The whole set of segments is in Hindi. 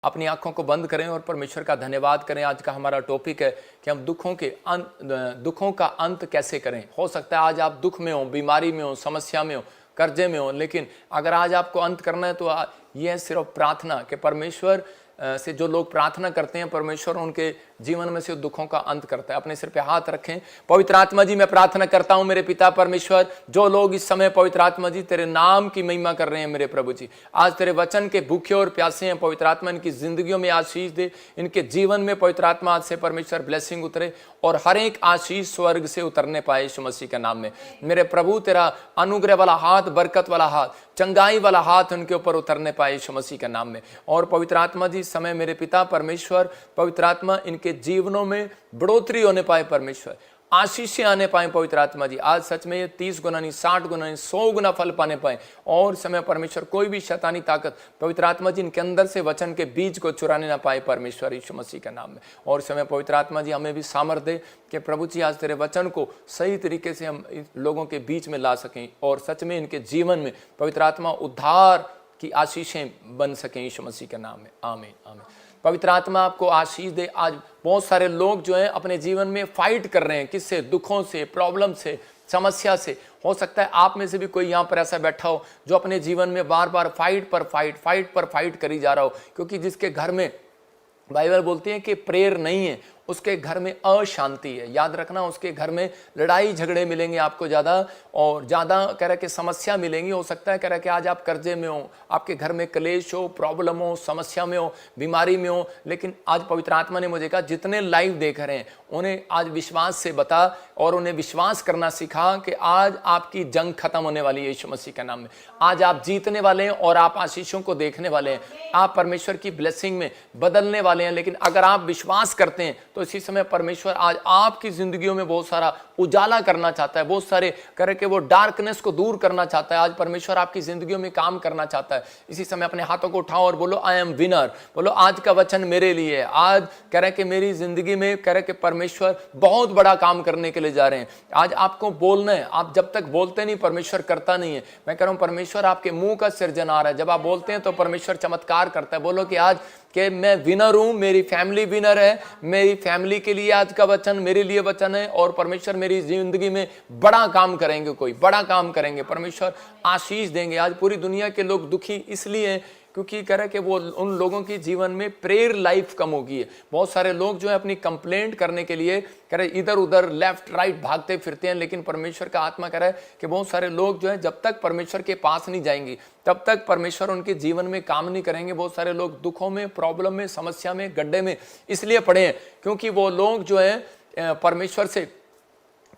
अपनी आंखों को बंद करें और परमेश्वर का धन्यवाद करें। आज का हमारा टॉपिक है कि हम दुखों का अंत कैसे करें। हो सकता है आज आप दुख में हो, बीमारी में हो, समस्या में हो, कर्जे में हो, लेकिन अगर आज आपको अंत करना है तो यह है सिर्फ प्रार्थना कि परमेश्वर से जो लोग प्रार्थना करते हैं परमेश्वर उनके जीवन में से दुखों का अंत करता है। अपने सिर पे हाथ रखें। पवित्र आत्मा जी, मैं प्रार्थना करता हूं मेरे पिता परमेश्वर, जो लोग इस समय पवित्र आत्मा जी तेरे नाम की महिमा कर रहे हैं मेरे प्रभु जी, आज तेरे वचन के भूखे और प्यासे हैं। पवित्र आत्मा इनकी जिंदगियों में आशीष दे, इनके जीवन में पवित्र आत्मा आज से परमेश्वर ब्लेसिंग उतरे और हर एक आशीष स्वर्ग से उतरने पाए यीशु मसीह के नाम में। मेरे प्रभु तेरा अनुग्रह वाला हाथ, बरकत वाला हाथ, चंगाई वाला हाथ उनके ऊपर उतरने पाए यीशु मसीह के नाम में। और पवित्र आत्मा जी समय मेरे पिता परमेश्वर, पवित्र आत्मा इनके जीवनों में बढ़ोतरी होने पाए, परमेश्वर आशीषें आने पाए। पवित्र आत्मा जी आज सच में ये 30 गुना नहीं, 60 गुना नहीं, 100 गुना फल पाने पाए। और समय परमेश्वर कोई भी शैतानी ताकत पवित्र आत्मा जी इनके अंदर से वचन के बीज को चुराने ना पाए परमेश्वर यीशु मसीह के नाम में। और समय पवित्र आत्मा जी हमें भी सामर्थ दे कि प्रभु जी आज तेरे वचन को सही तरीके से हम लोगों के बीच में ला सकें और सच में इनके जीवन में पवित्र आत्मा उद्धार की आशीषें बन सकें यीशु मसीह के नाम में। आमीन आमीन। पवित्र आत्मा आपको आशीष दे। आज बहुत सारे लोग जो हैं अपने जीवन में फाइट कर रहे हैं, किससे? दुखों से, प्रॉब्लम से, समस्या से। हो सकता है आप में से भी कोई यहाँ पर ऐसा बैठा हो जो अपने जीवन में बार बार फाइट पर फाइट करी जा रहा हो, क्योंकि जिसके घर में बाइबल बोलती है कि प्रेयर नहीं है उसके घर में अशांति है। याद रखना, उसके घर में लड़ाई झगड़े मिलेंगे आपको ज़्यादा और ज़्यादा कह रहा कि समस्या मिलेंगी। हो सकता है कह रहा कि आज आप कर्जे में हो, आपके घर में क्लेश हो, प्रॉब्लम हो, समस्या में हो, बीमारी में हो, लेकिन आज पवित्र आत्मा ने मुझे कहा जितने लाइव देख रहे हैं उन्हें आज विश्वास से बता और उन्हें विश्वास करना सिखा कि आज आपकी जंग खत्म होने वाली है यीशु मसीह के नाम में। आज आप जीतने वाले हैं और आप आशीषों को देखने वाले हैं, आप परमेश्वर की ब्लेसिंग में बदलने वाले हैं। लेकिन अगर आप विश्वास करते हैं तो इसी समय परमेश्वर आज आपकी जिंदगियों में बहुत सारा उजाला करना चाहता है, बहुत सारे करके वो डार्कनेस को दूर करना चाहता है। आज परमेश्वर आपकी जिंदगियों में काम करना चाहता है। इसी समय अपने हाथों को उठाओ और बोलो आई एम विनर। बोलो आज का वचन मेरे लिए है। आज कह रहे कि मेरी जिंदगी में कह रहे कि परमेश्वर बहुत बड़ा काम करने के लिए जा रहे हैं। आज आपको बोलना है, आप जब तक बोलते नहीं परमेश्वर करता नहीं है। मैं कह रहा हूं परमेश्वर आपके मुंह का सृजनहार है। जब आप बोलते हैं तो परमेश्वर चमत्कार करता है। बोलो कि आज कि मैं विनर हूं, मेरी फैमिली विनर है, मेरी फैमिली के लिए आज का वचन मेरे लिए वचन है और परमेश्वर मेरी जिंदगी में बड़ा काम करेंगे, कोई बड़ा काम करेंगे, परमेश्वर आशीष देंगे। आज पूरी दुनिया के लोग दुखी इसलिए हैं क्योंकि कह रहे कि वो उन लोगों की जीवन में प्रेयर लाइफ कम हो गई है। बहुत सारे लोग जो है अपनी कंप्लेंट करने के लिए कह रहे इधर उधर लेफ्ट राइट भागते फिरते हैं, लेकिन परमेश्वर का आत्मा कह रहा है कि बहुत सारे लोग जो है जब तक परमेश्वर के पास नहीं जाएंगे तब तक परमेश्वर उनके जीवन में काम नहीं करेंगे। बहुत सारे लोग दुखों में, प्रॉब्लम में, समस्या में, गड्ढे में इसलिए पड़े हैं क्योंकि वो लोग जो है परमेश्वर से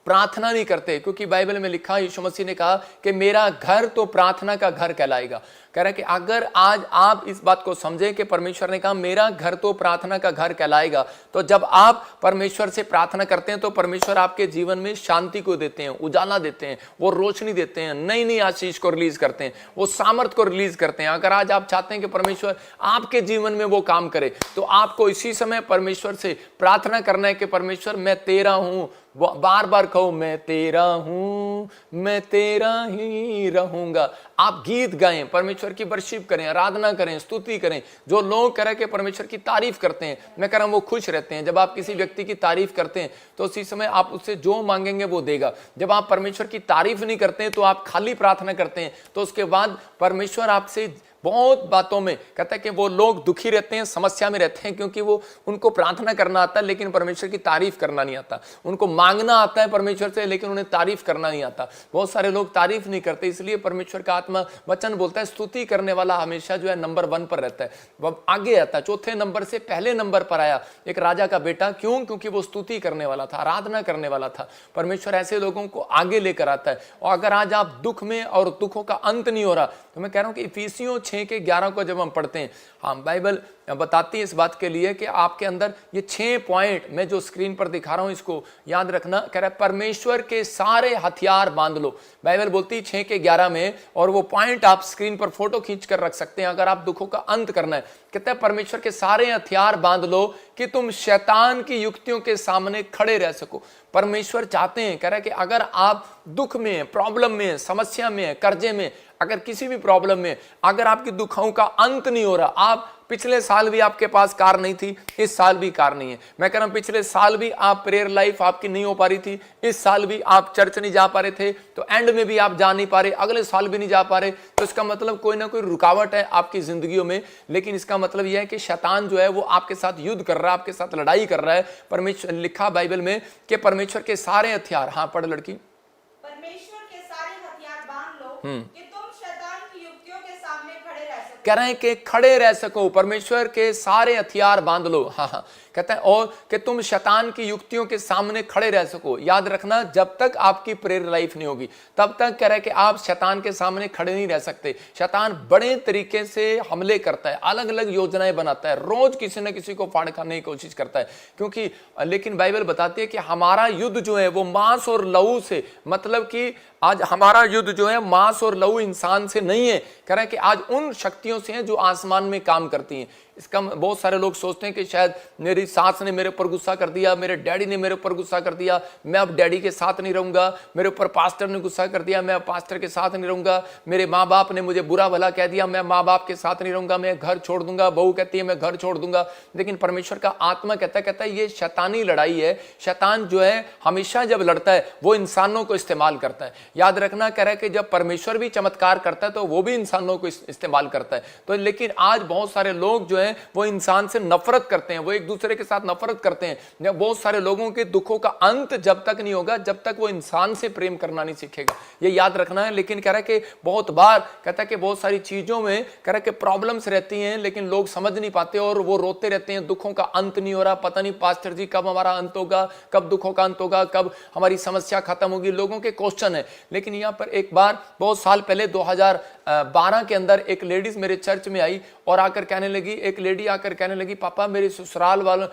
प्रार्थना नहीं करते। क्योंकि बाइबल में लिखा, यीशु मसीह ने कहा कि मेरा घर तो प्रार्थना का घर कहलाएगा। कह रहा है कि अगर आज आप इस बात को समझें कि परमेश्वर ने कहा मेरा घर तो प्रार्थना का घर कहलाएगा, तो जब आप परमेश्वर से प्रार्थना करते हैं तो परमेश्वर आपके जीवन में शांति को देते हैं, उजाला देते हैं, वो रोशनी देते हैं, नई नई आशीष को रिलीज करते हैं, वो सामर्थ को रिलीज करते हैं। अगर आज आप चाहते हैं कि परमेश्वर आपके जीवन में वो काम करे तो आपको इसी समय परमेश्वर से प्रार्थना करना है कि परमेश्वर मैं तेरा हूं। बार बार कहो मैं तेरा हूं, मैं तेरा ही रहूंगा। आप गीत गाएं, परमेश्वर की वर्शिप करें, आराधना करें, स्तुति करें। जो लोग कह रहे कि परमेश्वर की तारीफ करते हैं, मैं कह रहा हूं वो खुश रहते हैं। जब आप किसी व्यक्ति की तारीफ करते हैं तो उसी समय आप उससे जो मांगेंगे वो देगा। जब आप परमेश्वर की तारीफ नहीं करते हैं तो आप खाली प्रार्थना करते हैं तो उसके बाद परमेश्वर आपसे बहुत बातों में कहता है कि वो लोग दुखी रहते हैं, समस्या में रहते हैं क्योंकि वो उनको प्रार्थना करना आता है लेकिन परमेश्वर की तारीफ करना नहीं आता। उनको मांगना आता है परमेश्वर से लेकिन उन्हें तारीफ करना नहीं आता। बहुत सारे लोग तारीफ नहीं करते, इसलिए परमेश्वर का आत्मा वचन बोलता है स्तुति करने वाला हमेशा जो है नंबर 1 पर रहता है, वह आगे आता है। चौथे नंबर से पहले नंबर पर आया एक राजा का बेटा। क्यों? क्योंकि वो स्तुति करने वाला था, आराधना करने वाला था। परमेश्वर ऐसे लोगों को आगे लेकर आता है। और अगर आज आप दुख में और दुखों का अंत नहीं हो रहा तो मैं कह रहा हूं कि इफिसियों 6:11 को जब हम पढ़ते हैं, हाँ बाइबल बताती है इस बात के लिए कि आपके अंदर ये 6 पॉइंट मैं जो स्क्रीन पर दिखा रहा हूं इसको याद रखना। कह रहा है परमेश्वर के सारे हथियार बांध लो। बाइबल बोलती है 6:11 में, और वो पॉइंट आप स्क्रीन पर फोटो खींच कर रख सकते हैं अगर आप दुखों का अंत करना है। कहता है परमेश्वर के सारे हथियार बांध लो कि तुम शैतान की युक्तियों के सामने खड़े रह सको। परमेश्वर चाहते हैं, कह रहा है कि अगर आप दुख में, प्रॉब्लम में, समस्या में, कर्जे में, अगर किसी भी प्रॉब्लम में अगर आपकी दुखों का अंत नहीं हो रहा, आप पिछले साल भी आपके पास कार नहीं थी, इस साल भी कार नहीं है। मैं कह रहा हूं पिछले साल भी आप प्रेयर लाइफ आपकी नहीं हो पा रही थी, इस साल भी आप चर्च नहीं जा पा रहे थे, तो एंड में भी आप जा नहीं पा रहे, अगले साल भी नहीं जा पा रहे, तो इसका मतलब कोई ना कोई रुकावट है आपकी जिंदगियों में। लेकिन इसका मतलब यह है कि शैतान जो है वो आपके साथ युद्ध कर रहा है, आपके साथ लड़ाई कर रहा है। परमेश्वर लिखा बाइबल में कि परमेश्वर के सारे हथियार, हाँ पढ़ लड़की, परमेश्वर के सारे हथियार बांध लो कि तुम शैतान की युक्तियों के सामने खड़े रह सको। कह रहे हैं कि खड़े रह सको, परमेश्वर के सारे हथियार बांध लो। हाँ, कहते हैं और कि तुम शैतान की युक्तियों के सामने खड़े रह सको। याद रखना, जब तक आपकी प्रेयर लाइफ नहीं होगी तब तक कह रहे हैं कि आप शैतान के सामने खड़े नहीं रह सकते। शैतान बड़े तरीके से हमले करता है, अलग अलग योजनाएं बनाता है, रोज किसी न किसी को फाड़ खाने की कोशिश करता है, क्योंकि लेकिन बाइबल बताती है कि हमारा युद्ध जो है वो मांस और लहू से, मतलब कि आज हमारा युद्ध जो है मांस और लहू इंसान से नहीं है, कह रहे हैं कि आज उन शक्तियों से है जो आसमान में काम करती हैं। इसका बहुत सारे लोग सोचते हैं कि शायद मेरी सास ने मेरे ऊपर गुस्सा कर दिया, मेरे डैडी ने मेरे ऊपर गुस्सा कर दिया, मैं अब डैडी के साथ नहीं रहूंगा, मेरे ऊपर पास्टर ने गुस्सा कर दिया, मैं अब पास्टर के साथ नहीं रहूंगा, मेरे माँ बाप ने मुझे बुरा भला कह दिया, मैं माँ बाप के साथ नहीं रहूंगा, मैं घर छोड़ दूंगा, बहू कहती है मैं घर छोड़ दूंगा। लेकिन परमेश्वर का आत्मा कहता है ये शैतानी लड़ाई है। शैतान जो है हमेशा जब लड़ता है वो इंसानों को इस्तेमाल करता है। याद रखना, कह रहा है कि जब परमेश्वर भी चमत्कार करता है तो वो भी इंसानों को इस्तेमाल करता है। तो लेकिन आज बहुत सारे लोग जो है वो इंसान से नफरत करते हैं, वो एक दूसरे के साथ नफरत करते हैं। बहुत सारे लोगों के दुखों का अंत जब तक नहीं होगा जब तक वो इंसान से प्रेम करना नहीं सीखेगा, ये याद रखना है। लेकिन कह रहा है कि बहुत बार कहता है कि बहुत सारी चीजों में कह रहा है कि प्रॉब्लम्स रहती हैं, लेकिन लोग समझ नहीं पाते और वो रोते रहते हैं, दुखों का अंत नहीं हो रहा, पता नहीं पास्टर जी कब हमारा अंत होगा, कब दुखों का अंत होगा, कब हमारी समस्या खत्म होगी, लोगों के क्वेश्चन है। लेकिन यहाँ पर एक बार बहुत साल पहले 2012 के अंदर एक लेडीज मेरे चर्च में आई और आकर कहने लगी, एक लेडी आकर कहने लगी, पापा मेरे ससुराल वालों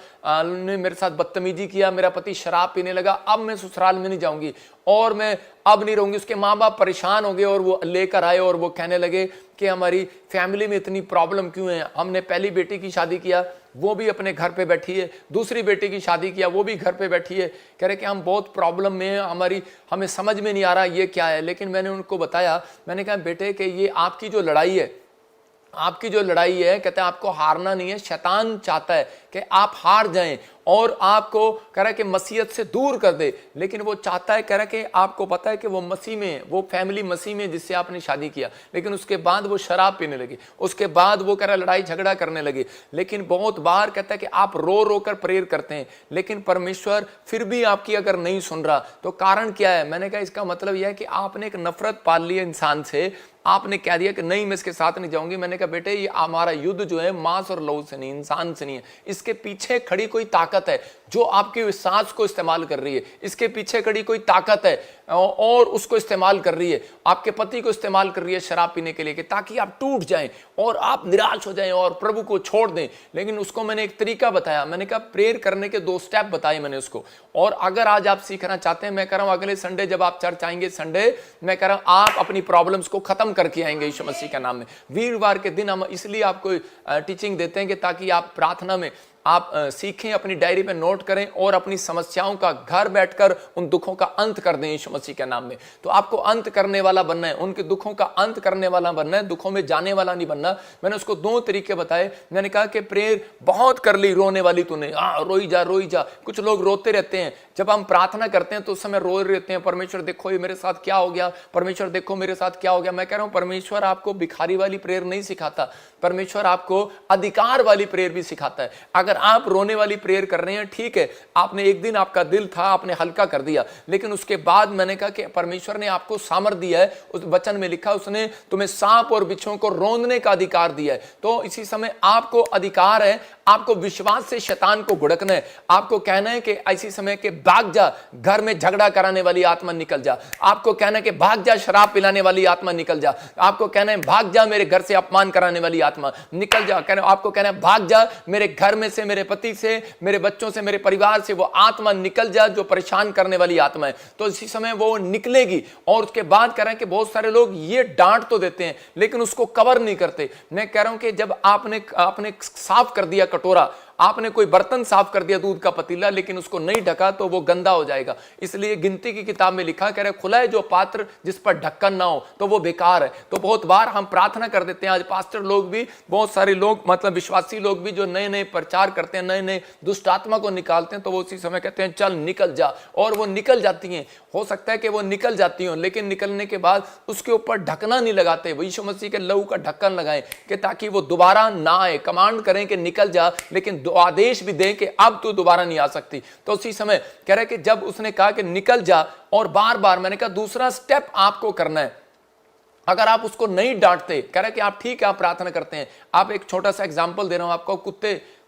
ने मेरे साथ बदतमीजी किया, मेरा पति शराब पीने लगा, अब मैं ससुराल में नहीं जाऊंगी और मैं अब नहीं रहूंगी। उसके माँ बाप परेशान हो गए और वो लेकर आए और वो कहने लगे कि हमारी फैमिली में इतनी प्रॉब्लम क्यों है, हमने पहली बेटी की शादी किया वो भी अपने घर पे बैठी है, दूसरी बेटी की शादी किया वो भी घर पे बैठी है, कह रहे कि हम बहुत प्रॉब्लम में हैं, हमें समझ में नहीं आ रहा ये क्या है। लेकिन मैंने उनको बताया, मैंने कहा बेटे कि ये आपकी जो लड़ाई है, आपकी जो लड़ाई है, कहते हैं आपको हारना नहीं है। शैतान चाहता है कि आप हार जाएं और आपको कह रहा है कि मसीहत से दूर कर दे, लेकिन वो चाहता है, कह रहा है कि आपको पता है कि वो मसीह में, वो फैमिली मसीह में जिससे आपने शादी किया, लेकिन उसके बाद वो शराब पीने लगी, उसके बाद वो कह रहा है लड़ाई झगड़ा करने लगे। लेकिन बहुत बार कहता है कि आप रो रो कर प्रेयर करते हैं, लेकिन परमेश्वर फिर भी आपकी अगर नहीं सुन रहा तो कारण क्या है। मैंने कहा इसका मतलब यह है कि आपने एक नफरत पाल ली है इंसान से, आपने कह दिया कि नहीं मैं इसके साथ नहीं जाऊंगी। मैंने कहा बेटे ये हमारा युद्ध जो है मांस और लहू से नहीं, इंसान से नहीं है, इसके पीछे खड़ी कोई ताकत है जो आपकी विश्वास को इस्तेमाल कर रही है, इसके पीछे खड़ी कोई ताकत है और उसको इस्तेमाल कर रही है, आपके पति को इस्तेमाल कर रही है शराब पीने के लिए कि ताकि आप टूट जाएं और आप निराश हो जाएं और प्रभु को छोड़ दें। लेकिन उसको मैंने एक तरीका बताया, मैंने कहा प्रेयर करने के 2 स्टेप बताए मैंने उसको। और अगर आज आप सीखना चाहते हैं, मैं कह रहा हूं अगले संडे जब आप चर्च आएंगे, संडे मैं कह रहा हूं आप अपनी प्रॉब्लम्स को खत्म करके आएंगे यीशु मसीह के नाम में। वीरवार के दिन हम इसलिए आपको टीचिंग देते हैं कि ताकि आप प्रार्थना में आप सीखें, अपनी डायरी में नोट करें और अपनी समस्याओं का घर बैठकर उन दुखों का अंत कर दें यीशु मसीह के नाम में। तो आपको अंत करने वाला बनना है, उनके दुखों का अंत करने वाला बनना है, दुखों में जाने वाला नहीं बनना। मैंने उसको 2 तरीके बताए। मैंने कहा कि प्रेयर बहुत कर ली रोने वाली तूने, रोई जा। कुछ लोग रोते रहते हैं, जब हम प्रार्थना करते हैं तो उस समय रो रहते हैं, परमेश्वर देखो ये मेरे साथ क्या हो गया, परमेश्वर देखो मेरे साथ क्या हो गया। मैं कह रहा हूं परमेश्वर आपको भिखारी वाली प्रेयर नहीं सिखाता, परमेश्वर आपको अधिकार वाली प्रेयर भी सिखाता है। अगर आप रोने वाली प्रेयर कर रहे हैं, ठीक है, आपने एक दिन आपका दिल था आपने हल्का कर दिया, लेकिन उसके बाद मैंने कहा कि परमेश्वर ने आपको सामर्थ दिया है। उस वचन में लिखा उसने तुम्हें सांप और बिच्छुओं को रौंदने का अधिकार दिया है। तो इसी समय आपको अधिकार है, आपको विश्वास से शैतान को घुड़कना है, आपको कहना है कि ऐसी समय के भाग जा, घर में झगड़ा कराने वाली आत्मा निकल जा, आपको कहना है कि भाग जा शराब पिलाने वाली आत्मा निकल जा, आपको कहना है भाग जा मेरे घर से अपमान कराने वाली आत्मा निकल जा, आपको कहना है भाग जा मेरे घर में से, मेरे पति से, मेरे बच्चों से, मेरे परिवार से वो आत्मा निकल जा जो परेशान करने वाली आत्मा है। तो इसी समय वो निकलेगी। और उसके बाद कह रहे हैं कि बहुत सारे लोग ये डांट तो देते हैं लेकिन उसको कवर नहीं करते। मैं कह रहा हूं कि जब आपने साफ कर दिया कटोरा आपने कोई बर्तन साफ कर दिया, दूध का पतीला, लेकिन उसको नहीं ढका तो वो गंदा हो जाएगा। इसलिए गिनती की किताब में लिखा, कह रहे खुला है जो पात्र जिस पर ढक्कन ना हो तो वो बेकार है। तो बहुत बार हम प्रार्थना कर देते हैं, आज पास्टर लोग भी, बहुत सारे लोग मतलब विश्वासी लोग भी जो नए नए प्रचार करते हैं, नए नए दुष्ट आत्मा को निकालते हैं, तो वो उसी समय कहते हैं चल निकल जा, और वो निकल जाती हैं। हो सकता है कि वो निकल जाती हो, लेकिन निकलने के बाद उसके ऊपर ढकना नहीं लगाते। वो यीशु मसीह के लहू का ढक्कन लगाएं कि ताकि वो दोबारा ना आए। कमांड करें कि निकल जा, लेकिन आदेश भी दें कि अब तू दोबारा नहीं आ सकती। तो उसी समय कह रहे कि जब उसने कहा कि निकल जा, और बार बार मैंने कहा दूसरा स्टेप आपको करना है। अगर आप उसको नहीं डांटते, कह रहे कि आप ठीक है, आप प्रार्थना करते हैं। आप एक छोटा सा एग्जाम्पल दे रहा हूं आपको,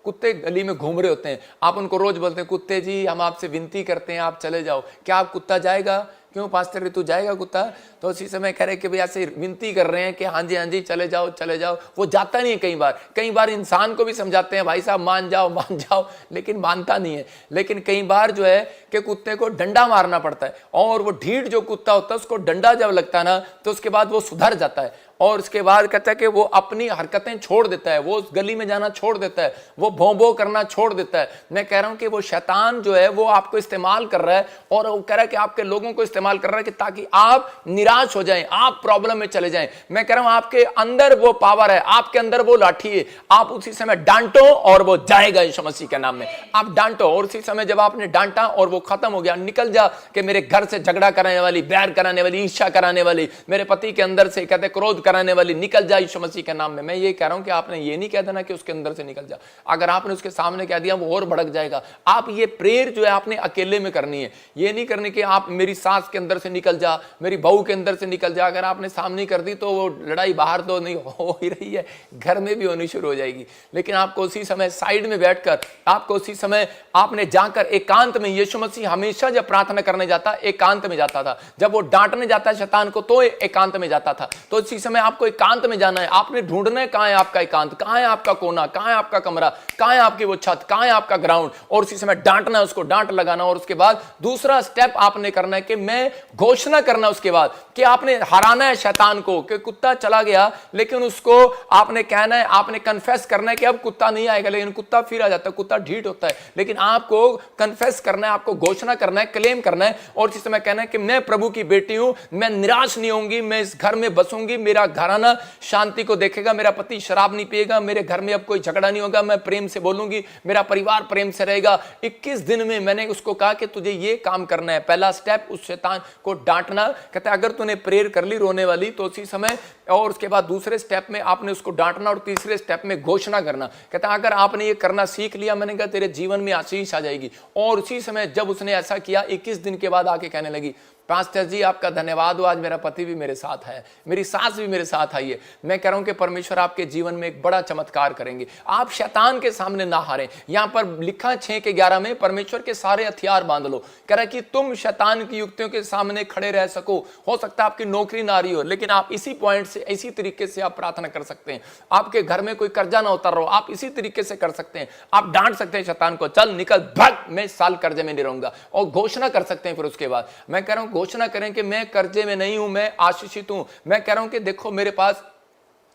कुत्ते गली में घूम रहे होते हैं, आप उनको रोज बोलते हैं कुत्ते जी हम आपसे विनती करते हैं आप चले जाओ, क्या आप कुत्ता जाएगा? क्यों पास्टर ऋतु जाएगा कुत्ता? तो उसी समय कह रहे कि भाई ऐसे विनती कर रहे हैं कि हाँ जी चले जाओ चले जाओ, वो जाता नहीं है। कई बार इंसान को भी समझाते हैं भाई साहब मान जाओ, लेकिन मानता नहीं है। लेकिन कई बार जो है कि कुत्ते को डंडा मारना पड़ता है, और वो ढीठ जो कुत्ता होता है उसको डंडा जब लगता है ना, तो उसके बाद वो सुधर जाता है, और उसके बाद कहता है कि वो अपनी हरकतें छोड़ देता है, वो उस गली में जाना छोड़ देता है, वो भों करना छोड़ देता है। मैं कह रहा हूं कि वो शैतान जो है वो आपको इस्तेमाल कर रहा है, और वो कह रहा है कि आपके लोगों को इस्तेमाल कर रहा है कि ताकि आप निराश हो जाएं, आप प्रॉब्लम में चले जाएं। मैं कह रहा हूं आपके अंदर वो पावर है, आपके अंदर वो लाठी है, आप उसी समय डांटो और वो जाएगा यीशु मसीह के नाम में। आप डांटो, और उसी समय जब आपने डांटा और वो खत्म हो गया, निकल जा कि मेरे घर से झगड़ा कराने वाली, बैर कराने वाली, ईर्ष्या कराने वाली, मेरे पति के अंदर से कहते क्रोध कराने वाली, निकल जा यीशु मसीह के नाम में। मैं ये कह रहा हूं कि आपने ये नहीं कह देना कि उसके अंदर से निकल जा। अगर आपने उसके सामने कह दिया वो और भड़क जाएगा। आप ये प्रेयर जो है आपने अकेले में करनी है, ये नहीं करनी कि आप मेरी सास के अंदर से निकल जा, मेरी बहू के अंदर से निकल जा। अगर आपने सामने कर दी तो वो लड़ाई बाहर तो नहीं हो ही रही है, घर में भी होनी शुरू हो जाएगी। लेकिन आपको उसी समय साइड में बैठकर, आपको उसी समय आपने जाकर एकांत में, यीशु मसीह हमेशा जब प्रार्थना करने जाता एकांत में जाता था, जब वो डांटने जाता है शैतान को तो एकांत में जाता था। तो उसी समय आपको एकांत में जाना है, आपने ढूंढना है कहां है आपका एकांत, कहां है आपका कोना, कहां है आपका कमरा, कहां है आपकी वो छत, कहां है आपका ग्राउंड, और उसी समय डांटना है, उसको डांट लगाना। और उसके बाद दूसरा स्टेप आपने करना है कि मैं घोषणा करना, उसके बाद कि आपने हराना है शैतान को, कि कुत्ता चला गया लेकिन उसको आपने कहना है, आपने कन्फेस करना है कि अब कुत्ता नहीं आएगा, लेकिन कुत्ता फिर आ जाता है, कुत्ता ढीठ होता है। लेकिन आपको कन्फेस करना है, आपको घोषणा करना है, क्लेम करना है, और इस समय कहना है कि मैं प्रभु की बेटी हूं, मैं निराश नहीं होंगी, मैं इस घर में बसूंगी, मेरा घराना शांति को देखेगा, मेरा पति शराब नहीं पिएगा, मेरे घर में अब कोई झगड़ा नहीं होगा, मैं प्रेम से बोलूंगी, मेरा परिवार प्रेम से रहेगा। 21 दिन में मैंने उसको कहा कि तुझे ये काम करना है। पहला स्टेप उस शैतान को डांटना, कहता है अगर तूने प्रेयर कर ली रोने वाली तो उसी समय, और उसके बाद दूसरे स्टेप में आपने उसको डांटना, और तीसरे स्टेप में घोषणा करना। कहता है अगर आपने ये करना सीख लिया, मैंने कहा तेरे जीवन में आशीष आ जाएगी। और उसी समय जब उसने ऐसा किया, 21 दिन के बाद आके कहने लगी पास्टर जी आपका धन्यवाद हो, आज मेरा पति भी मेरे साथ है, मेरी सास भी मेरे साथ आई है। मैं कह रहा हूं कि परमेश्वर आपके जीवन में एक बड़ा चमत्कार करेंगे, आप शैतान के सामने ना हारें। यहां पर लिखा 6:11 में परमेश्वर के सारे हथियार बांध लो। कह रहा है कि तुम शैतान की युक्तियों के सामने खड़े रह सको। हो सकता है आपकी नौकरी ना रही हो, लेकिन आप इसी पॉइंट से, इसी तरीके से आप प्रार्थना कर सकते हैं। आपके घर में कोई कर्जा ना उतर रहा हो, आप इसी तरीके से कर सकते हैं। आप डांट सकते हैं शैतान को, चल निकल भाग, मैं इस साल कर्जे में नहीं रहूंगा, और घोषणा कर सकते हैं। फिर उसके बाद मैं कह रहा हूं घोषणा करें कि मैं कर्जे में नहीं हूं, मैं आशीषित हूं। मैं कह रहा हूं कि देखो मेरे पास,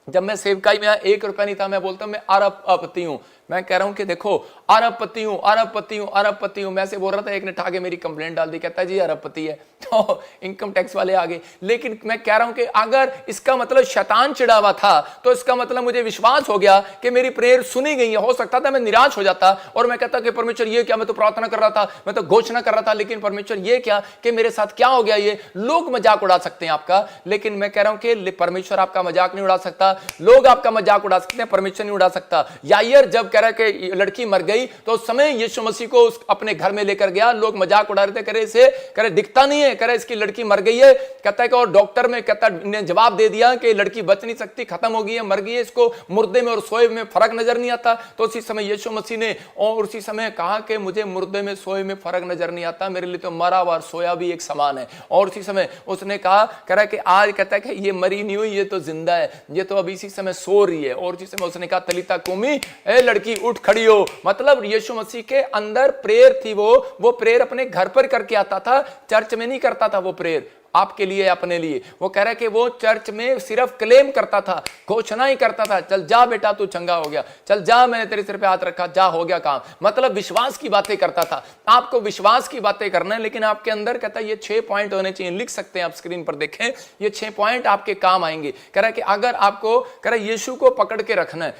जब मैं सेवकाई में 1 रुपया नहीं था, मैं बोलता हूं मैं अरबपति हूं। मैं कह रहा हूं कि देखो अरबपति हूं, अरबपति हूं, अरबपति हूं। मैं ऐसे बोल रहा था, एक ने ठा के मेरी कंप्लेंट डाल दी, कहता है जी अरबपति है, तो इनकम टैक्स वाले आ गए। लेकिन मैं कह रहा हूं कि अगर इसका मतलब शैतान चिढ़ा हुआ था, तो इसका मतलब मुझे विश्वास हो गया कि मेरी प्रेयर सुनी गई है। हो सकता था मैं निराश हो जाता और मैं कहता कि परमेश्वर ये क्या, मैं तो प्रार्थना कर रहा था, मैं तो घोषणा कर रहा था, लेकिन परमेश्वर ये क्या कि मेरे साथ क्या हो गया। ये लोग मजाक उड़ा सकते हैं आपका, लेकिन मैं कह रहा हूं कि परमेश्वर आपका मजाक नहीं उड़ा सकता। लोग आपका मजाक उड़ा सकते हैं, परमेश्वर नहीं उड़ा सकता। यायर जब कह रहा है कि लड़की मर गई, तो उस समय यीशु मसीह को अपने घर में लेकर गया। लोग मजाक उड़ा रहे थे, करे इसे, करे दिखता नहीं है, करे इसकी लड़की मर गई है। कहता है कि और डॉक्टर में कहता ने जवाब दे दिया कि लड़की बच नहीं सकती, खत्म हो गई है, मर गई है, इसको मुर्दे में और सोए में फर्क नजर नहीं आता। तो उसी समय यीशु मसीह ने और उसी समय कहा कि मुझे मुर्दे में सोए में फर्क नजर नहीं आता, मेरे लिए तो मरा हुआ और सोया भी एक समान है। और उसी समय उसने कहा, कह रहा है कि आज कहता है कि ये मरी नहीं हुई, ये तो जिंदा है, ये तो अभी इसी समय सो रही है। और उसी समय उसने कहा तलीता कुमी, ए लड़की उठ खड़ी हो। मतलब यीशु मसीह के अंदर प्रेयर थी, वो प्रेयर अपने घर पर करके आता था, चर्च में नहीं करता था वो प्रेयर। आपके लिए, अपने लिए। वो कह रहा है कि वो चर्च में सिर्फ क्लेम करता था, घोषणा ही करता था, चल जा बेटा तू चंगा हो गया, चल जा मैंने तेरे सिर पे हाथ रखा, जा हो गया काम। मतलब विश्वास की बातें करता था। आपको विश्वास की बातें करना है, लेकिन आपके अंदर कहता है ये 6 पॉइंट होने चाहिए। लिख सकते हैं आप स्क्रीन पर, देखें ये 6 पॉइंट आपके काम आएंगे। कह रहा है कि अगर आपको कह रहा है यीशु को पकड़ के रखना है,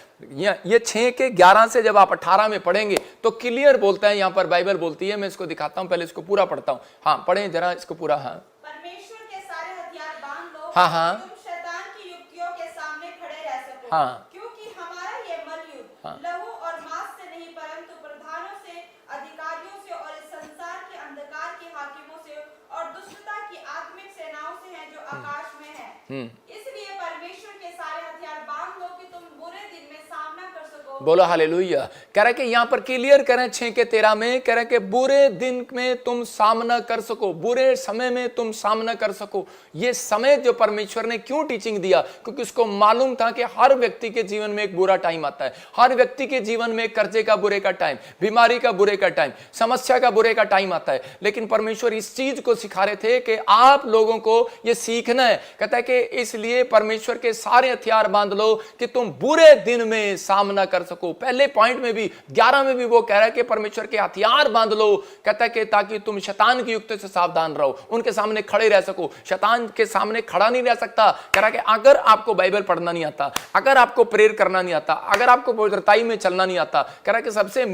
ये 6 के 11 से जब आप 18 में पढ़ेंगे तो क्लियर बोलता है, यहां पर बाइबल बोलती है। मैं इसको दिखाता हूं, पहले इसको पूरा पढ़ता हूं। हाँ पढ़ें जरा इसको पूरा। हाँ परमेश्वर के सारे हथियार बांध लो, हाँ हाँ तुम शैतान की युक्तियों के सामने खड़े रह सको। हाँ क्योंकि हमारा ये मलयुद्ध लहू और मांस से नहीं, परंतु प्रधानों से, अधिकारियों से और इस संसार के अंधकार के हाकिमों से और दुष्टता की आत्मिक सेनाओं से है जो आकाश में है। इसलिए परमेश्वर के सारे हथियार बांध लो कि तुम बुरे दिन में सामना कर सको। बोलो हालेलुया। कह रहा है कि यहां पर क्लियर करें 6 के 13 में, कह रहा है कि बुरे दिन में तुम सामना कर सको, बुरे समय में तुम सामना कर सको। ये समय जो परमेश्वर ने क्यों टीचिंग दिया, क्योंकि उसको मालूम था कि हर व्यक्ति के जीवन में एक बुरा टाइम आता है। हर व्यक्ति के जीवन में कर्जे का बुरे का टाइम, बीमारी का बुरे का टाइम, समस्या का बुरे का टाइम आता है। लेकिन परमेश्वर इस चीज को सिखा रहे थे कि आप लोगों को ये सीखना है। कहता है कि इसलिए परमेश्वर के सारे हथियार बांध लो कि तुम बुरे दिन में सामना कर सको। पहले पॉइंट में भी 11 में भी वो कह रहा है कि परमेश्वर के हथियार बांध लो। कहता है कि ताकि तुम शैतान की युक्ति से सावधान रहो, उनके सामने खड़े रह सको। शैतान के सामने खड़ा नहीं रह सकता। कह रहा है कि अगर आपको बाइबल पढ़ना नहीं आता, अगर आपको प्रेयर करना नहीं आता, अगर आपको पवित्रताई में चलना नहीं आता, कह रहा है कि सबसे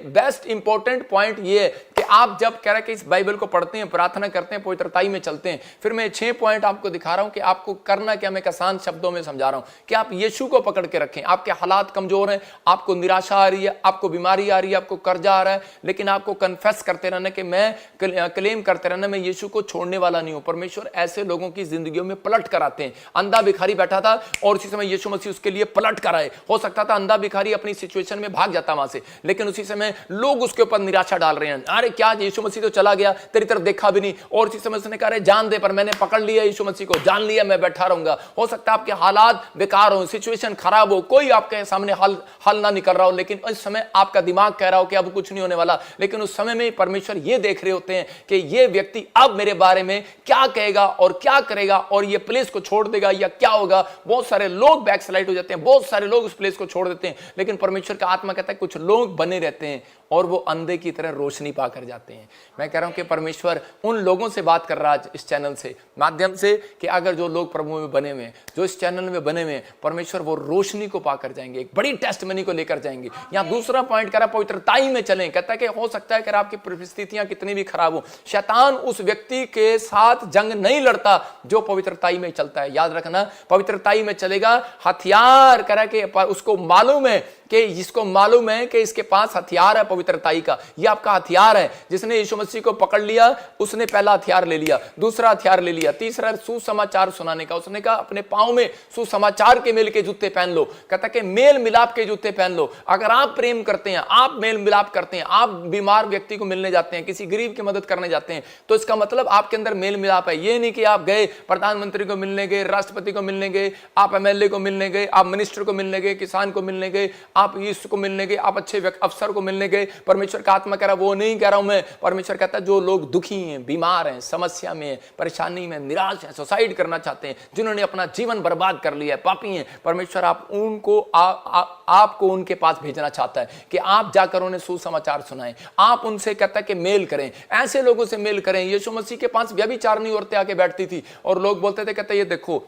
बेस्ट इंपॉर्टेंट पॉइंट ये है कि आप जब कह रहा है कि इस बाइबल को पढ़ते हैं, प्रार्थना करते हैं, पवित्रताई में चलते हैं, फिर मैं 6 पॉइंट आपको दिखा रहा हूं कि आपको करना क्या। मैं आसान शब्दों में समझा रहा हूं कि आप यीशु को पकड़ के रखें। आपके हालात कमजोर हैं, आपको निराशा आ रही है, आपको बीमारी आ रही है, आपको कर्जा आ रहा है, लेकिन आपको कन्फेस करते रहना कि मैं क्लेम करते रहना मैं यीशु को छोड़ने वाला नहीं हूं। परमेश्वर ऐसे लोगों की जिंदगियों में पलट कर आते हैं। अंधा भिखारी बैठा था और उसी समय यीशु मसीह उसके लिए पलट कर आए। हो सकता था अंधा भिखारी अपनी सिचुएशन में भाग जाता वहां से, लेकिन उसी समय लोग उसके ऊपर निराशा डाल रहे हैं। अरे क्या यीशु मसीह तो चला गया, तेरी तरफ देखा भी नहीं। और उसी समय उसने कहा जान दे, पर मैंने पकड़ लिया यीशु मसीह को, जान लिया, मैं बैठा रहूंगा। हो सकता है आपके हालात बेकार हो, सिचुएशन खराब हो, कोई आपके सामने हल ना निकल रहा हो, लेकिन इस समय आपका दिमाग कह रहा हो कि अब कुछ नहीं होने वाला। लेकिन उस समय में परमेश्वर ये देख रहे होते हैं कि ये व्यक्ति अब मेरे बारे में क्या कहेगा और क्या करेगा, और ये प्लेस को छोड़ देगा या क्या होगा। बहुत सारे लोग बैकस्लाइड हो जाते हैं, बहुत सारे लोग उस प्लेस को छोड़ देते हैं, लेकिन परमेश्वर का आत्मा कहता है कुछ लोग बने रहते हैं और वो अंधे की तरह रोशनी पाकर जाते हैं। मैं कह रहा हूं कि परमेश्वर उन लोगों से बात कर रहा है इस चैनल से माध्यम से कि अगर जो लोग प्रभु में बने हुए, जो इस चैनल में बने हुए, परमेश्वर वो रोशनी को पाकर जाएंगे, एक बड़ी टेस्टमनी को लेकर जाएंगे। यहां दूसरा पॉइंट कह रहा पवित्रताई में चलें। कहता है कि हो सकता है कि आपकी परिस्थितियां कितनी भी खराब हो, शैतान उस व्यक्ति के साथ जंग नहीं लड़ता जो पवित्रताई में चलता है। याद रखना, पवित्रताई में चलेगा। हथियार कह रहा है कि उसको मालूम है कि जिसको मालूम है कि इसके पास हथियार है पवित्रताई का, ये आपका हथियार है। जिसने यीशु मसीह को पकड़ लिया उसने पहला हथियार ले लिया, दूसरा हथियार ले लिया, तीसरा सुसमाचार सुनाने का। उसने कहा अपने पांव में सुसमाचार के मेल के जूते पहन लो। कहता कि मेल मिलाप के जूते पहन लो। अगर आप प्रेम करते हैं, आप मेल मिलाप करते हैं, आप बीमार व्यक्ति को मिलने जाते हैं, किसी गरीब की मदद करने जाते हैं, तो इसका मतलब आपके अंदर मेल मिलाप है। ये नहीं कि आप गए प्रधानमंत्री को मिलने गए, राष्ट्रपति को मिलने गए, आप एमएलए को मिलने गए, आप मिनिस्टर को मिलने गए, किसान को मिलने गए, आप इसको मिलने गए, आप अच्छे अफसर को मिलने गए। परमेश्वर का आत्मा कह रहा वो नहीं कह रहा हूं मैं। परमेश्वर कहता है जो लोग दुखी हैं, बीमार हैं, समस्या में, परेशानी में, निराश हैं, सुसाइड करना चाहते हैं, जिन्होंने अपना जीवन बर्बाद कर लिया है, पापी हैं, परमेश्वर आप उनको आपको उनके पास भेजना चाहता है कि आप जाकर उन्हें सुसमाचार सुनाएं। आप उनसे कहता है कि मेल करें, ऐसे लोगों से मेल करें। यीशु मसीह के पास व्यभिचारिणी औरतें आके बैठती थी और लोग बोलते थे, कहते ये देखो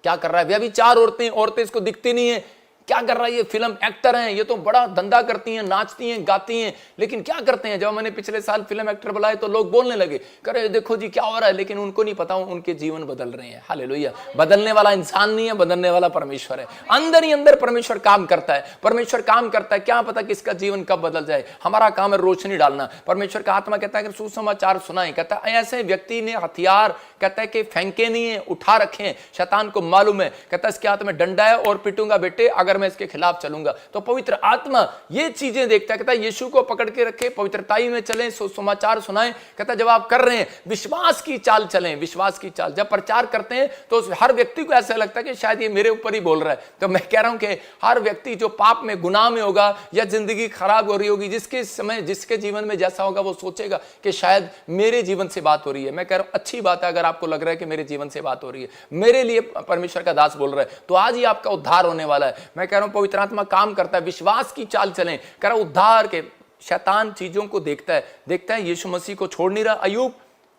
क्या कर रहा है, व्यभिचार औरतें इसको दिखती नहीं है, क्या कर रहा है, ये फिल्म एक्टर हैं, ये तो बड़ा धंधा करती हैं, नाचती हैं, गाती हैं, लेकिन क्या करते हैं। जब मैंने पिछले साल फिल्म एक्टर बुलाए तो लोग बोलने लगे, करे देखो जी क्या हो रहा है, लेकिन उनको नहीं पता उनके जीवन बदल रहे हैं। हालेलुया। बदलने वाला इंसान नहीं है, बदलने वाला परमेश्वर है। अंदर ही अंदर परमेश्वर काम करता है, परमेश्वर काम करता है। क्या पता किसका जीवन कब बदल जाए। हमारा काम है रोशनी डालना। परमेश्वर का आत्मा कहता है कि सुसमाचार सुनाए। कहता है ऐसे व्यक्ति ने हथियार कहता है कि फेंके नहीं है, उठा रखे हैं। शैतान को मालूम है, कहता है इसके हाथ में डंडा है और पिटूंगा बेटे, अगर अगर मैं इसके खिलाफ चलूंगा। तो पवित्र आत्मा ये चीजें देखता है, कहता है यीशु को पकड़ के रखे, पवित्रताई में चलें, समाचार सुनाएं। कहता है जब आप कर रहे हैं विश्वास की चाल चलें, विश्वास की चाल। जब प्रचार करते हैं तो हर व्यक्ति को ऐसा लगता है कि शायद ये मेरे ऊपर ही बोल रहा है। तो मैं कह रहा हूं कि हर व्यक्ति जो पाप में, गुनाह में होगा या जिंदगी खराब हो रही होगी, जिसके जीवन में जैसा होगा वो सोचेगा कि शायद मेरे जीवन से बात हो रही है। मैं कह रहा हूं अच्छी बात है अगर आपको लग रहा है कि मेरे जीवन से बात हो रही है, मेरे लिए परमेश्वर का दास बोल रहा है, तो आज ही आपका उद्धार होने वाला है। मैं कह रहा हूं पवित्र आत्मा काम करता है, विश्वास की चाल चलें। कह रहा उद्धार के शैतान चीजों को देखता है यीशु मसीह को छोड़ नहीं रहा। अय्यूब,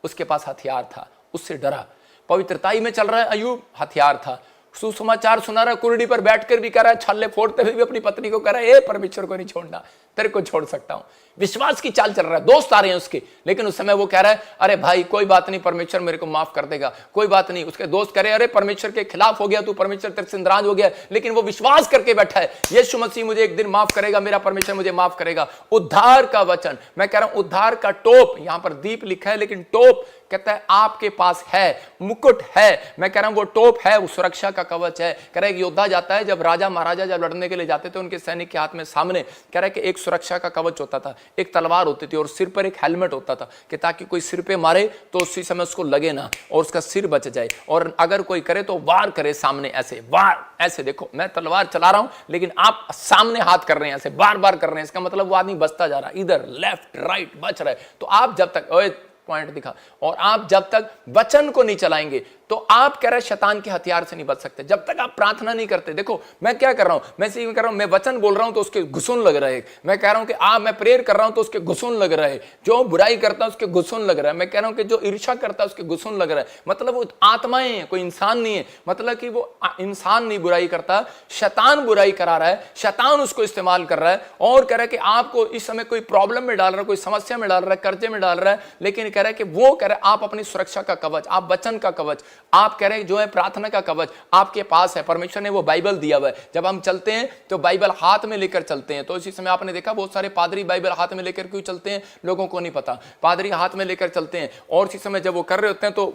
उसके पास हथियार था, उससे डरा। पवित्रताई में चल रहा है अय्यूब, हथियार था। सुसमाचार सुना रहा है, कुर्डी पर बैठकर भी कह रहा है, छल्ले फोड़ते हुए भी अपनी पत्नी को कह रहा है ए परमेश्वर को नहीं छोड़ना, तेरे को छोड़ सकता हूं। विश्वास की चाल चल रहा है, दोस्त आ रहे हैं उसके, लेकिन उस समय वो कह रहा है अरे भाई कोई बात नहीं, परमेश्वर मेरे को माफ कर देगा, कोई बात नहीं। उसके दोस्त कह रहे अरे परमेश्वर के खिलाफ हो गया तू, परमेश्वर तेरे से नाराज हो गया, लेकिन वो विश्वास करके बैठा है यीशु मसीह मुझे एक दिन माफ करेगा, मेरा परमेश्वर मुझे माफ करेगा। उद्धार का वचन, मैं कह रहा हूं उद्धार का टोप, यहां पर दीप लिखा है लेकिन टोप कहता है आपके पास है, मुकुट है। मैं कह रहा हूं वो टोप है, वो सुरक्षा का कवच है। कह रहा है योद्धा जाता है, जब राजा महाराजा जब लड़ने के लिए जाते थे उनके सैनिक के हाथ में सामने कह रहा है कि एक सुरक्षा का कवच होता था, एक तलवार होती थी और सिर पर एक हेलमेट होता था कि ताकि कोई सिर पे मारे तो उसी समय उसको लगे ना और उसका सिर बच जाए, और अगर कोई करे तो वार करे सामने, ऐसे वार, ऐसे देखो मैं तलवार चला रहा हूं लेकिन आप सामने हाथ कर रहे हैं, ऐसे बार बार कर रहे हैं, इसका मतलब वो आदमी बचता जा रहा है, इधर लेफ्ट राइट बच रहा है। तो आप जब तक पॉइंट दिखा, और आप जब तक वचन को नहीं चलाएंगे तो आप कह रहे शैतान के हथियार से नहीं बच सकते जब तक आप प्रार्थना नहीं करते। देखो मैं क्या कर रहा हूं, मैं सीख कर रहा हूं, मैं वचन बोल रहा हूं तो उसके घुसून लग रहा है। मैं कह रहा हूं कि मैं प्रेयर कर रहा हूं तो उसके घुसून लग रहा है, जो बुराई करता है उसके घुसून लग रहा है। मैं कह रहा हूं कि जो ईर्ष्या करता है उसके घुसून लग रहा है। मतलब वो आत्माएं हैं, कोई इंसान नहीं है। मतलब कि वो इंसान नहीं बुराई करता, शैतान बुराई करा रहा है, शैतान उसको इस्तेमाल कर रहा है और कह रहा है कि आपको इस समय कोई प्रॉब्लम में डाल रहा है, कोई समस्या में डाल रहा है, कर्जे में डाल रहा है, लेकिन कह रहा है कि वो कह रहा है आप अपनी सुरक्षा का कवच, आप वचन का कवच, आप कह रहे हैं जो है प्रार्थना का कवच आपके पास है। परमेश्वर ने वो बाइबल दिया हुआ है, जब हम चलते हैं तो बाइबल हाथ में लेकर चलते हैं। तो इसी समय आपने देखा बहुत सारे पादरी बाइबल हाथ में लेकर क्यों चलते हैं, लोगों को नहीं पता। पादरी हाथ में लेकर चलते हैं और इसी समय जब वो कर रहे होते हैं तो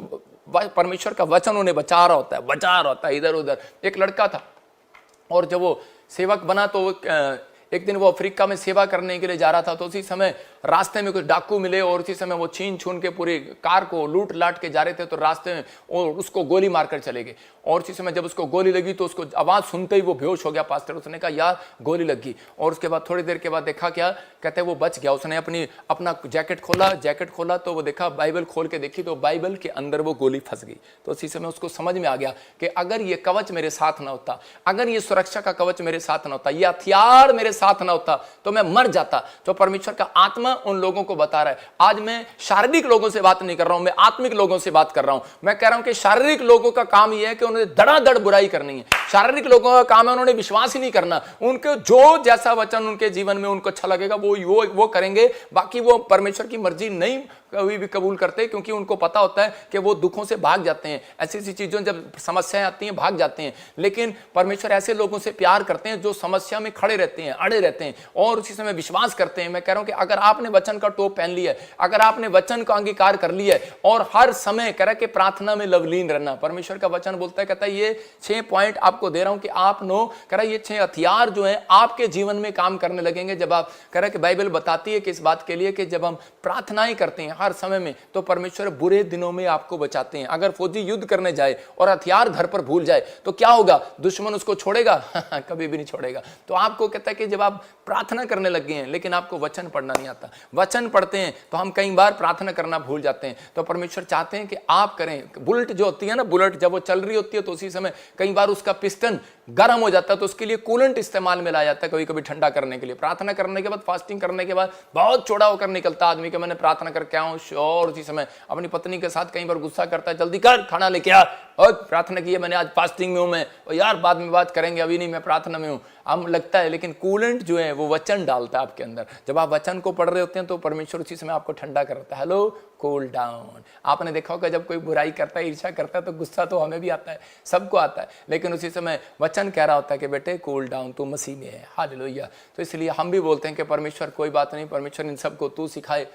परमेश्वर का वचन उन्हें बचा रहा होता है इधर उधर। एक लड़का था और जब वो सेवक बना तो एक दिन वो अफ्रीका में सेवा करने के लिए जा रहा था, तो उसी समय रास्ते में कुछ डाकू मिले और उसी समय वो छीन छून के पूरी कार को लूट लाट के जा रहे थे। तो रास्ते में और उसको गोली मारकर चले गए और उसी समय जब उसको गोली लगी तो उसको आवाज़ सुनते ही वो बेहोश हो गया। पास्टर उसने कहा यार गोली लगी, और उसके बाद थोड़ी देर के बाद देखा क्या कहते हैं वो बच गया। उसने अपना जैकेट खोला तो वो देखा, बाइबल खोल के देखी तो बाइबल के अंदर वो गोली फंस गई। तो उसी समय उसको समझ में आ गया कि अगर ये कवच मेरे साथ ना होता, अगर ये सुरक्षा का कवच मेरे साथ ना होता, ये हथियार मेरे साथ ना होता तो मैं मर जाता। तो परमेश्वर का आत्मा उन लोगों को बता रहा है। आज मैं शारीरिक लोगों से बात नहीं कर रहा हूं, मैं आत्मिक लोगों से बात कर रहा हूं। मैं कह रहा हूं कि शारीरिक लोगों का काम यह है कि उन्हें धड़ाधड़ बुराई करनी है। शारीरिक लोगों का काम है उन्होंने विश्वास ही नहीं करना। उनके जो जैसा वचन उनके जीवन में उनको अच्छा लगेगा वो करेंगे, बाकी वो परमेश्वर की मर्जी नहीं कभी भी कबूल करते, क्योंकि उनको पता होता है कि वो दुखों से भाग जाते हैं। ऐसी ऐसी चीजों जब समस्याएं आती हैं भाग जाते हैं। लेकिन परमेश्वर ऐसे लोगों से प्यार करते हैं जो समस्या में खड़े रहते हैं, अड़े रहते हैं और उसी समय विश्वास करते हैं। मैं कह रहा हूं कि अगर आपने वचन का टोप पहन लिया है, अगर आपने वचन का अंगीकार कर लिया है और हर समय कह रहा कि प्रार्थना में लवलीन रहना, परमेश्वर का वचन बोलता है, कहता है ये 6 पॉइंट आपको दे रहा हूं कि आप कह रहा है ये 6 हथियार जो है आपके जीवन में काम करने लगेंगे जब आप कह रहा है कि बाइबल बताती है कि इस बात के लिए कि जब हम प्रार्थनाएं करते हैं हर समय में तो परमेश्वर बुरे दिनों में आपको बचाते हैं। अगर फौजी युद्ध करने जाए और हथियार घर पर भूल जाए तो क्या होगा, दुश्मन उसको छोड़ेगा? कभी भी नहीं छोड़ेगा। तो आपको कहता है कि जब आप प्रार्थना करने लगे हैं लेकिन आपको वचन पढ़ना नहीं आता, वचन पढ़ते हैं तो हम कई बार प्रार्थना करना भूल जाते हैं। तो परमेश्वर चाहते हैं कि आप करें। बुलेट जो होती है ना, बुलेट जब वो चल रही होती है तो उसी समय कई बार उसका पिस्टन गर्म हो जाता है तो उसके लिए कूलेंट इस्तेमाल में लाया जाता है कभी कभी ठंडा करने के लिए। प्रार्थना करने के बाद, फास्टिंग करने के बाद बहुत चौड़ा होकर निकलता आदमी के मैंने प्रार्थना करके आऊं, और उसी समय अपनी पत्नी के साथ कई बार गुस्सा करता है, जल्दी कर खाना लेके आ, और प्रार्थना की है मैंने, आज फास्टिंग में हूं मैं, और यार बाद में बात करेंगे, अभी नहीं, मैं प्रार्थना में हूं। हम लगता है लेकिन कूलेंट जो है वो वचन डालता है आपके अंदर। जब आप वचन को पढ़ रहे होते हैं तो परमेश्वर उसी समय आपको ठंडा करता है। Hello, cool down. आपने देखा होगा जब कोई बुराई करता है, ईर्ष्या करता है तो गुस्सा तो हमें भी आता है, सबको आता है, लेकिन उसी समय वचन कह रहा होता है कि बेटे कूल डाउन, तू मसीह में है। हालेलुया। तो इसलिए हम भी बोलते हैं कि परमेश्वर कोई बात नहीं, परमेश्वर इन सबको तू सिखाए,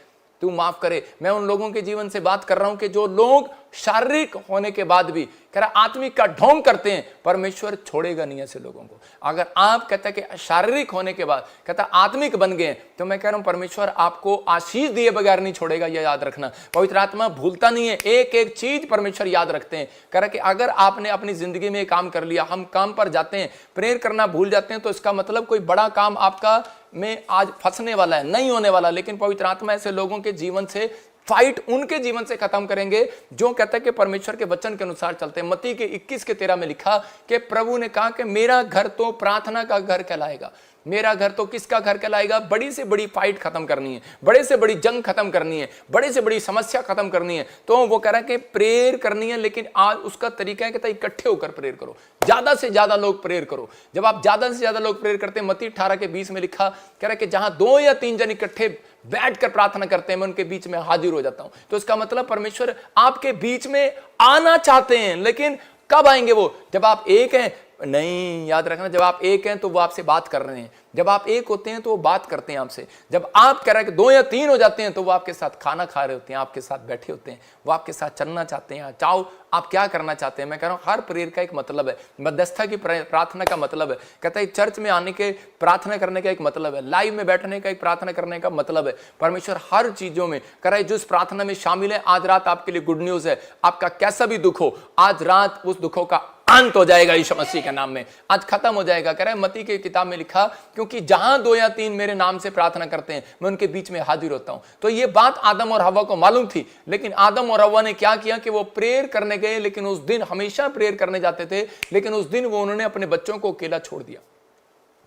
तू माफ करे। मैं उन लोगों के जीवन से बात कर रहा हूं कि जो लोग शारीरिक होने के बाद भी कह रहा आत्मिक का ढोंग करते हैं, परमेश्वर छोड़ेगा नहीं ऐसे लोगों को। अगर आप कहते हैं कि शारीरिक होने के बाद कहता आत्मिक बन गए, तो मैं कह रहा हूं परमेश्वर आपको आशीष दिए बगैर नहीं छोड़ेगा, यह याद रखना। पवित्र आत्मा भूलता नहीं है, एक एक चीज परमेश्वर याद रखते हैं। कह रहा कि अगर आपने अपनी जिंदगी में काम कर लिया, हम काम पर जाते हैं, प्रेयर करना भूल जाते हैं, तो इसका मतलब कोई बड़ा काम आपका में आज फंसने वाला है, नहीं होने वाला। लेकिन पवित्र आत्मा ऐसे लोगों के जीवन से फाइट उनके जीवन से खत्म करेंगे जो कहता है कि परमेश्वर के वचन के अनुसार चलते हैं। मत्ती के 21:13 में लिखा कि प्रभु ने कहा कि मेरा घर तो प्रार्थना का घर कहलाएगा। मेरा घर तो किसका घर कहलाएगा? बड़ी से बड़ी फाइट खत्म करनी है, बड़े से बड़ी जंग खत्म करनी है, बड़े से बड़ी समस्या खत्म करनी है, तो वो कह रहा है कि प्रेयर करनी है। लेकिन आज उसका तरीका है कि इकट्ठे होकर प्रेयर करो, ज्यादा से ज्यादा लोग प्रेयर करो। जब आप ज्यादा से ज्यादा लोग प्रेयर करते हैं, मत्ती 18:20 में लिखा, कह रहा है कि जहां 2 या 3 जन इकट्ठे बैठकर प्रार्थना करते हैं, मैं उनके बीच में हाजिर हो जाता हूं। तो इसका मतलब परमेश्वर आपके बीच में आना चाहते हैं, लेकिन कब आएंगे वो? जब आप एक हैं। नहीं, याद रखना, जब आप एक हैं तो वो आपसे बात कर रहे हैं। जब आप एक होते हैं तो वो बात करते हैं आपसे। जब आप कह रहे हैं कि 2 या 3 हो जाते हैं, तो वो आपके साथ खाना खा रहे होते हैं, आपके साथ बैठे होते हैं, वो आपके साथ चलना चाहते हैं। चाहो आप क्या करना चाहते हैं। मैं कह रहा हूं हर प्रेयर का एक मतलब है। मध्यस्थता की प्रार्थना का मतलब है, कहता है चर्च में आने के प्रार्थना करने का एक मतलब है, लाइव में बैठने का एक प्रार्थना करने का मतलब है। परमेश्वर हर चीजों में कह रहा है जो इस प्रार्थना में शामिल है। आज रात आपके लिए गुड न्यूज है, आपका कैसा भी दुख हो, आज रात उस दुखों का अंत हो जाएगा यीशु मसीह के नाम में, आज खत्म हो जाएगा। कह रहा है मत्ती की किताब में लिखा, क्योंकि जहां 2 या 3 मेरे नाम से प्रार्थना करते हैं, मैं उनके बीच में हाजिर होता हूं। तो ये बात आदम और हव्वा को मालूम थी, लेकिन आदम और हव्वा ने क्या किया कि वो प्रेयर करने गए, लेकिन उस दिन हमेशा प्रेयर करने जाते थे, लेकिन उस दिन वो उन्होंने अपने बच्चों को अकेला छोड़ दिया।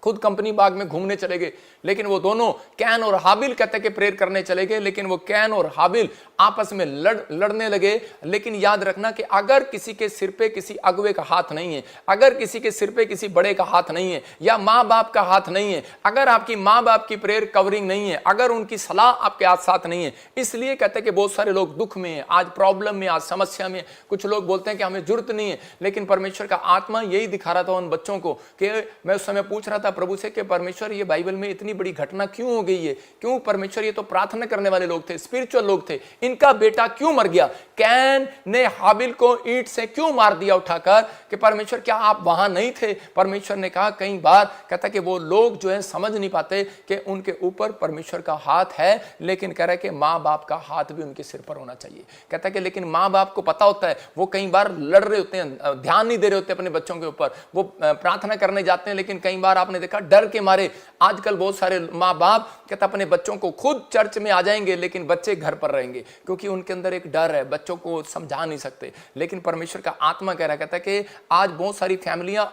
खुद कंपनी बाग में घूमने चले गए, लेकिन वो दोनों कैन और हाबिल कहते कि प्रेयर करने चले गए, लेकिन वो कैन और हाबिल आपस में लड़ने लगे। लेकिन याद रखना कि अगर किसी के सिर पे किसी अगुवे का हाथ नहीं है, अगर किसी के सिर पे किसी बड़े का हाथ नहीं है, या माँ बाप का हाथ नहीं है, अगर आपकी माँ बाप की प्रेयर कवरिंग नहीं है, अगर उनकी सलाह आपके साथ नहीं है, इसलिए कहते हैं कि बहुत सारे लोग दुख में हैं, आज प्रॉब्लम में, आज समस्या में। कुछ लोग बोलते हैं कि हमें जरूरत नहीं है, लेकिन परमेश्वर का आत्मा यही दिखा रहा था उन बच्चों को कि मैं उस समय पूछ रहा था प्रभु से कि परमेश्वर ये बाइबल में इतनी बड़ी घटना क्यों हो गई है? क्यों परमेश्वर, ये तो प्रार्थना करने वाले लोग थे, स्पिरिचुअल लोग थे, इनका बेटा क्यों मर गया? कैन ने हाबिल को ईंट से क्यों मार दिया उठाकर? कि परमेश्वर क्या आप वहां नहीं थे? परमेश्वर ने कहा कई बार, कहता कि वो लोग जो है समझ नहीं पाते कि उनके ऊपर परमेश्वर का हाथ है, लेकिन कह रहा है कि माँ बाप का हाथ भी उनके सिर पर होना चाहिए। कहता कि लेकिन माँ बाप को पता होता है, वो कई बार लड़ रहे होते हैं, ध्यान नहीं दे रहे होते अपने बच्चों के ऊपर, वो प्रार्थना करने जाते हैं, लेकिन कई बार आपने देखा डर के मारे आजकल बहुत सारे माँ बाप कहता अपने बच्चों को खुद चर्च में आ जाएंगे, लेकिन बच्चे घर पर रहेंगे, क्योंकि उनके अंदर एक डर है, बच्चों को समझा नहीं सकते। लेकिन परमेश्वर का आत्मा कह रहा कहता है कि आज बहुत सारी फैमिलियां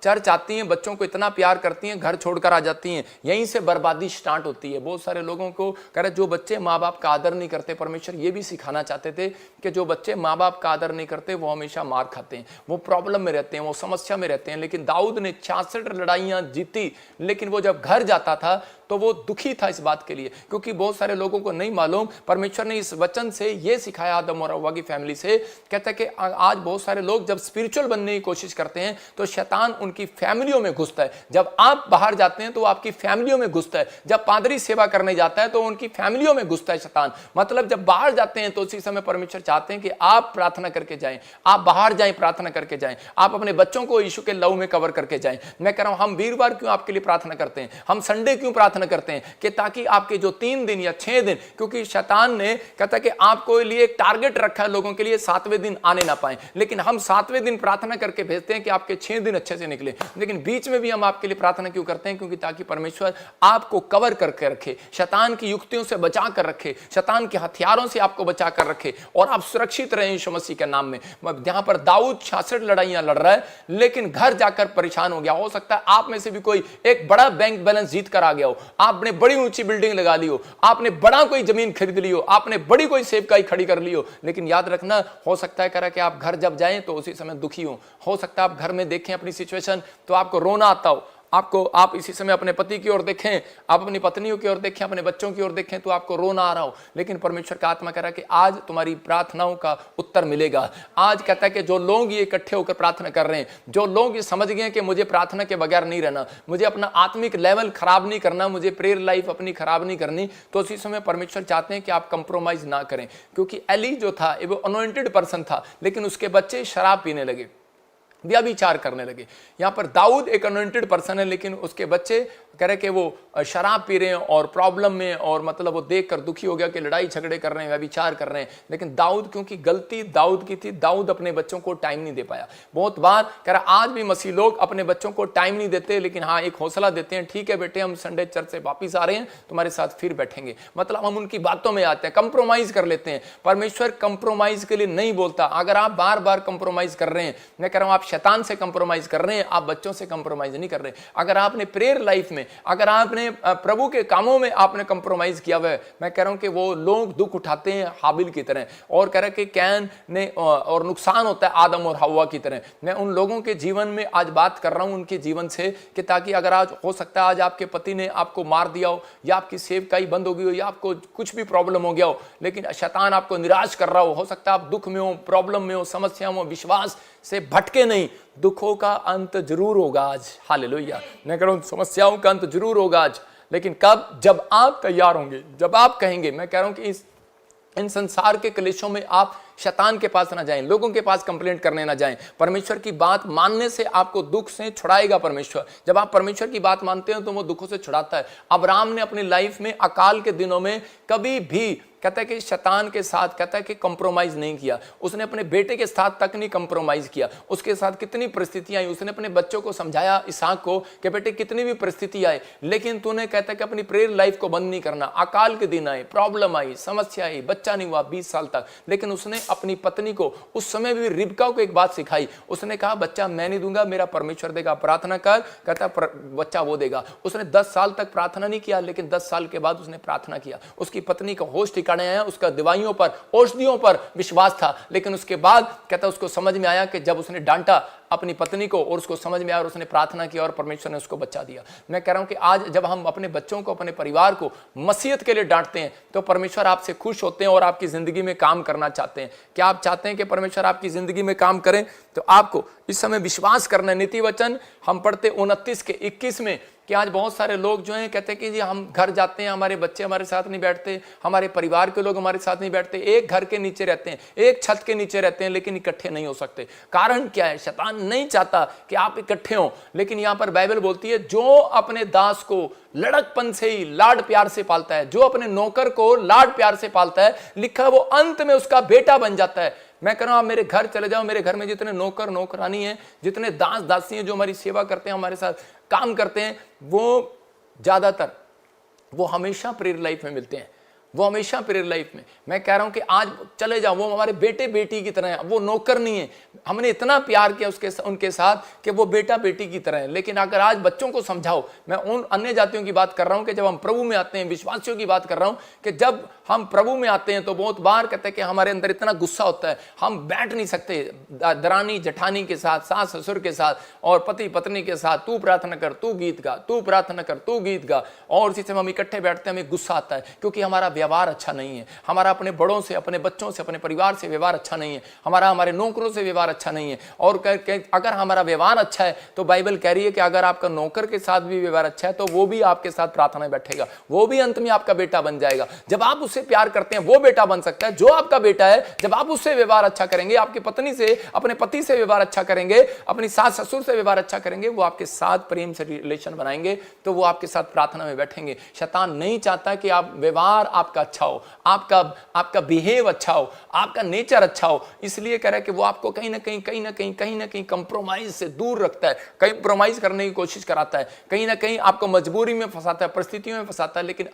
चर्च आती हैं, बच्चों को इतना प्यार करती हैं, घर छोड़कर आ जाती हैं, यहीं से बर्बादी स्टार्ट होती है। बहुत सारे लोगों को कह रहे जो बच्चे माँ बाप का आदर नहीं करते, परमेश्वर ये भी सिखाना चाहते थे कि जो बच्चे माँ बाप का आदर नहीं करते वो हमेशा मार खाते हैं, वो प्रॉब्लम में रहते हैं, वो समस्या में रहते हैं। लेकिन दाऊद ने 66 लड़ाइयां जीती, लेकिन वो जब घर जाता था तो वो दुखी था इस बात के लिए, क्योंकि बहुत सारे लोगों को नहीं मालूम। परमेश्वर ने इस वचन से ये सिखाया आदम और हव्वा की फैमिली से, कहता है कि आज बहुत सारे लोग जब स्पिरिचुअल बनने की कोशिश करते हैं तो शैतान उनकी फैमिलियों में घुसता है। जब आप बाहर जाते हैं तो आपकी फैमिलियों में घुसता है, जब पादरी सेवा करने जाता है तो उनकी फैमिलियों में घुसता है शैतान। मतलब जब बाहर जाते हैं तो उसी समय परमेश्वर चाहते हैं कि आप प्रार्थना करके जाएं, आप बाहर जाएं, प्रार्थना करके जाएं, आप अपने बच्चों को यीशु के लहू में कवर करके जाएं। मैं कह रहा हूं हम वीरवार क्यों आपके लिए प्रार्थना करते हैं, हम संडे क्यों प्रार्थना करते हैं, कि ताकि आपके जो 3 दिन या 6 दिन, क्योंकि शैतान ने कहता कि आपको लिए एक टारगेट रखा है लोगों के लिए, 7वें दिन आने ना पाए, लेकिन हम 7वें दिन प्रार्थना करके भेजते हैं कि आपके 6 दिन अच्छे से निकले। लेकिन बीच में भी हम आपके लिए प्रार्थना क्यों करते हैं? क्योंकि ताकि परमेश्वर आपको कवर करके रखे, शैतान की युक्तियों से बचा कर रखे, शैतान के हथियारों से आपको बचा कर रखे, और आप सुरक्षित रहें यीशु मसीह के नाम में। जहां पर दाऊद 66 लड़ाइयां लड़ रहा है, लेकिन घर जाकर परेशान हो गया। हो सकता है आप में से भी कोई एक बड़ा बैंक बैलेंस जीत कर आ गया हो, आपने बड़ी ऊंची बिल्डिंग लगा ली हो, आपने बड़ा कोई जमीन खरीद ली हो, आपने बड़ी कोई सेवकाई खड़ी कर ली हो, लेकिन याद रखना, हो सकता है करा कि आप घर जब जाएं तो उसी समय दुखी हो सकता है आप घर में देखें अपनी सिचुएशन तो आपको रोना आता हो, आप इसी समय अपने पति की ओर देखें, आप अपनी पत्नियों की ओर देखें, अपने बच्चों की ओर देखें तो आपको रोना आ रहा हो, लेकिन परमेश्वर का आत्मा कह रहा है कि आज तुम्हारी प्रार्थनाओं का उत्तर मिलेगा। आज कहता है कि जो लोग ये इकट्ठे होकर प्रार्थना कर रहे हैं, जो लोग ये समझ गए कि मुझे प्रार्थना के बगैर नहीं रहना, मुझे अपना आत्मिक लेवल खराब नहीं करना, मुझे प्रेयर लाइफ अपनी खराब नहीं करनी, तो उसी समय परमेश्वर चाहते हैं कि आप कंप्रोमाइज ना करें। क्योंकि एली जो था वो अनॉइंटेड पर्सन था, लेकिन उसके बच्चे शराब पीने लगे, व्यभिचार करने लगे। यहाँ पर दाऊद एक अनॉइंटेड पर्सन है, लेकिन उसके बच्चे कह रहे कि वो शराब पी रहे हैं और प्रॉब्लम में, और मतलब वो देखकर दुखी हो गया कि लड़ाई झगड़े कर रहे हैं, व्यभिचार कर रहे हैं। लेकिन दाऊद, क्योंकि गलती दाऊद की थी, दाऊद अपने बच्चों को टाइम नहीं दे पाया। बहुत बार कह रहा आज भी मसीह लोग अपने बच्चों को टाइम नहीं देते, लेकिन हाँ एक हौसला देते हैं, ठीक है बेटे हम संडे चर्च से वापिस आ रहे हैं, तुम्हारे साथ फिर बैठेंगे। मतलब हम उनकी बातों में आते हैं, कंप्रोमाइज कर लेते हैं। परमेश्वर कंप्रोमाइज के लिए नहीं बोलता। अगर आप बार बार कंप्रोमाइज कर रहे हैं, मैं कह रहा हूं आप शैतान से कंप्रोमाइज कर रहे हैं, आप बच्चों से कंप्रोमाइज नहीं कर रहे। अगर आपने प्रेयर लाइफ में, अगर आपने प्रभु के कामों में आपने कंप्रोमाइज किया हुआ है, मैं कह रहा हूं कि वो लोग दुख उठाते हैं हाबिल की तरह, और कह रहे कि कैन ने और नुकसान होता है आदम और हवा की तरह। मैं उन लोगों के जीवन में आज बात कर रहा हूं, उनके जीवन से, कि ताकि अगर आज हो सकता है आज आपके पति ने आपको मार दिया हो, या आपकी सेवकाई बंद हो गई हो, या आपको कुछ भी प्रॉब्लम हो गया हो, लेकिन शैतान आपको निराश कर रहा हो सकता है आप दुख में हो, प्रॉब्लम में हो, समस्या में हो, विश्वास से भटके नहीं। दुखों का अंत जरूर होगा आज, हालेलुया। मैं कह रहा हूं समस्याओं का अंत जरूर होगा आज, लेकिन कब? जब आप तैयार होंगे, जब आप कहेंगे। मैं कह रहा हूं कि इन संसार के क्लेशों में आप शैतान के पास ना जाएं, लोगों के पास कंप्लेंट करने ना जाएं। परमेश्वर की बात मानने से आपको दुख से छुड़ाएगा परमेश्वर। जब आप परमेश्वर की बात मानते हैं तो वो दुखों से छुड़ाता है। अब्राहम ने अपनी लाइफ में अकाल के दिनों में कभी भी कहता है कि शैतान के साथ कहता है कि कंप्रोमाइज नहीं किया। उसने अपने बेटे के साथ तक नहीं कंप्रोमाइज किया। उसके साथ कितनी परिस्थितियां आई, उसने अपने बच्चों को समझाया इसहाक को कि बेटे कितनी भी परिस्थिति आए, लेकिन तूने कहता है कि अपनी प्रेयर लाइफ को बंद नहीं करना। अकाल के दिन आए, प्रॉब्लम आई, समस्या आई, बच्चा नहीं हुआ 20 साल तक, लेकिन उसने अपनी पत्नी को उस समय भी रिबका को एक बात सिखाई। उसने कहा बच्चा मैं नहीं दूंगा, मेरा परमेश्वर देगा, प्रार्थना कर। कहता बच्चा वो देगा। उसने 10 साल तक प्रार्थना नहीं किया, लेकिन 10 साल के बाद उसने प्रार्थना किया। उसकी पत्नी का होश ठिकाने आया, उसका दवाइयों पर, औषधियों पर विश्वास था। लेकिन उसके बाद कहता उसको समझ में आया कि जब उसने डांटा अपनी पत्नी को और उसको समझ में आया और उसने प्रार्थना की और परमेश्वर ने उसको बचा दिया। मैं कह रहा हूं कि आज जब हम अपने बच्चों को, अपने परिवार को मसीहत के लिए डांटते हैं तो परमेश्वर आपसे खुश होते हैं और आपकी जिंदगी में काम करना चाहते हैं। क्या आप चाहते हैं कि परमेश्वर आपकी जिंदगी में काम करें? तो आपको इस समय विश्वास करना है। नीति वचन हम पढ़ते 29 के 21 में कि आज बहुत सारे लोग जो हैं कहते हैं कि जी हम घर जाते हैं, हमारे बच्चे हमारे साथ नहीं बैठते, हमारे परिवार के लोग हमारे साथ नहीं बैठते, एक घर के नीचे रहते हैं, एक छत के नीचे रहते हैं, लेकिन इकट्ठे नहीं हो सकते। कारण क्या है? शैतान नहीं चाहता कि आप इकट्ठे हो। लेकिन यहां पर बाइबल बोलती है जो अपने दास को लड़कपन से ही लाड प्यार से पालता है, जो अपने नौकर को लाड प्यार से पालता है, लिखा वो अंत में उसका बेटा बन जाता है। मैं कह रहा हूं आप मेरे घर चले जाओ, मेरे घर में जितने नौकर नौकरानी हैं, जितने दास दासी हैं जो हमारी सेवा करते हैं, हमारे साथ काम करते हैं, वो ज्यादातर वो हमेशा प्रेयर लाइफ में मिलते हैं। वो हमेशा प्रेयर लाइफ में। मैं कह रहा हूं कि आज चले जाओ, वो हमारे बेटे बेटी की तरह है, वो नौकर नहीं है। हमने इतना प्यार किया उनके साथ कि वो बेटा बेटी की तरह है। लेकिन अगर आज बच्चों को समझाओ, मैं उन अन्य जातियों की बात कर रहा हूं कि जब हम प्रभु में आते हैं, विश्वासियों की बात कर रहा हूं कि जब हम प्रभु में आते हैं तो बहुत बार कहते हैं कि हमारे अंदर इतना गुस्सा होता है, हम बैठ नहीं सकते दरानी जठानी के साथ, सास ससुर के साथ और पति पत्नी के साथ, तू प्रार्थना कर, तू गीत गा, तू प्रार्थना कर, तू गीत गा, और इसी समय हम इकट्ठे बैठते हैं, हमें गुस्सा आता है क्योंकि हमारा व्यवहार अच्छा नहीं है। हमारा अपने बड़ों से, अपने बच्चों से, अपने परिवार से व्यवहार अच्छा नहीं है। हमारा हमारे नौकरों से व्यवहार अच्छा नहीं है। और अगर हमारा व्यवहार अच्छा है तो बाइबल कह रही है कि अगर आपका नौकर के साथ भी व्यवहार अच्छा है तो वो भी आपके साथ प्रार्थना में बैठेगा, वो भी अंत में आपका बेटा बन जाएगा। जब आप उससे प्यार करते हैं वो बेटा बन सकता है जो आपका बेटा है। जब आप उससे व्यवहार अच्छा करेंगे, आपकी पत्नी से, अपने पति से व्यवहार अच्छा करेंगे, अपनी सास ससुर से व्यवहार अच्छा करेंगे, वो आपके साथ प्रेम से रिलेशन बनाएंगे, तो वो आपके साथ प्रार्थना में बैठेंगे। शैतान नहीं चाहता कि आप व्यवहार आपका अच्छा हो, आपका बिहेव अच्छा हो, आपका नेचर अच्छा हो। इसलिए कह रहा है कि वो आपको कहीं ना कहीं कंप्रोमाइज से दूर रखता है, कंप्रोमाइज करने की कोशिश कराता है, कहीं ना कहीं आपको मजबूरी में फंसाता है, परिस्थितियों में फंसाता है। लेकिन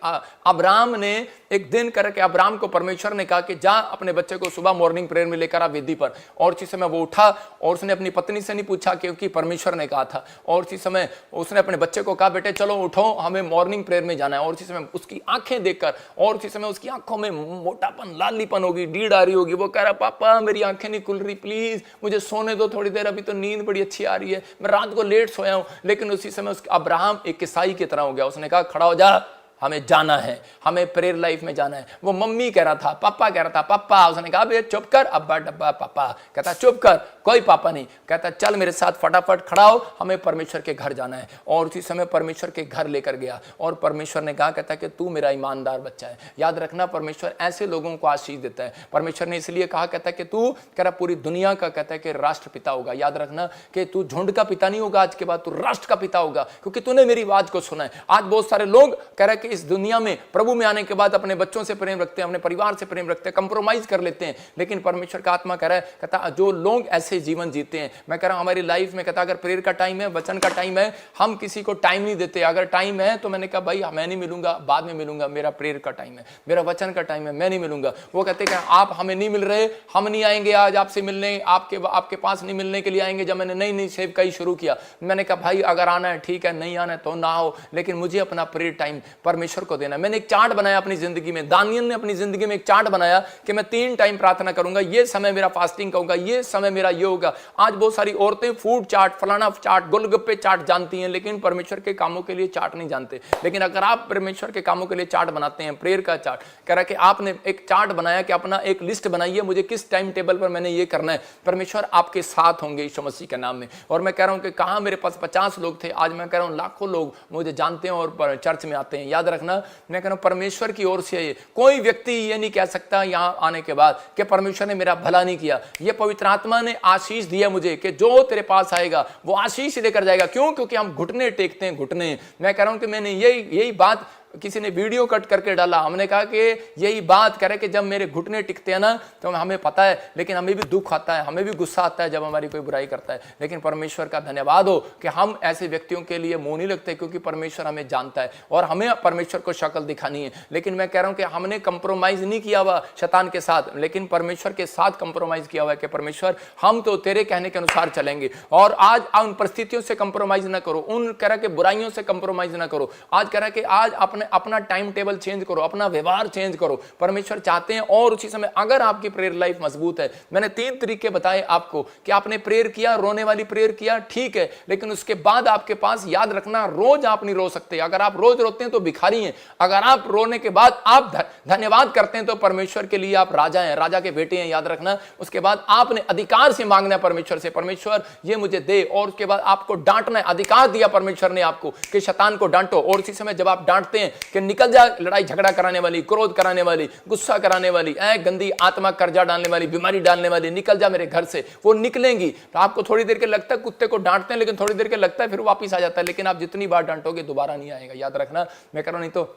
अब्राहम ने एक दिन करके, अब्राहम को परमेश्वर ने कहा कि जा अपने बच्चे को सुबह मॉर्निंग प्रेयर में लेकर आ वेदी पर। और उसी समय वो उठा और उसने अपनी पत्नी से नहीं पूछा क्योंकि परमेश्वर ने कहा था। और उसी समय उसने अपने बच्चे को कहा बेटे चलो उठो, हमें मॉर्निंग प्रेयर में जाना है। और उसी समय उसकी आंखें देखकर और उसी समय उसकी आंखों में मोटापन, लालीपन होगी, नींद आ रही होगी। वो कह रहा पापा मेरी आंखें नहीं खुल रही, प्लीज मुझे सोने दो थोड़ी देर, अभी तो नींद बड़ी अच्छी आ रही है, मैं रात को लेट सोया हूं। लेकिन उसी समय अब्राहम एक ईसाई की तरह हो गया। उसने कहा खड़ा हो जा, हमें जाना है, हमें प्रेयर लाइफ में जाना है। वो मम्मी कह रहा था, पापा कह रहा था, पापा। उसने कहा बे चुप कर, अब्बा डब्बा पापा। कहता चुप कर, कोई पापा नहीं। कहता चल मेरे साथ फटाफट खड़ा हो, हमें परमेश्वर के घर जाना है। और उसी समय परमेश्वर के घर लेकर गया और परमेश्वर ने कहा, कहता कि तू मेरा ईमानदार बच्चा है। याद रखना, परमेश्वर ऐसे लोगों को आशीष देता है। परमेश्वर ने इसलिए कहा, कहता कि तू कह रहा पूरी दुनिया का, कहता है कि राष्ट्रपिता होगा। याद रखना कि तू झुंड का पिता नहीं होगा, आज के बाद तू राष्ट्र का पिता होगा, क्योंकि तूने मेरी आवाज को सुना है। आज बहुत सारे लोग कह रहे कि इस दुनिया में प्रभु में आने के बाद अपने बच्चों से प्रेम रखते हैं, अपने परिवार से प्रेम रखते हैं, कंप्रोमाइज कर लेते हैं। लेकिन परमेश्वर का आत्मा कह रहा है, कहता जो लोग ऐसे जीवन जीते हैं, मैं कह रहा हूं हमारी लाइफ में, कहता अगर प्रेयर का टाइम है, वचन का टाइम है, हम किसी को टाइम नहीं देते। अगर टाइम है तो मैंने कहा भाई मैं नहीं मिलूंगा, बाद में मिलूंगा, मेरा प्रेयर का टाइम है, मेरा वचन का टाइम है, मैं नहीं मिलूंगा। वो कहते हैं आप हमें नहीं मिल रहे, हम नहीं आएंगे आज आपसे मिलने, आपके पास नहीं मिलने के लिए आएंगे। जब मैंने नई सेवकाई ही शुरू किया, मैंने कहा भाई अगर आना है ठीक है, नहीं आना है तो ना हो, लेकिन मुझे अपना प्रेयर टाइम परमेश्वर को देना। मैंने एक चार्ट बनाया अपनी जिंदगी में, दानियल ने अपनी जिंदगी में एक चार्ट बनाया कि मैं 3 टाइम प्रार्थना करूंगा, ये समय मेरा फास्टिंग का होगा, ये समय मेरा ये होगा। आज बहुत सारी औरतें फूड चार्ट, फलाना चार्ट, गोलगप्पे चार्ट जानती हैं, लेकिन परमेश्वर के कामों के लिए चार्ट नहीं जानते। लेकिन अगर आप परमेश्वर के कामों के लिए चार्ट बनाते हैं, प्रेयर का चार्ट, कह रहा कि आपने एक चार्ट बनाया कि अपना एक लिस्ट बनाइए, मुझे किस टाइम टेबल पर मैंने ये करना है, परमेश्वर आपके साथ होंगे यीशु मसीह के नाम में। और मैं कह रहा हूं कि कहां मेरे पास 50 लोग थे, आज मैं कह रहा हूं लाखों लोग मुझे जानते हैं और चर्च में आते हैं। याद रखना, मैं कह रहा हूं परमेश्वर की ओर से कोई व्यक्ति ये नहीं कह सकता यहां आने के बाद कि परमेश्वर ने मेरा भला नहीं किया। ये पवित्र आत्मा ने आशीष दिया मुझे कि जो तेरे पास आएगा वो आशीष लेकर जाएगा। क्यों? क्योंकि हम घुटने टेकते हैं, घुटने। मैं कह रहा हूं कि मैंने यही बात, किसी ने वीडियो कट करके डाला, हमने कहा कि यही बात कह रहे कि जब मेरे घुटने टिकते हैं ना तो हमें पता है, लेकिन हमें भी दुख आता है, हमें भी गुस्सा आता है जब हमारी कोई बुराई करता है। लेकिन परमेश्वर का धन्यवाद हो कि हम ऐसे व्यक्तियों के लिए मुंह नहीं लगते, क्योंकि परमेश्वर हमें जानता है और हमें परमेश्वर को शक्ल दिखानी है। लेकिन मैं कह रहा हूं कि हमने कंप्रोमाइज नहीं किया हुआ शैतान के साथ, लेकिन परमेश्वर के साथ कंप्रोमाइज किया हुआ है कि परमेश्वर हम तो तेरे कहने के अनुसार चलेंगे। और आज उन परिस्थितियों से कंप्रोमाइज ना करो, उन कह रहा कि बुराइयों से कंप्रोमाइज ना करो। आज कह रहा कि आज अपना टाइम टेबल चेंज करो, अपना व्यवहार चेंज करो। परमेश्वर चाहते हैं। और उसी समय अगर आपकी प्रेयर लाइफ मजबूत है, मैंने 3 तरीके बताए आपको कि आपने प्रेयर किया, रोने वाली प्रेयर किया, ठीक है, लेकिन उसके बाद आपके पास, याद रखना, रोज आप नहीं रो सकते। अगर आप रोज रोते हैं तो भिखारी हैं। अगर आप रोने के बाद आप धन्यवाद करते हैं तो परमेश्वर के लिए आप राजा हैं, राजा के बेटे हैं। याद रखना, उसके बाद आपने अधिकार से मांगना है परमेश्वर से, परमेश्वर ये मुझे दे। और उसके बाद आपको डांटना है, अधिकार दिया परमेश्वर ने आपको कि शैतान को डांटो। और उसी समय जब आप डांटते हैं कि निकल जा लड़ाई झगड़ा कराने वाली, क्रोध कराने वाली, गुस्सा कराने वाली, गंदी आत्मा, कर्जा डालने वाली, बीमारी डालने वाली, निकल जा मेरे घर से, वो निकलेंगी। तो आपको थोड़ी देर के लगता है, कुत्ते को डांटते हैं लेकिन थोड़ी देर के लगता है फिर वापस आ जाता है, लेकिन आप जितनी बार डांटोगे दोबारा नहीं आएगा। याद रखना, मैं कह रहा हूं, नहीं तो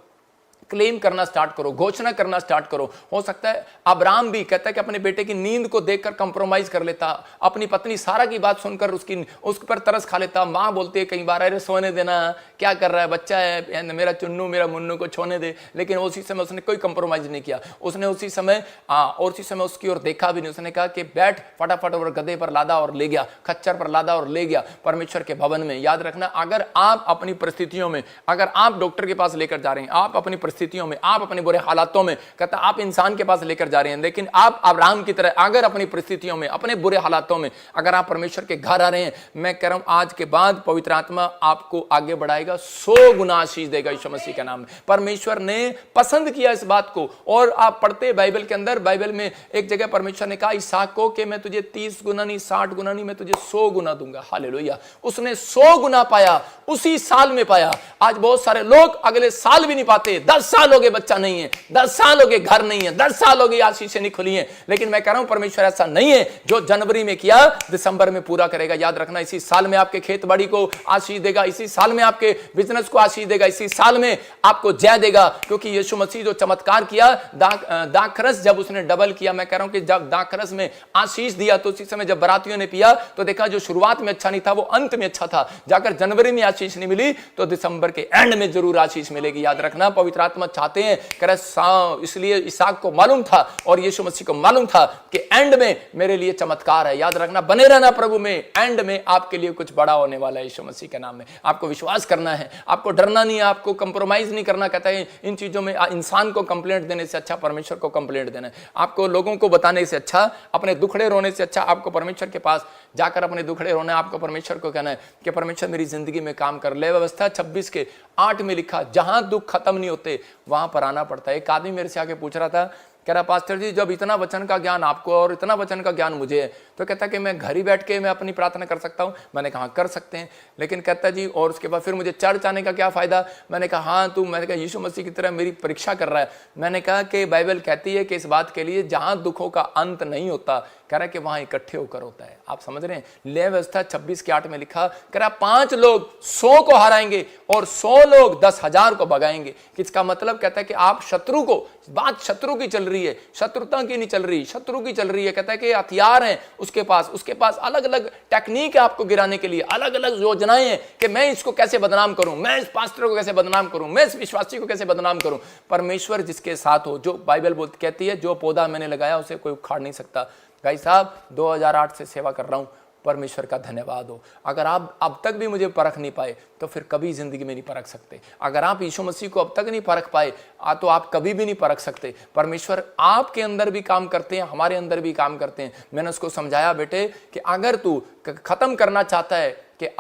क्लेम करना स्टार्ट करो, घोषणा करना स्टार्ट करो। हो सकता है अब्राहम भी कहता है कि अपने बेटे की नींद को देखकर कंप्रोमाइज कर लेता, अपनी पत्नी सारा की बात सुनकर उस पर तरस खा लेता। माँ बोलती है कई बार, अरे सोने देना, क्या कर रहा है, बच्चा है, मेरा चुन्नू, मेरा मुन्नू को छोने दे। लेकिन उसी समय उसने कोई कंप्रोमाइज नहीं किया। उसने उसी समय और उसी समय उसकी ओर देखा भी नहीं। उसने कहा कि बैठ, फटाफट और गधे पर लादा और ले गया, खच्चर पर लादा और ले गया परमेश्वर के भवन में। याद रखना, अगर आप अपनी परिस्थितियों में, अगर आप डॉक्टर के पास लेकर जा रहे हैं, आप अपनी परिस्थितियों में, आप अपने बुरे हालातों में, कहता आप इंसान के पास लेकर जा रहे हैं, लेकिन आप अब्राहम की तरह अगर अपनी परिस्थितियों में, अपने बुरे हालातों में अगर आप परमेश्वर के घर आ रहे हैं, मैं कह रहा हूं आज के बाद पवित्र आत्मा आपको आगे बढ़ाएगा, 100 गुना आशीष देगा यीशु मसीह के नाम में। परमेश्वर ने पसंद किया इस बात को। और आप पढ़ते बाइबल के अंदर, बाइबल में एक जगह परमेश्वर ने कहा इसहाक को कि मैं तुझे 30 गुना नहीं, 60 गुना नहीं, मैं तुझे 100 गुना दूंगा। हालेलुया। उसने 100 गुना पाया, उसी साल में पाया। आज बहुत सारे लोग अगले साल भी नहीं पाते। 10 साल हो गए बच्चा नहीं है, 10 साल हो गए घर नहीं है, 10 साल हो गए आशीषें नहीं खुली हैं। लेकिन मैं कह रहा हूं परमेश्वर ऐसा नहीं है, जो जनवरी में किया दिसंबर में पूरा करेगा। याद रखना, इसी साल में आपके खेत बाड़ी को आशीष देगा, इसी साल में आपके बिजनेस को आशीष देगा, इसी साल में आपको जय देगा। क्योंकि यीशु मसीह जो चमत्कार किया, दाखरस जब उसने डबल किया, मैं कह रहा हूं कि जब दाखरस में आशीष दिया तो उसी समय जब बरातियों ने पिया तो देखा जो शुरुआत में अच्छा नहीं था वो अंत में अच्छा था। जाकर जनवरी में आशीष नहीं मिली तो दिसंबर के एंड में जरूर आशीष मिलेगी। याद रखना, पवित्र आत्मा चाहते हैं, कह रहे इसलिए इसहाक को मालूम था और यीशु मसीह को मालूम था कि एंड में मेरे लिए चमत्कार है। याद रखना, बने रहना प्रभु में, एंड में आपके लिए कुछ बड़ा होने वाला है यीशु मसीह के नाम में। आपको विश्वास करना है, आपको डरना नहीं है, आपको कंप्रोमाइज नहीं करना। कहता है इन चीजों में इंसान को कंप्लेंट देने से अच्छा परमेश्वर को कंप्लेंट देना है। आपको लोगों को बताने से अच्छा, अपने दुखड़े रोने से अच्छा आपको परमेश्वर के पास जाकर अपने दुखड़े रोना है। आपको परमेश्वर को कहना है कि परमेश्वर मेरी जिंदगी में काम कर ले। व्यवस्था 26:8 में लिखा, जहां दुख खत्म नहीं होते वहां पर आना पड़ता है। एक आदमी मेरे से आके पूछ रहा था, कह रहा पास्टर जी जब इतना वचन का ज्ञान आपको और इतना वचन का ज्ञान मुझे है, तो कहता कि मैं घर ही बैठ के मैं अपनी प्रार्थना कर सकता हूं। मैंने कहा कर सकते हैं, लेकिन कहता जी और उसके बाद फिर मुझे चर्च आने का क्या फायदा। मैंने कहा हाँ तू, मैंने कहा यीशु मसीह की तरह मेरी परीक्षा कर रहा है। मैंने कहा कि बाइबल कहती है कि इस बात के लिए जहां दुखों का अंत नहीं होता, कह रहा है कि वहां इकट्ठे होकर होता है। आप समझ रहे हैं, ले व्यवस्था 26:8 में लिखा, कह रहा 5 लोग 100 को हराएंगे और 100 लोग 10,000 को भगाएंगे। इसका मतलब कहता है कि आप शत्रु को, बात शत्रु की चल रही है, शत्रुता की नहीं चल रही, शत्रु की चल रही है। कहता है कि हथियार हैं उसके पास अलग अलग टेक्निक है आपको गिराने के लिए, अलग अलग योजनाएं हैं कि मैं इसको कैसे बदनाम करूं, मैं इस पास्टर को कैसे बदनाम करूं, मैं इस विश्वासी को कैसे बदनाम करूं। परमेश्वर जिसके साथ हो, जो बाइबल कहती है जो पौधा मैंने लगाया उसे कोई उखाड़ नहीं सकता। भाई साहब 2008 से सेवा कर रहा हूं, परमेश्वर का धन्यवाद हो। अगर आप अब तक भी मुझे परख नहीं पाए तो फिर कभी जिंदगी में नहीं परख सकते। अगर आप यीशु मसीह को अब तक नहीं परख पाए तो आप कभी भी नहीं परख सकते। परमेश्वर आपके अंदर भी काम करते हैं, हमारे अंदर भी काम करते हैं। मैंने उसको समझाया बेटे कि अगर तू खत्म करना चाहता है कि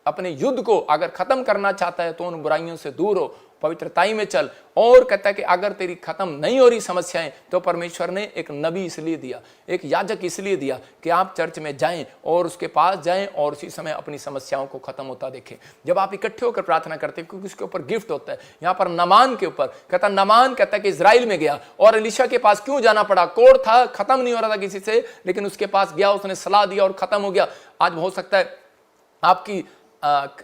अपने युद्ध को अगर खत्म करना चाहता है तो उन बुराइयों से दूर हो, पवित्रताई में चल। और कहता है कि अगर तेरी खत्म नहीं हो रही समस्याएं तो परमेश्वर ने एक नबी इसलिए दिया, एक याजक इसलिए दिया कि आप चर्च में जाएं और उसके पास जाएं और उसी समय अपनी समस्याओं को खत्म होता देखें। जब आप इकट्ठे होकर प्रार्थना करते हैं, क्योंकि उसके ऊपर गिफ्ट होता है। यहाँ पर नमान के ऊपर नमान कहता है कि इजराइल में गया और एलीशा के पास क्यों जाना पड़ा, कोड़ था, खत्म नहीं हो रहा था किसी से, लेकिन उसके पास गया, उसने सलाह दिया और खत्म हो गया। आज हो सकता है आपकी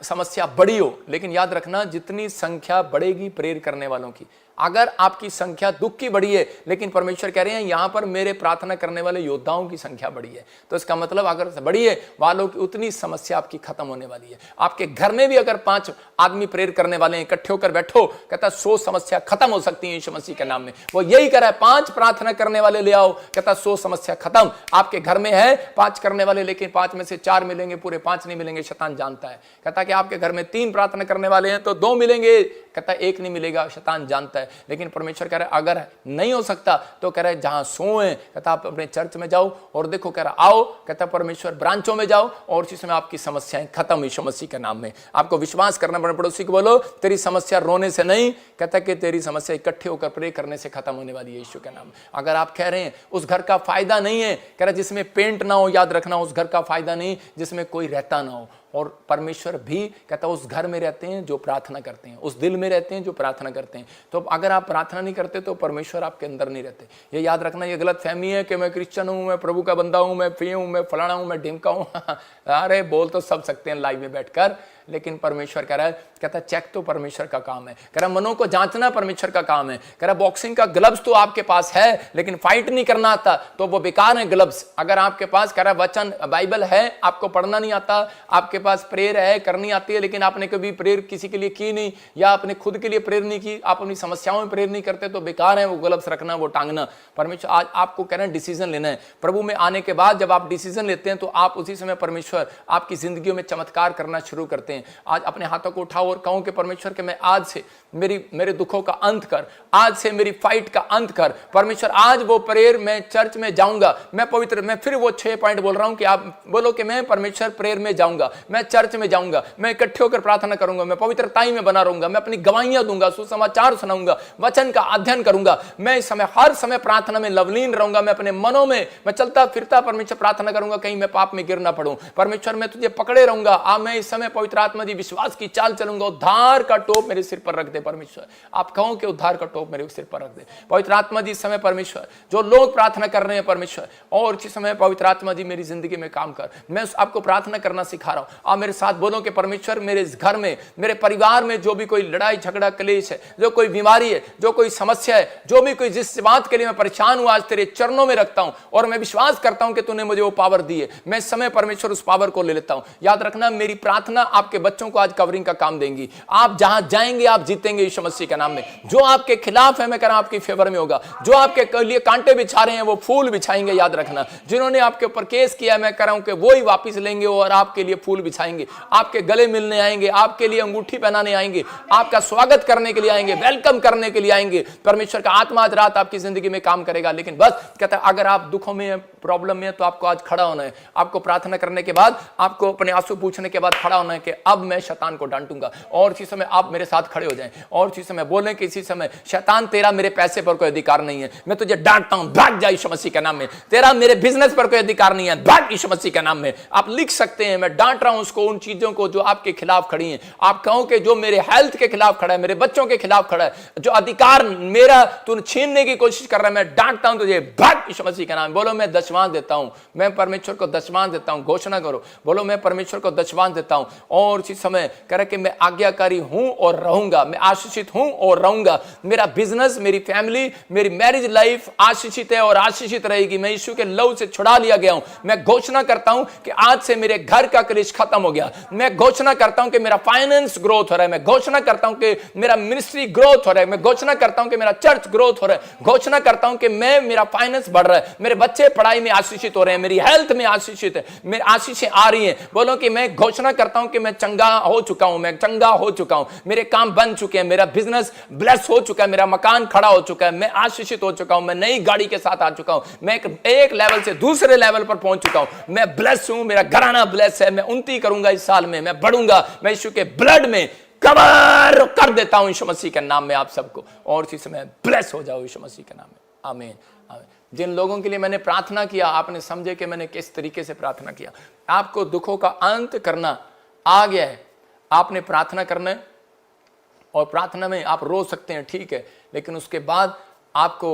समस्या बड़ी हो, लेकिन याद रखना जितनी संख्या बढ़ेगी प्रेयर करने वालों की, अगर आपकी संख्या दुख की बढ़ी है, लेकिन परमेश्वर कह रहे हैं यहां पर मेरे प्रार्थना करने वाले योद्धाओं की संख्या बढ़ी है, तो इसका मतलब अगर बढ़ी है वालों की उतनी समस्या आपकी खत्म होने वाली है। आपके घर में भी अगर 5 आदमी प्रेयर करने वाले हैं, इकट्ठे होकर बैठो, कहता 100 समस्या खत्म हो सकती है यीशु मसीह के नाम में। वो यही कह रहा है, 5 प्रार्थना करने वाले ले आओ, कहता 100 समस्या खत्म। आपके घर में है 5 करने वाले, लेकिन 5 में से 4 मिलेंगे, पूरे 5 नहीं मिलेंगे, शैतान जानता है। कहता कि आपके घर में 3 प्रार्थना करने वाले हैं तो 2 मिलेंगे, कहता 1 नहीं मिलेगा, शैतान जानता है। लेकिन परमेश्वर कह रहा है अगर नहीं हो सकता तो कह रहा है जहां 100 हैं, कहता आप अपने चर्च में जाओ और देखो, कह रहा आओ, कहता परमेश्वर ब्रांचों में जाओ और उसी समय आपकी समस्याएं खत्म यीशु मसीह के नाम में। आपको विश्वास करना पड़े। पड़ोसी को बोलो तेरी समस्या रोने से नहीं, कहता कि तेरी समस्या इकट्ठे होकर प्रे करने से खत्म होने वाली है यीशु के नाम में। अगर आप कह रहे हैं उस घर का फायदा नहीं है, कह रहा जिसमें पेंट ना हो, याद रखना उस घर का फायदा नहीं जिसमें कोई रहता ना हो। और परमेश्वर भी कहता उस घर में रहते हैं जो प्रार्थना करते हैं, उस दिल में रहते हैं जो प्रार्थना करते हैं। तो अगर आप प्रार्थना नहीं करते तो परमेश्वर आपके अंदर नहीं रहते। ये याद रखना, ये गलत फहमी है कि मैं क्रिश्चियन हूं, मैं प्रभु का बंदा हूं, मैं प्रिय हूं, मैं फलाना हूं, मैं ढिमका हूं। अरे बोल तो सब सकते हैं लाइव में बैठकर, लेकिन परमेश्वर कह रहा है, कहता चेक तो परमेश्वर का काम है, कह रहा मनों को जांचना परमेश्वर का काम है। कह रहा बॉक्सिंग का ग्लव्स तो आपके पास है, लेकिन फाइट नहीं करना आता तो वो बेकार है ग्लव्स। अगर आपके पास कह रहा वचन बाइबल है, आपको पढ़ना नहीं आता, आपके पास प्रेयर है, करनी आती है, लेकिन आपने कभी प्रेयर किसी के लिए की नहीं या आपने खुद के लिए प्रेयर नहीं की, आप अपनी समस्याओं में प्रेयर नहीं करते, तो बेकार है वो ग्लव्स रखना, वो टांगना। परमेश्वर आज आपको कह रहे हैं डिसीजन लेना है। प्रभु में आने के बाद जब आप डिसीजन लेते हैं तो आप उसी समय परमेश्वर आपकी जिंदगी में चमत्कार करना शुरू करते हैं। आज अपने हाथों को उठाओ और कहो कि परमेश्वर के मैं आज से मेरे दुखों का अंत कर, आज से मेरी फाइट का अंत कर। परमेश्वर आज वो प्रेयर मैं चर्च में जाऊंगा, मैं पवित्र, मैं फिर वो 6 पॉइंट बोल रहा हूं कि आप बोलो कि मैं परमेश्वर प्रेयर में जाऊंगा, मैं चर्च में जाऊंगा, मैं इकट्ठे होकर प्रार्थना करूंगा, मैं पवित्रताई में बना रहूंगा, मैं अपनी गवाहियां दूंगा, सुसमाचार सुनाऊंगा, वचन का अध्ययन करूंगा, मैं इस समय हर समय प्रार्थना में लवलीन रहूंगा, मैं अपने मनों में मैं चलता फिरता परमेश्वर प्रार्थना करूंगा, कहीं मैं पाप में गिर ना पड़ूं। परमेश्वर मैं तुझे पकड़े रहूंगा, मैं इस समय पवित्र आत्मा दी विश्वास की चाल चलूंगा, उद्धार का टोप मेरे सिर पर रख दे परमेश्वर। आप कहो कि उद्धार का टोप मेरे सिर पर रख दे पवित्र आत्मा जी। इस समय परमेश्वर जो लोग प्रार्थना कर रहे हैं परमेश्वर, और इसी समय पवित्र आत्मा जी मेरी जिंदगी में काम कर। मैं आपको प्रार्थना करना सिखा रहा हूं, आप मेरे साथ बोलो कि परमेश्वर मेरे घर में, मेरे परिवार में जो भी कोई लड़ाई झगड़ा क्लेश है, जो कोई बीमारी है, जो कोई समस्या है, जो भी कोई जिस बात के लिए मैं परेशान हूं, आज तेरे चरणों में रखता हूं और मैं विश्वास करता हूं कि तूने मुझे वो पावर दी है। मैं इस समय परमेश्वर उस पावर को ले लेता हूं। याद रखना मेरी प्रार्थना आपके आपके बच्चों को आज कवरिंग का काम देंगी। आप जहां जाएंगे आप जीतेंगे यीशु मसीह के नाम में। जो आपके खिलाफ है मैं कह रहा हूं आपकी फेवर में होगा। जो आपके लिए कांटे बिछा रहे हैं वो फूल बिछाएंगे, याद रखना। जिन्होंने आपके ऊपर केस किया मैं कह रहा हूं कि वो ही वापस लेंगे और आपके लिए फूल बिछाएंगे, आपके गले मिलने आएंगे, आपके लिए अंगूठी पहनाने आएंगे, आपका स्वागत करने के लिए आएंगे, वेलकम करने के लिए आएंगे। परमेश्वर का आत्मा आज रात आपकी जिंदगी में काम करेगा। लेकिन बस कहता है अगर आप दुखों में प्रॉब्लम में तो आपको आज खड़ा होना है। आपको प्रार्थना करने के बाद, आपको अपने आंसू पूछने के बाद खड़ा होना है कि अब मैं शैतान को डांटूंगा। और इसी समय आप मेरे साथ खड़े हो जाएं और इसी समय बोलें कि इसी समय शैतान तेरा मेरे पैसे पर कोई अधिकार नहीं है, मैं तुझे डांटता हूं, भाग जा यीशु मसीह के नाम में। तेरा मेरे बिजनेस पर कोई अधिकार नहीं है, भाग यीशु मसीह के नाम में। आप लिख सकते हैं मैं डांट रहा हूं उसको, उन चीजों को जो आपके खिलाफ खड़ी हैं। आप कहो कि जो मेरे हेल्थ के खिलाफ खड़ा है, मेरे बच्चों के खिलाफ खड़ा है, जो अधिकार मेरा तू छीनने की कोशिश कर रहा है, मैं डांटता हूं तुझे, भाग यीशु मसीह के नाम। बोलो मैं दशवांश देता हूं, मैं परमेश्वर को दशवांश देता हूं। घोषणा करो, बोलो मैं परमेश्वर को दशवांश देता हूं। और इसी समय कह रहा कि मैं आज्ञाकारी हूं और रहूंगा, मैं आशीषित हूं और रहूंगा। मेरा बिजनेस, मेरी फैमिली, मेरी मैरिज लाइफ आशीषित है और आशीषित रहेगी। मैं यीशु के लहू से छुड़ा लिया गया हूं। मैं घोषणा करता हूं कि आज से मेरे घर का क्लेश खत्म हो गया। मैं घोषणा करता हूं कि मेरा फाइनेंस ग्रोथ हो रहा है। मैं घोषणा करता हूं कि मेरा मिनिस्ट्री ग्रोथ हो रहा है। मैं घोषणा करता हूं कि मेरा चर्च ग्रोथ हो रहा है। घोषणा करता हूं कि मेरा फाइनेंस बढ़ रहा है, मेरे बच्चे पढ़ाई में आशीषित हो रहे हैं, मेरी हेल्थ में आशीषित है, मेरी आशीषें आ रही हैं। बोलो कि मैं घोषणा करता हूं कि मैं चंगा हो चुका हूं, मैं चंगा हो चुका हूं, मेरे काम बन चुके हैं, मेरा बिजनेस ब्लेस हो चुका है, मेरा मकान खड़ा हो चुका है, मैं आशीषित हो चुका हूं, मैं नई गाड़ी के साथ आ चुका हूं, मैं एक लेवल से दूसरे लेवल पर पहुंच चुका हूं, मैं ब्लेस हूं, मेरा घराना ब्लेस है, मैं उन्नति करूंगा इस साल में, मैं बढ़ूंगा। मैं यीशु के ब्लड में कवर कर देता हूं यीशु मसीह के नाम में आप सबको। और इसी समय ब्लेस हो जाओ यीशु मसीह के नाम में। आमीन आमीन। जिन लोगों के लिए मैंने प्रार्थना किया, आपने समझे कि मैंने किस तरीके से प्रार्थना किया। आपको दुखों का अंत करना आ गया है, आपने प्रार्थना करना है। और प्रार्थना में आप रो सकते हैं, ठीक है, लेकिन उसके बाद आपको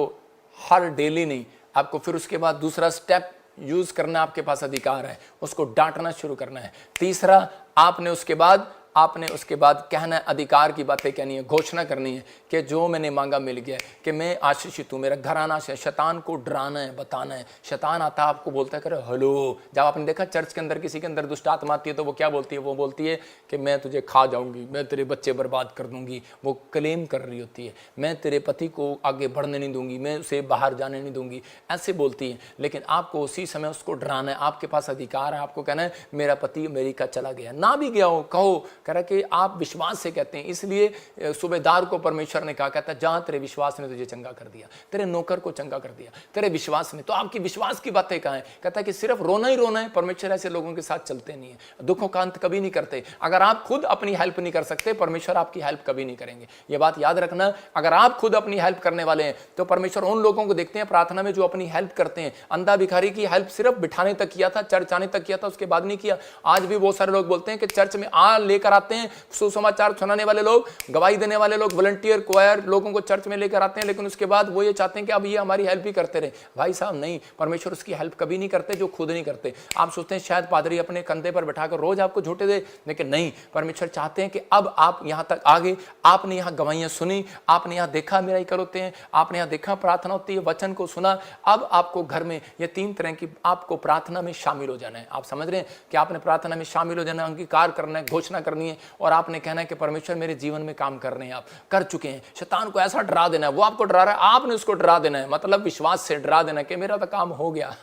हर डेली नहीं, आपको फिर उसके बाद दूसरा स्टेप यूज करना, आपके पास अधिकार है, उसको डांटना शुरू करना है। तीसरा, आपने उसके बाद कहना है, अधिकार की बातें कहनी है, घोषणा करनी है कि जो मैंने मांगा मिल गया है, कि मैं आशीषित हूँ, मेरा घराना से। शैतान को डराना है, बताना है। शैतान आता है आपको बोलता है, करे हेलो। जब आपने देखा चर्च के अंदर किसी के अंदर दुष्ट आत्मा आती है तो वो क्या बोलती है? वो बोलती है कि मैं तुझे खा जाऊंगी, मैं तेरे बच्चे बर्बाद कर दूंगी। वो क्लेम कर रही होती है, मैं तेरे पति को आगे बढ़ने नहीं दूंगी, मैं उसे बाहर जाने नहीं दूंगी, ऐसे बोलती है। लेकिन आपको उसी समय उसको डराना है। आपके पास अधिकार है, आपको कहना है मेरा पति अमेरिका चला गया, ना भी गया हो कहो, कह रहा कि आप विश्वास से कहते हैं। इसलिए सूबेदार को परमेश्वर ने कहा, कहता जहां तेरे विश्वास ने तुझे चंगा कर दिया, तेरे नौकर को चंगा कर दिया, तेरे विश्वास ने। तो आपकी विश्वास की बातें कहां है? कहता है कि सिर्फ रोना ही रोना है। परमेश्वर ऐसे लोगों के साथ चलते नहीं है, दुखों का अंत कभी नहीं करते। अगर आप खुद अपनी हेल्प नहीं कर सकते, परमेश्वर आपकी हेल्प कभी नहीं करेंगे। ये बात याद रखना। अगर आप खुद अपनी हेल्प करने वाले हैं तो परमेश्वर उन लोगों को देखते हैं प्रार्थना में जो अपनी हेल्प करते हैं। अंधा भिखारी की हेल्प सिर्फ बिठाने तक किया था, चर्च आने तक किया था, उसके बाद नहीं किया। आज भी बहुत सारे लोग बोलते हैं कि चर्च में लेकर आते हैं, सुसमाचार सुनाने वाले लोग, गवाही देने वाले लोग, वॉलंटियर क्वायर लोगों को चर्च में लेकर आते हैं, लेकिन उसके बाद वो ये चाहते हैं कि अब ये हमारी हेल्प ही करते रहे। भाई साहब नहीं, परमेश्वर उसकी हेल्प कभी नहीं करते जो खुद नहीं करते। आप सोचते हैं शायद पादरी अपने कंधे पर बैठाकर रोज आपको झूठे दे, लेकिन नहीं, परमेश्वर चाहते हैं कि अब आप यहां तक आ गए, आपने यहां गवाहियां सुनी, आपने यहां देखा मेरा कर होते हैं, आपने यहां देखा प्रार्थना होती है, वचन को सुना। अब आपको घर में ये 3 तरह की आपको प्रार्थना में शामिल हो जाना है। आप समझ रहे हैं कि आपने प्रार्थना में शामिल हो जाना है, अंगीकार करना है, घोषणा करनी है, और आपने कहना है कि परमेश्वर मेरे जीवन में काम कर रहे हैं, आप कर चुके हैं। शैतान को ऐसा डरा देना है, वो आपको डरा रहा है, आपने उसको डरा देना है, मतलब विश्वास से डरा देना है कि मेरा तो काम हो गया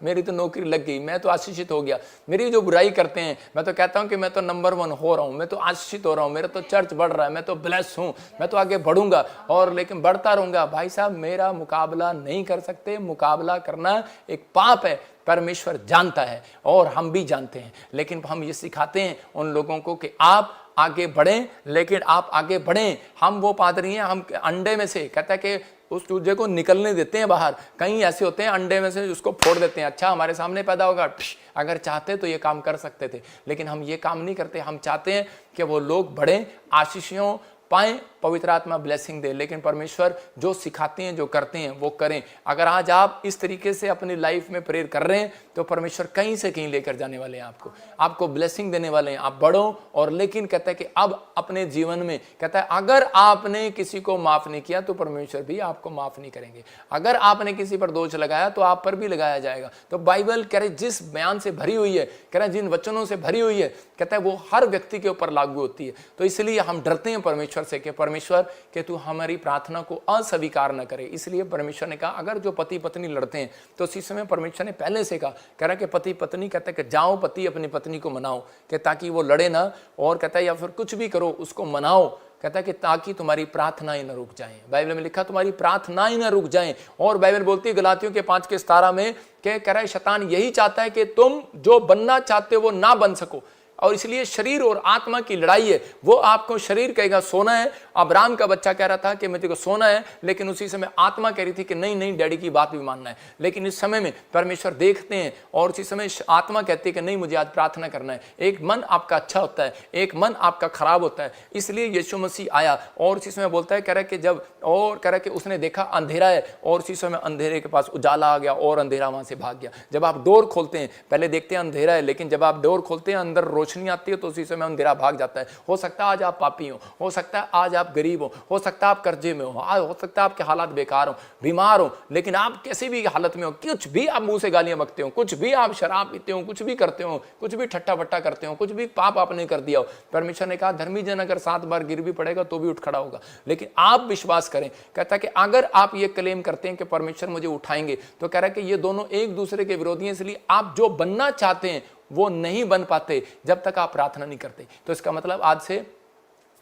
मेरी तो नौकरी लग गई, मैं तो आशीषित हो गया। मेरी जो बुराई करते हैं, मैं तो कहता हूं कि मैं तो नंबर 1 हो रहा हूं, मैं तो आशीषित हो रहा हूं, मेरा तो चर्च बढ़ रहा है, मैं तो ब्लेस हूं, मैं तो आगे बढ़ूंगा और लेकिन बढ़ता रहूंगा। भाई साहब, मेरा मुकाबला नहीं कर सकते। मुकाबला करना एक पाप है, परमेश्वर जानता है और हम भी जानते हैं। लेकिन हम ये सिखाते हैं उन लोगों को कि आप आगे बढ़ें, लेकिन आप आगे बढ़ें। हम वो पादरी हैं, हम अंडे में से कहता है कि उस चूजे को निकलने देते हैं बाहर। कहीं ऐसे होते हैं अंडे में से उसको फोड़ देते हैं, अच्छा हमारे सामने पैदा होगा। अगर चाहते तो ये काम कर सकते थे, लेकिन हम ये काम नहीं करते। हम चाहते हैं कि वो लोग बढ़ें, आशीषों पाएं, पवित्र आत्मा ब्लेसिंग दे, लेकिन परमेश्वर जो सिखाते हैं, जो करते हैं वो करें। अगर आज आप इस तरीके से अपनी लाइफ में प्रेयर कर रहे हैं तो परमेश्वर कहीं से कहीं लेकर जाने वाले हैं, आपको ब्लेसिंग देने वाले हैं। आप बढ़ो। और लेकिन कहता है कि अब अपने जीवन में कहता है अगर आपने किसी को माफ नहीं किया तो परमेश्वर भी आपको माफ नहीं करेंगे। अगर आपने किसी पर दोष लगाया तो आप पर भी लगाया जाएगा। तो बाइबल कह रहे जिस बयान से भरी हुई है, कह रहे जिन वचनों से भरी हुई है, कहता है वो हर व्यक्ति के ऊपर लागू होती है। तो इसलिए हम डरते हैं परमेश्वर से कि परमेश्वर कि तू हमारी प्रार्थना को अस्वीकार न करे। इसलिए परमेश्वर ने कहा अगर जो पति पत्नी लड़ते हैं तो उसी समय परमेश्वर ने पहले से कहा, कह रहा कि पति पत्नी, कहता है कि जाओ पति अपनी पत्नी को मनाओ कि ताकि वो लड़े ना, और कहता है या फिर कुछ भी करो उसको मनाओ, कहता है कि ताकि तुम्हारी प्रार्थनाएं न रुक जाएं। बाइबल में लिखा तुम्हारी प्रार्थनाएं न रुक जाएं। और बाइबल बोलती है गलातियों के 5:17 में कि कह रहा है शैतान यही चाहता है कि तुम जो बनना चाहते हो वो ना बन सको, और इसलिए शरीर और आत्मा की लड़ाई है। वो आपको शरीर कहेगा सोना है, अब्राहम का बच्चा कह रहा था कि मैं तेरे को सोना है, लेकिन उसी समय आत्मा कह रही थी कि नहीं नहीं डैडी की बात भी मानना है। लेकिन इस समय में परमेश्वर देखते हैं और उसी समय आत्मा कहती है कि नहीं मुझे आज प्रार्थना करना है। एक मन आपका अच्छा होता है, एक मन आपका खराब होता है। इसलिए यीशु मसीह आया और उसी समय बोलता है, कह रहा है कि जब, और कह रहा है कि उसने देखा अंधेरा है और उसी समय अंधेरे के पास उजाला आ गया और अंधेरा वहां से भाग गया। जब आप डोर खोलते हैं, पहले देखते हैं अंधेरा है, लेकिन जब आप डोर खोलते हैं अंदर रोशनी आती है तो उसी समय अंधेरा भाग जाता है। हो सकता है आज आप पापी हो सकता है आज आप गरीब हो सकता है आप कर्जे में हो सकता है आपके हालात बेकार हो, बीमार हो, लेकिन आप कैसी भी हालत में हो, कुछ भी आप मुंह से गालियां बकते हो, कुछ भी आप शराब पीते हो, कुछ भी करते हो, कुछ भी ठट्टा बट्टा करते हो, कुछ भी पाप आपने कर दिया हो, परमेश्वर ने कहा धर्मी जन अगर 7 बार गिर भी पड़ेगा तो भी उठ खड़ा होगा। लेकिन आप विश्वास करें, कहता है कि अगर आप ये क्लेम करते हैं कि परमेश्वर मुझे उठाएंगे, तो कह रहा है कि ये दोनों एक दूसरे के विरोधी हैं। इसलिए आप जो बनना चाहते हैं वो नहीं बन पाते जब तक आप प्रार्थना नहीं करते। तो इसका मतलब आज से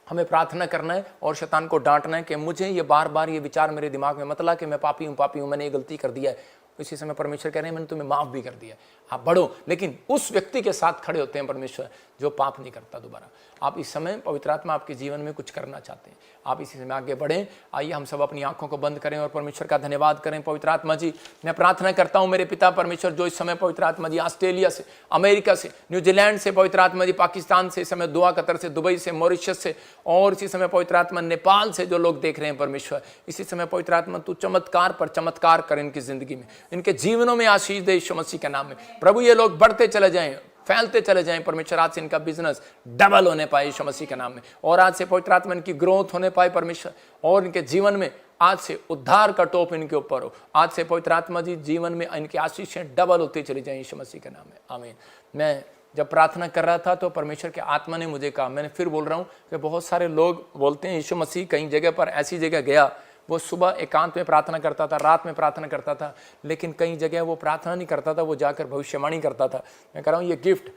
हमें प्रार्थना करना है और शैतान को डांटना है कि मुझे ये बार बार ये विचार मेरे दिमाग में मतलब कि मैं पापी हूँ, मैंने ये गलती कर दिया है। इसी समय परमेश्वर कह रहे हैं मैंने तुम्हें माफ भी कर दिया। आप बढ़ो, लेकिन उस व्यक्ति के साथ खड़े होते हैं परमेश्वर जो पाप नहीं करता दोबारा। आप इस समय पवित्र आत्मा आपके जीवन में कुछ करना चाहते हैं, आप इसी समय आगे बढ़ें। आइए हम सब अपनी आंखों को बंद करें और परमेश्वर का धन्यवाद करें। पवित्र आत्मा जी, मैं प्रार्थना करता हूं मेरे पिता परमेश्वर, जो इस समय पवित्र आत्मा जी ऑस्ट्रेलिया से, अमेरिका से, न्यूजीलैंड से, पवित्र आत्मा जी पाकिस्तान से, इस समय दुआ कतर से, दुबई से, मॉरिशस से, और इसी समय पवित्र आत्मा नेपाल से जो लोग देख रहे हैं परमेश्वर, इसी समय पवित्र आत्मा तू चमत्कार पर चमत्कार कर इनकी जिंदगी में, इनके जीवनों में आशीष दे यीशु मसीह के नाम में। प्रभु ये लोग बढ़ते चले जाएं, फैलते चले जाएं परमेश्वर। आज से इनका बिजनेस डबल होने पाए यीशु मसीह के नाम में, और आज से पवित्र आत्मा इनकी ग्रोथ होने पाए परमेश्वर, और इनके जीवन में आज से उद्धार का टोप इनके ऊपर हो। आज से पवित्र आत्मा जी जीवन में इनकी आशीषें डबल होती चली जाएं यीशु मसीह के नाम में, आमीन। मैं जब प्रार्थना कर रहा था तो परमेश्वर के आत्मा ने मुझे कहा, मैंने फिर बोल रहा हूँ कि बहुत सारे लोग बोलते हैं यीशु मसीह कई जगह पर ऐसी जगह गया, वो सुबह एकांत में प्रार्थना करता था, रात में प्रार्थना करता था, लेकिन कई जगह वो प्रार्थना नहीं करता था, वो जाकर भविष्यवाणी करता था। मैं कह रहा हूँ ये गिफ्ट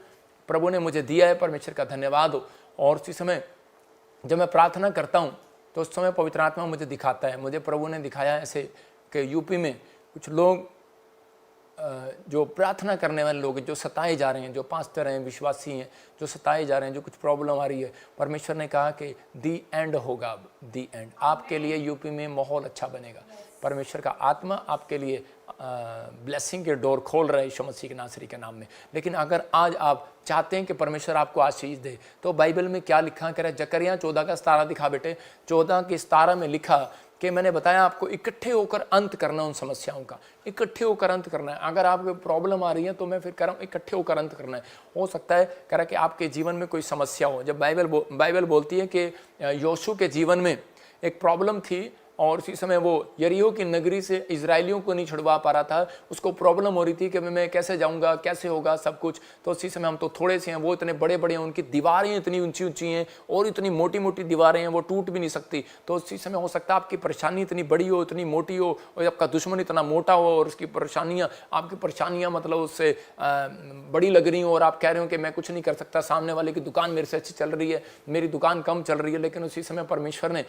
प्रभु ने मुझे दिया है, परमेश्वर का धन्यवाद हो। और उसी समय जब मैं प्रार्थना करता हूँ तो उस समय पवित्र आत्मा मुझे दिखाता है। मुझे प्रभु ने दिखाया ऐसे कि यूपी में कुछ लोग जो प्रार्थना करने वाले लोग हैं, जो सताए जा रहे हैं, जो पास्टर हैं, विश्वासी हैं, जो सताए जा रहे हैं, जो कुछ प्रॉब्लम आ रही है, परमेश्वर ने कहा कि दी एंड होगा, अब दी एंड। आपके लिए यूपी में माहौल अच्छा बनेगा। परमेश्वर का आत्मा आपके लिए ब्लेसिंग के डोर खोल रहा है यीशु मसीह के नासरी के नाम में। लेकिन अगर आज आप चाहते हैं कि परमेश्वर आपको आशीष दे, तो बाइबल में क्या लिखा, कह रहा है जकरिया 14:17 दिखा बेटे, 14:17 में लिखा कि मैंने बताया आपको इकट्ठे होकर अंत करना उन समस्याओं का, इकट्ठे होकर अंत करना है। अगर आपको प्रॉब्लम आ रही है तो मैं फिर कह रहा हूँ इकट्ठे होकर अंत करना है। हो सकता है कह रहा है कि आपके जीवन में कोई समस्या हो। जब बाइबल बोलती है कि योशू के जीवन में एक प्रॉब्लम थी और उसी समय वो यरीहो की नगरी से इजराइलियों को नहीं छुड़वा पा रहा था, उसको प्रॉब्लम हो रही थी कि मैं कैसे जाऊंगा, कैसे होगा सब कुछ। तो उसी समय हम तो थोड़े से हैं, वो इतने बड़े बड़े हैं, उनकी दीवारें इतनी ऊंची ऊंची हैं और इतनी मोटी मोटी दीवारें हैं, वो टूट भी नहीं सकती। तो उसी समय हो सकता है आपकी परेशानी इतनी बड़ी हो, इतनी मोटी हो, और आपका दुश्मन इतना मोटा हो और उसकी परेशानियाँ, आपकी परेशानियाँ मतलब उससे बड़ी लग रही हो और आप कह रहे हो कि मैं कुछ नहीं कर सकता, सामने वाले की दुकान मेरे से अच्छी चल रही है, मेरी दुकान कम चल रही है। लेकिन उसी समय परमेश्वर ने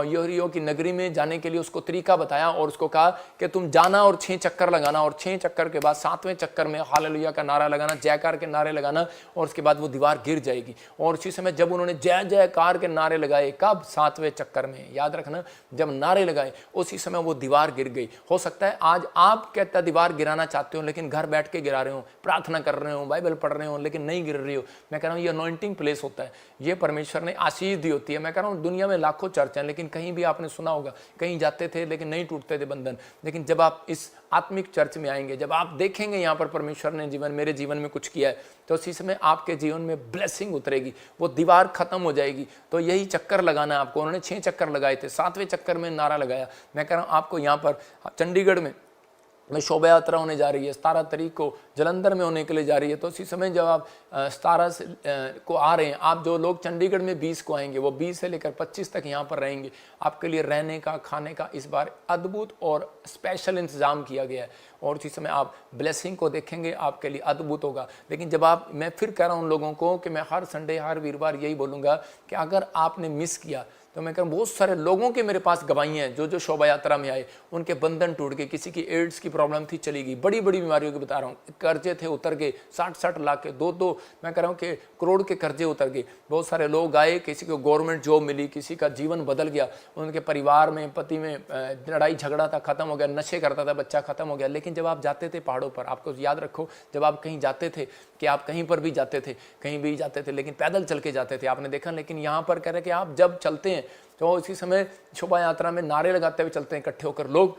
यरीहो की नगरी में जाने के लिए उसको तरीका बताया और उसको कहा कि तुम जाना और 6 चक्कर लगाना, और 6 चक्कर के बाद 7वें चक्कर में हालेलुया का नारा लगाना, जयकार के नारे लगाना, और उसके बाद वो दीवार गिर जाएगी। और उसी समय जब उन्होंने जय जयकार के नारे लगाए, कब? 7वें चक्कर में, याद रखना, जब नारे लगाए उसी समय वो दीवार गिर गई। हो सकता है आज आप कहता दीवार गिराना चाहते हो लेकिन घर बैठ के गिरा रहे हो, प्रार्थना कर रहे हो, बाइबल पढ़ रहे हो, लेकिन नहीं गिर रही हो। मैं कह रहा हूँ ये अनॉइंटिंग प्लेस होता है, ये परमेश्वर ने आशीष दी होती है। मैं कह रहा हूँ दुनिया में लाखों चर्च हैं, लेकिन कहीं भी आपने सुना होगा कहीं जाते थे लेकिन नहीं टूटते थे बंधन। लेकिन जब आप इस आत्मिक चर्च में आएंगे, जब आप देखेंगे यहाँ पर परमेश्वर ने मेरे जीवन में कुछ किया है, तो उसी समय आपके जीवन में ब्लेसिंग उतरेगी, वो दीवार खत्म हो जाएगी। तो यही चक्कर लगाना है आपको। उन्होंने 6 चक्कर लगाए थे, 7वें चक्कर में नारा लगाया। मैं कह रहा हूँ आपको यहाँ पर चंडीगढ़ में शोभा यात्रा होने जा रही है, 17 तारीख को जलंधर में होने के लिए जा रही है। तो उसी समय जब आप 17 को आ रहे हैं, आप जो लोग चंडीगढ़ में 20 को आएंगे, वो 20 से लेकर 25 तक यहाँ पर रहेंगे। आपके लिए रहने का, खाने का इस बार अद्भुत और स्पेशल इंतजाम किया गया है, और उसी समय आप ब्लेसिंग को देखेंगे, आपके लिए अद्भुत होगा। लेकिन जब आप, मैं फिर कह रहा हूँ उन लोगों को कि मैं हर संडे हर वीरवार यही बोलूँगा कि अगर आपने मिस किया तो मैं कहूँ बहुत सारे लोगों के मेरे पास गवाही हैं जो शोभा यात्रा में आए, उनके बंधन टूट गए, किसी की एड्स की प्रॉब्लम थी चली गई, बड़ी बड़ी बीमारियों की बता रहा हूँ, कर्जे थे उतर गए, 60-60 लाख के, 2-2 मैं कह रहा हूँ कि करोड़ के कर्जे उतर गए। बहुत सारे लोग आए, किसी को गवर्नमेंट जॉब मिली, किसी का जीवन बदल गया, उनके परिवार में पति में लड़ाई झगड़ा था खत्म हो गया, नशे करता था बच्चा खत्म हो गया। लेकिन जब आप जाते थे पहाड़ों पर, आपको याद रखो जब आप कहीं जाते थे, कि आप कहीं पर भी जाते थे, कहीं भी जाते थे लेकिन पैदल चल के जाते थे, आपने देखा। लेकिन यहाँ पर कह रहे कि आप जब चलते हैं तो इसी समय शोभा यात्रा में नारे लगाते हुए चलते हैं इकट्ठे होकर लोग।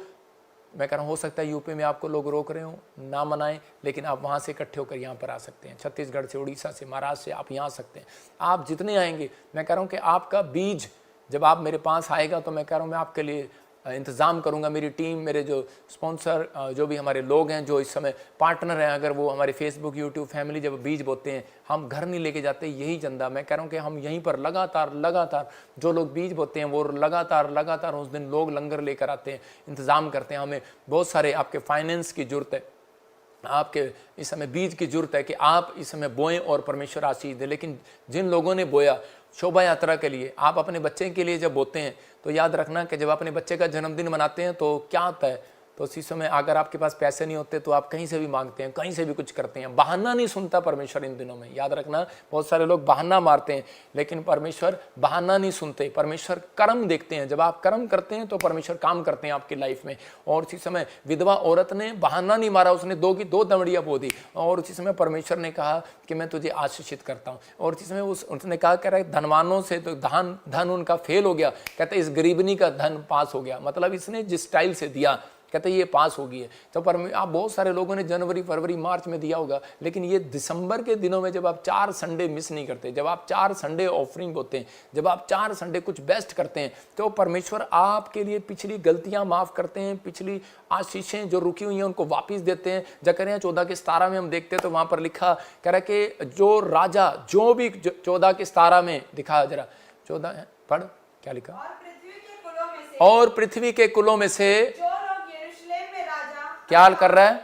मैं कह रहा हूँ हो सकता है यूपी में आपको लोग रोक रहे हो, ना मनाएं, लेकिन आप वहाँ से इकट्ठे होकर यहाँ पर आ सकते हैं। छत्तीसगढ़ से, उड़ीसा से, महाराष्ट्र से आप यहाँ आ सकते हैं। आप जितने आएंगे, मैं कह रहा हूँ कि आपका बीज जब आप मेरे पास आएगा तो मैं कह रहा हूँ मैं आपके लिए इंतज़ाम करूंगा। मेरी टीम, मेरे जो स्पॉन्सर, जो भी हमारे लोग हैं, जो इस समय पार्टनर हैं, अगर वो हमारे फेसबुक, यूट्यूब फैमिली जब बीज बोते हैं, हम घर नहीं लेके जाते, यही चंदा। मैं कह रहा हूँ कि हम यहीं पर लगातार जो लोग बीज बोते हैं वो लगातार उस दिन लोग लंगर लेकर आते हैं, इंतज़ाम करते हैं। हमें बहुत सारे आपके फाइनेंस की ज़रूरत है, आपके इस समय बीज की ज़रूरत है कि आप इस समय बोएं और परमेश्वर आशीष दे। लेकिन जिन लोगों ने बोया शोभा यात्रा के लिए, आप अपने बच्चे के लिए जब बोते हैं तो याद रखना कि जब अपने बच्चे का जन्मदिन मनाते हैं तो क्या होता है, तो उसी समय अगर आपके पास पैसे नहीं होते तो आप कहीं से भी मांगते हैं, कहीं से भी कुछ करते हैं। बहाना नहीं सुनता परमेश्वर इन दिनों में, याद रखना। बहुत सारे लोग बहाना मारते हैं, लेकिन परमेश्वर बहाना नहीं सुनते, परमेश्वर कर्म देखते हैं। जब आप कर्म करते हैं तो परमेश्वर काम करते हैं आपकी लाइफ में। और उसी समय विधवा औरत ने बहाना नहीं मारा, उसने 2 की 2 दमड़ियाँ बो दी, और उसी समय परमेश्वर ने कहा कि मैं तुझे आशीषित करता हूँ। और उसी समय उसने कहा, कह रहा है धनवानों से तो धन उनका फेल हो गया, कहते इस गरीबनी का धन पास हो गया। मतलब इसने जिस स्टाइल से दिया, कहते ये पास हो गई है। तो आप बहुत सारे लोगों ने जनवरी, फरवरी, मार्च में दिया होगा, लेकिन ये दिसंबर के दिनों में जब आप 4 संडे मिस नहीं करते, जब आप 4 संडे ऑफरिंग होते हैं, जब आप 4 संडे कुछ बेस्ट करते हैं, तो परमेश्वर आपके लिए पिछली गलतियां माफ करते हैं, पिछली आशीषें जो रुकी हुई हैं उनको वापस देते हैं। जकरिया 14:17 में हम देखते हैं तो वहां पर लिखा, कह रहा कि जो राजा, जो भी 14:17 में दिखा, जरा 14 पढ़, क्या लिखा, और पृथ्वी के कुलों में से क्या कर रहा है,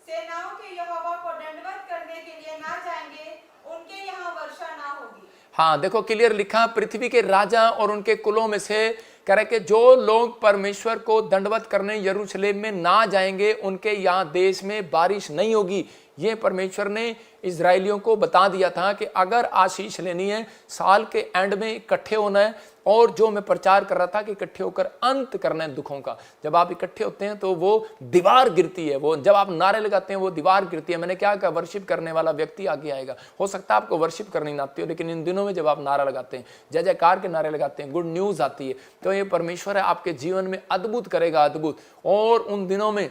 सेनाओं के यहोवा को दंडवत करने के लिए ना जाएंगे, उनके यहाँ वर्षा ना होगी। हाँ देखो क्लियर लिखा, पृथ्वी के राजा और उनके कुलों में से, कह रहे कि जो लोग परमेश्वर को दंडवत करने यरूशलेम में ना जाएंगे, उनके यहाँ देश में बारिश नहीं होगी। ये परमेश्वर ने इजराइलियों को बता दिया था कि अगर आशीष लेनी है, साल के एंड में इकट्ठे होना है। और जो मैं प्रचार कर रहा था कि इकट्ठे होकर अंत करना है दुखों का। जब आप इकट्ठे होते हैं तो वो दीवार गिरती है, वो जब आप नारे लगाते हैं वो दीवार गिरती है। मैंने क्या कहा, वर्शिप करने वाला व्यक्ति आगे आएगा। हो सकता है आपको वर्शिप करनी ना आती हो, लेकिन इन दिनों में जब आप नारा लगाते हैं, जय जयकार के नारे लगाते हैं, गुड न्यूज आती है, तो ये परमेश्वर है आपके जीवन में अद्भुत करेगा, अद्भुत। और उन दिनों में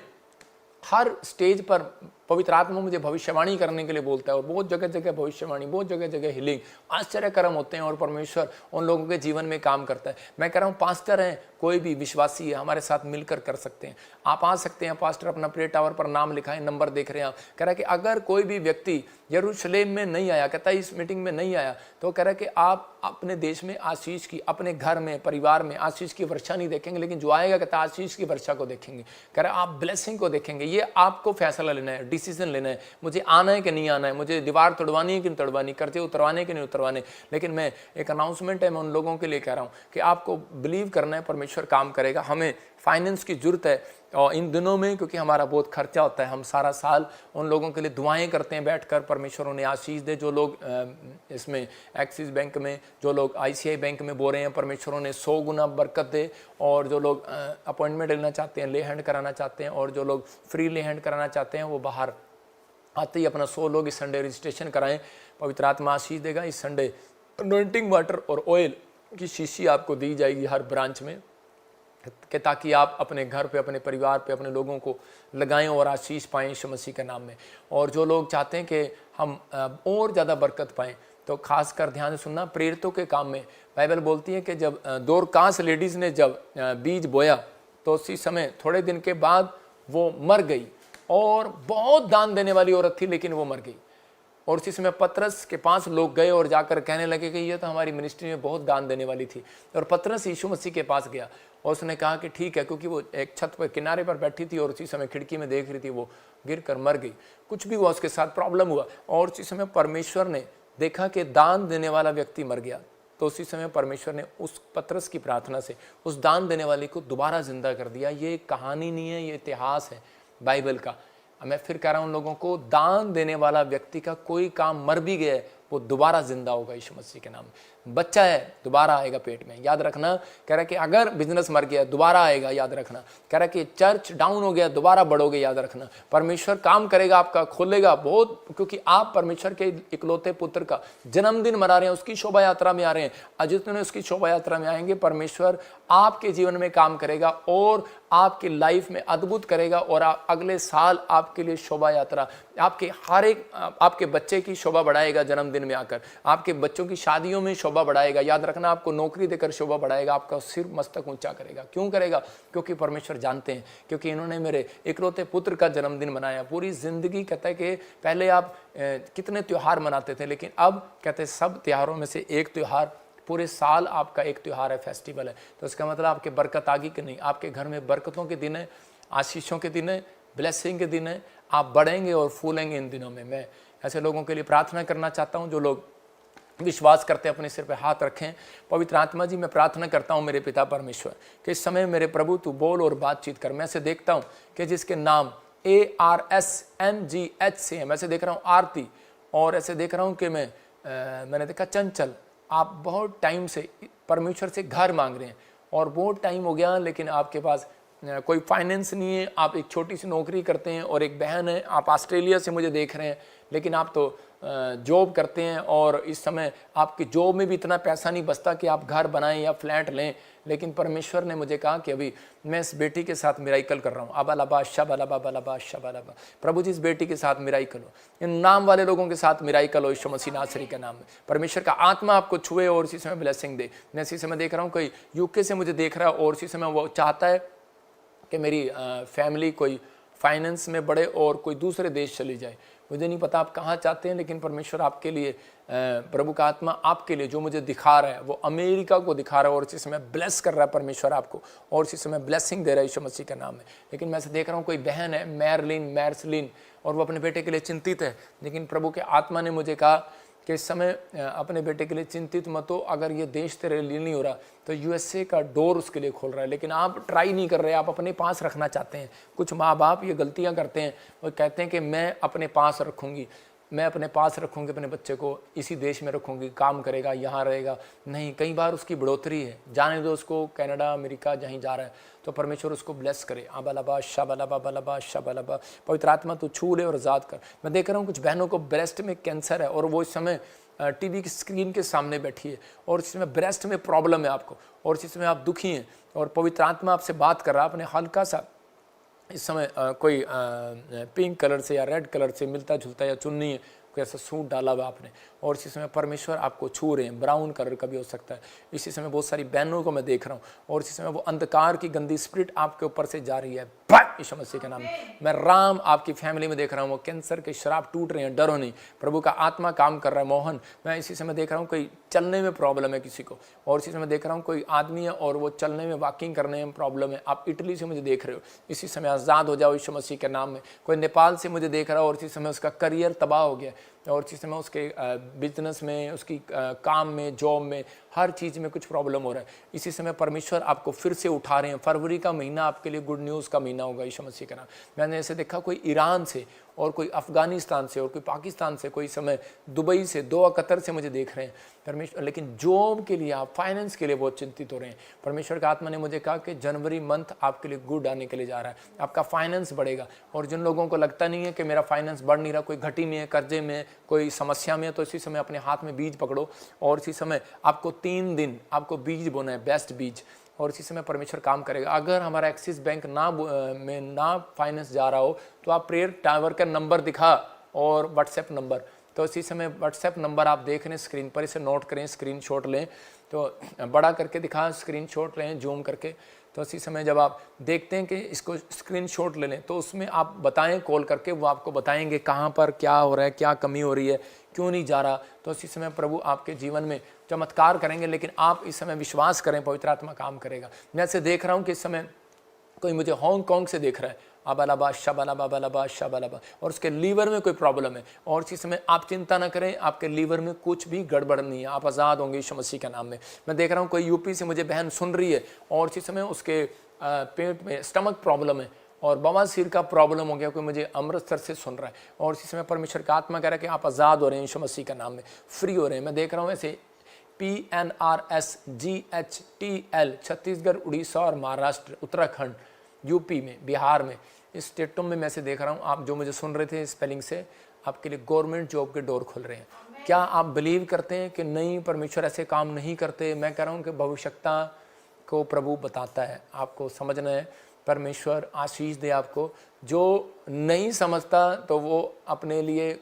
हर स्टेज पर पवित्र आत्मा मुझे भविष्यवाणी करने के लिए बोलता है, और बहुत जगह जगह भविष्यवाणी, बहुत जगह जगह हिलिंग, आश्चर्य कर्म होते हैं, और परमेश्वर उन लोगों के जीवन में काम करता है। मैं कह रहा हूँ पास्टर हैं, कोई भी विश्वासी है, हमारे साथ मिलकर कर सकते हैं। आप आ सकते हैं, पास्टर अपना प्रे टावर पर नाम लिखा है, नंबर देख रहे हैं आप। कह रहा है कि अगर कोई भी व्यक्ति यरूशलेम में नहीं आया, कहता है इस मीटिंग में नहीं आया, तो कह रहा है कि आप अपने देश में आशीष की, अपने घर में, परिवार में आशीष की वर्षा नहीं देखेंगे, लेकिन जो आएगा कहता है आशीष की वर्षा को देखेंगे। कह रहा है आप ब्लेसिंग को देखेंगे। ये आपको फैसला लेना है। डिसीजन लेना है, मुझे आना है कि नहीं आना है, मुझे दीवार तोड़वानी है कि नहीं तोड़वानी, कर्जे उतरवाने कि नहीं उतरवाने। लेकिन मैं एक अनाउंसमेंट है, मैं उन लोगों के लिए कह रहा हूँ कि आपको बिलीव करना है, परमेश्वर काम करेगा। हमें फाइनेंस की ज़रूरत है और इन दिनों में, क्योंकि हमारा बहुत खर्चा होता है। हम सारा साल उन लोगों के लिए दुआएं करते हैं बैठकर, परमेश्वर उन्हें आशीष दे। जो लोग इसमें एक्सिस बैंक में, जो लोग ICI बैंक में बो रहे हैं, परमेश्वर उन्हें 100 गुना बरकत दे। और जो लोग अपॉइंटमेंट लेना चाहते हैं, ले हैंड कराना चाहते हैं, और जो लोग फ्री ले हैंड कराना चाहते हैं, वो बाहर आते ही अपना 100 लोग इस संडे रजिस्ट्रेशन कराएं। पवित्र आत्मा आशीष देगा। इस संडे अनॉइंटिंग वाटर और ऑयल की शीशी आपको दी जाएगी हर ब्रांच में, कि ताकि आप अपने घर पे, अपने परिवार पे, अपने लोगों को लगाएं और आशीष पाएं यीशु मसीह के नाम में। और जो लोग चाहते हैं कि हम और ज़्यादा बरकत पाएं, तो खासकर ध्यान से सुनना, प्रेरितों के काम में बाइबल बोलती है कि जब दोरकास लेडीज़ ने जब बीज बोया, तो उसी समय थोड़े दिन के बाद वो मर गई। और बहुत दान देने वाली औरत थी, लेकिन वो मर गई। और उसी समय पतरस के पास लोग गए और जाकर कहने लगे कि ये तो हमारी मिनिस्ट्री में बहुत दान देने वाली थी। और पतरस यीशु मसीह के पास गया और उसने कहा कि ठीक है, क्योंकि वो एक छत पर किनारे पर बैठी थी और उसी समय खिड़की में देख रही थी, वो गिर कर मर गई। कुछ भी हुआ, उसके साथ प्रॉब्लम हुआ, और उसी समय परमेश्वर ने देखा कि दान देने वाला व्यक्ति मर गया। तो उसी समय परमेश्वर ने उस पतरस की प्रार्थना से उस दान देने वाले को दोबारा जिंदा कर दिया। ये कहानी नहीं है, ये इतिहास है बाइबल का। मैं फिर कह रहा हूं उन लोगों को, दान देने वाला व्यक्ति का कोई काम मर भी गया है, वो दोबारा जिंदा होगा यीशु मसीह के नाम में। बच्चा है, दोबारा आएगा पेट में, याद रखना। कह रहा है कि अगर बिजनेस मर गया, दोबारा आएगा, याद रखना। कह रहा है कि चर्च डाउन हो गया, दोबारा बढ़ोगे, याद रखना। परमेश्वर काम करेगा, आपका खोलेगा बहुत, क्योंकि आप परमेश्वर के इकलौते पुत्र का जन्मदिन मना रहे हैं, उसकी शोभा यात्रा में आ रहे हैं। जितने उसकी शोभा यात्रा में आएंगे, परमेश्वर आपके जीवन में काम करेगा और आपकी लाइफ में अद्भुत करेगा। और अगले साल आपके लिए शोभा यात्रा, आपके हर एक, आपके बच्चे की शोभा बढ़ाएगा जन्मदिन में आकर, आपके बच्चों की शादियों में शोभा बढ़ाएगा। याद रखना, आपको नौकरी देकर शोभा बढ़ाएगा, आपका सिर मस्तक ऊंचा करेगा। क्यों करेगा? क्योंकि परमेश्वर जानते हैं, क्योंकि इन्होंने मेरे इकलौते पुत्र का जन्मदिन मनाया। पूरी जिंदगी कहता है कि पहले आप कितने त्योहार मनाते थे, लेकिन अब कहते हैं सब त्योहारों में से एक त्यौहार, पूरे साल आपका एक त्यौहार है, फेस्टिवल है। तो इसका मतलब आपके बरकत आ गई कि नहीं? आपके घर में बरकतों के दिन है, आशीषों के दिन है, ब्लेसिंग के दिन है। आप बढ़ेंगे और फूलेंगे इन दिनों में। मैं ऐसे लोगों के लिए प्रार्थना करना चाहता हूं जो लोग विश्वास करते हैं, अपने सिर पे हाथ रखें। पवित्र आत्मा जी, मैं प्रार्थना करता हूं मेरे पिता परमेश्वर कि इस समय मेरे प्रभु तू बोल और बातचीत कर। मैं ऐसे देखता हूं कि जिसके नाम ARSMGH से है, मैं ऐसे देख रहा हूं आरती, और ऐसे देख रहा हूं कि मैंने देखा चंचल, आप बहुत टाइम से परमेश्वर से घर मांग रहे हैं और बहुत टाइम हो गया, लेकिन आपके पास कोई फाइनेंस नहीं है। आप एक छोटी सी नौकरी करते हैं और एक बहन है, आप ऑस्ट्रेलिया से मुझे देख रहे हैं, लेकिन आप तो जॉब करते हैं और इस समय आपकी जॉब में भी इतना पैसा नहीं बचता कि आप घर बनाएं या फ्लैट लें। लेकिन परमेश्वर ने मुझे कहा कि अभी मैं इस बेटी के साथ मिराइकल कर रहा हूँ। अबालाबा शबालाबा बलाबा शबालाबा, प्रभु जी इस बेटी के साथ मिराइकल हो, इन नाम वाले लोगों के साथ मिराइकल हो यीशु मसीह नासरी के नाम में। परमेश्वर का आत्मा आपको छुए और इसी समय ब्लेसिंग दे। मैं इसी समय देख रहा हूँ कोई UK से मुझे देख रहा है और इसी समय वो चाहता है कि मेरी फैमिली कोई फाइनेंस में बढ़े और कोई दूसरे देश चली जाए। मुझे नहीं पता आप कहाँ चाहते हैं, लेकिन परमेश्वर आपके लिए, प्रभु का आत्मा आपके लिए जो मुझे दिखा रहा है वो अमेरिका को दिखा रहा है और इसी समय ब्लेस कर रहा है परमेश्वर आपको, और इसी समय ब्लेसिंग दे रहा है यीशु मसीह के नाम में। लेकिन मैं ऐसे देख रहा हूँ कोई बहन है मैरसलिन, और वो अपने बेटे के लिए चिंतित है, लेकिन प्रभु के आत्मा ने मुझे कहा कि इस समय अपने बेटे के लिए चिंतित मत हो। अगर ये देश तेरे लिए नहीं हो रहा तो USA का डोर उसके लिए खोल रहा है, लेकिन आप ट्राई नहीं कर रहे, आप अपने पास रखना चाहते हैं। कुछ माँ बाप ये गलतियाँ करते हैं, वो कहते हैं कि मैं अपने पास रखूँगी, मैं अपने पास रखूँगी अपने बच्चे को, इसी देश में रखूँगी, काम करेगा, यहाँ रहेगा। नहीं, कई बार उसकी बढ़ोतरी है, जाने दो उसको, कनाडा अमेरिका जहीं जा रहा है, तो परमेश्वर उसको ब्लेस करे। आबालाबा शाबालाबा बलाबा शाबालाबा, पवित्र आत्मा तो छू ले और आज़ाद कर। मैं देख रहा हूँ कुछ बहनों को ब्रेस्ट में कैंसर है और वो इस समय TV की स्क्रीन के सामने बैठी है और इस समय ब्रेस्ट में प्रॉब्लम है आपको, और इस समय आप दुखी हैं और पवित्र आत्मा आपसे बात कर रहा है। आपने हल्का सा इस समय कोई पिंक कलर से या रेड कलर से मिलता जुलता या चुन्नी है, कोई ऐसा सूट डाला हुआ आपने, और इसी समय परमेश्वर आपको छू रहे हैं। ब्राउन कलर का भी हो सकता है। इसी समय बहुत सारी बहनों को मैं देख रहा हूँ और इसी समय वो अंधकार की गंदी स्पिरिट आपके ऊपर से जा रही है। भाग यीशु मसीह के नाम में। मैं राम आपकी फैमिली में देख रहा हूँ, वो कैंसर के श्राप टूट रहे हैं, डरो नहीं, प्रभु का आत्मा काम कर रहा है। मोहन, मैं इसी समय देख रहा हूँ कोई चलने में प्रॉब्लम है किसी को, और इसी समय देख रहा हूँ कोई आदमी है और वो चलने में वॉकिंग करने में प्रॉब्लम है। आप इटली से मुझे देख रहे हो, इसी समय आज़ाद हो जाओ यीशु मसीह के नाम में। कोई नेपाल से मुझे देख रहा है और इसी समय उसका करियर तबाह हो गया, और इसी समय उसके बिजनेस में, उसकी काम में, जॉब में, हर चीज़ में कुछ प्रॉब्लम हो रहा है। इसी समय परमेश्वर आपको फिर से उठा रहे हैं। फरवरी का महीना आपके लिए गुड न्यूज़ का महीना होगा यीशु मसीह के नाम। मैंने ऐसे देखा कोई ईरान से और कोई अफगानिस्तान से और कोई पाकिस्तान से, कोई समय दुबई से, दोहा कतर से मुझे देख रहे हैं परमेश्वर। लेकिन जॉब के लिए, आप फाइनेंस के लिए बहुत चिंतित हो रहे हैं। परमेश्वर का आत्मा ने मुझे कहा कि जनवरी मंथ आपके लिए गुड आने के लिए जा रहा है, आपका फाइनेंस बढ़ेगा। और जिन लोगों को लगता नहीं है कि मेरा फाइनेंस बढ़ नहीं रहा, कोई घटी में है, कर्जे में, कोई समस्या में है, तो इसी समय अपने हाथ में बीज पकड़ो और इसी समय आपको 3 दिन आपको बीज बोना है, बेस्ट बीज, और इसी समय परमेश्वर काम करेगा। अगर हमारा एक्सिस बैंक में ना फाइनेंस जा रहा हो तो आप प्रेयर टावर का नंबर दिखा और व्हाट्सएप नंबर, तो इसी समय व्हाट्सएप नंबर आप देख रहे हैं स्क्रीन पर, इसे नोट करें, स्क्रीनशॉट लें, तो बड़ा करके दिखा, स्क्रीनशॉट लें जूम करके। तो इसी समय जब आप देखते हैं कि इसको स्क्रीनशॉट ले लें तो उसमें आप बताएं कॉल करके, वो आपको बताएंगे कहाँ पर क्या हो रहा है, क्या कमी हो रही है, क्यों नहीं जा रहा। तो इसी समय प्रभु आपके जीवन में चमत्कार करेंगे, लेकिन आप इस समय विश्वास करें, पवित्र आत्मा काम करेगा। मैं ऐसे देख रहा हूँ कि इस समय कोई मुझे हांगकांग से देख रहा है, अबालाबा शबालाबा बालाबा शबालाबा, और उसके लीवर में कोई प्रॉब्लम है। और इसी समय आप चिंता ना करें, आपके लीवर में कुछ भी गड़बड़ नहीं है, आप आज़ाद होंगे यीशु मसीह के नाम में। मैं देख रहा हूँ कोई यूपी से मुझे बहन सुन रही है और इसी समय उसके पेट में स्टमक प्रॉब्लम है और बवासीर का प्रॉब्लम हो गया, कोई मुझे अमृतसर से सुन रहा है, और इसी समय परमेश्वर का आत्मा कह रहा है कि आप आज़ाद हो रहे हैं यीशु मसीह के नाम में, फ्री हो रहे हैं। मैं देख रहा हूँ ऐसे PNRSGHTL छत्तीसगढ़, उड़ीसा और महाराष्ट्र, उत्तराखंड, यूपी में, बिहार में, इस स्टेटों में मैं से देख रहा हूँ। आप जो मुझे सुन रहे थे स्पेलिंग से, आपके लिए गवर्नमेंट जॉब के डोर खुल रहे हैं। क्या आप बिलीव करते हैं कि नहीं, परमेश्वर ऐसे काम नहीं करते? मैं कह रहा हूँ कि भविष्यता को प्रभु बताता है, आपको समझना है। परमेश्वर आशीष दे आपको। जो नहीं समझता तो वो अपने लिए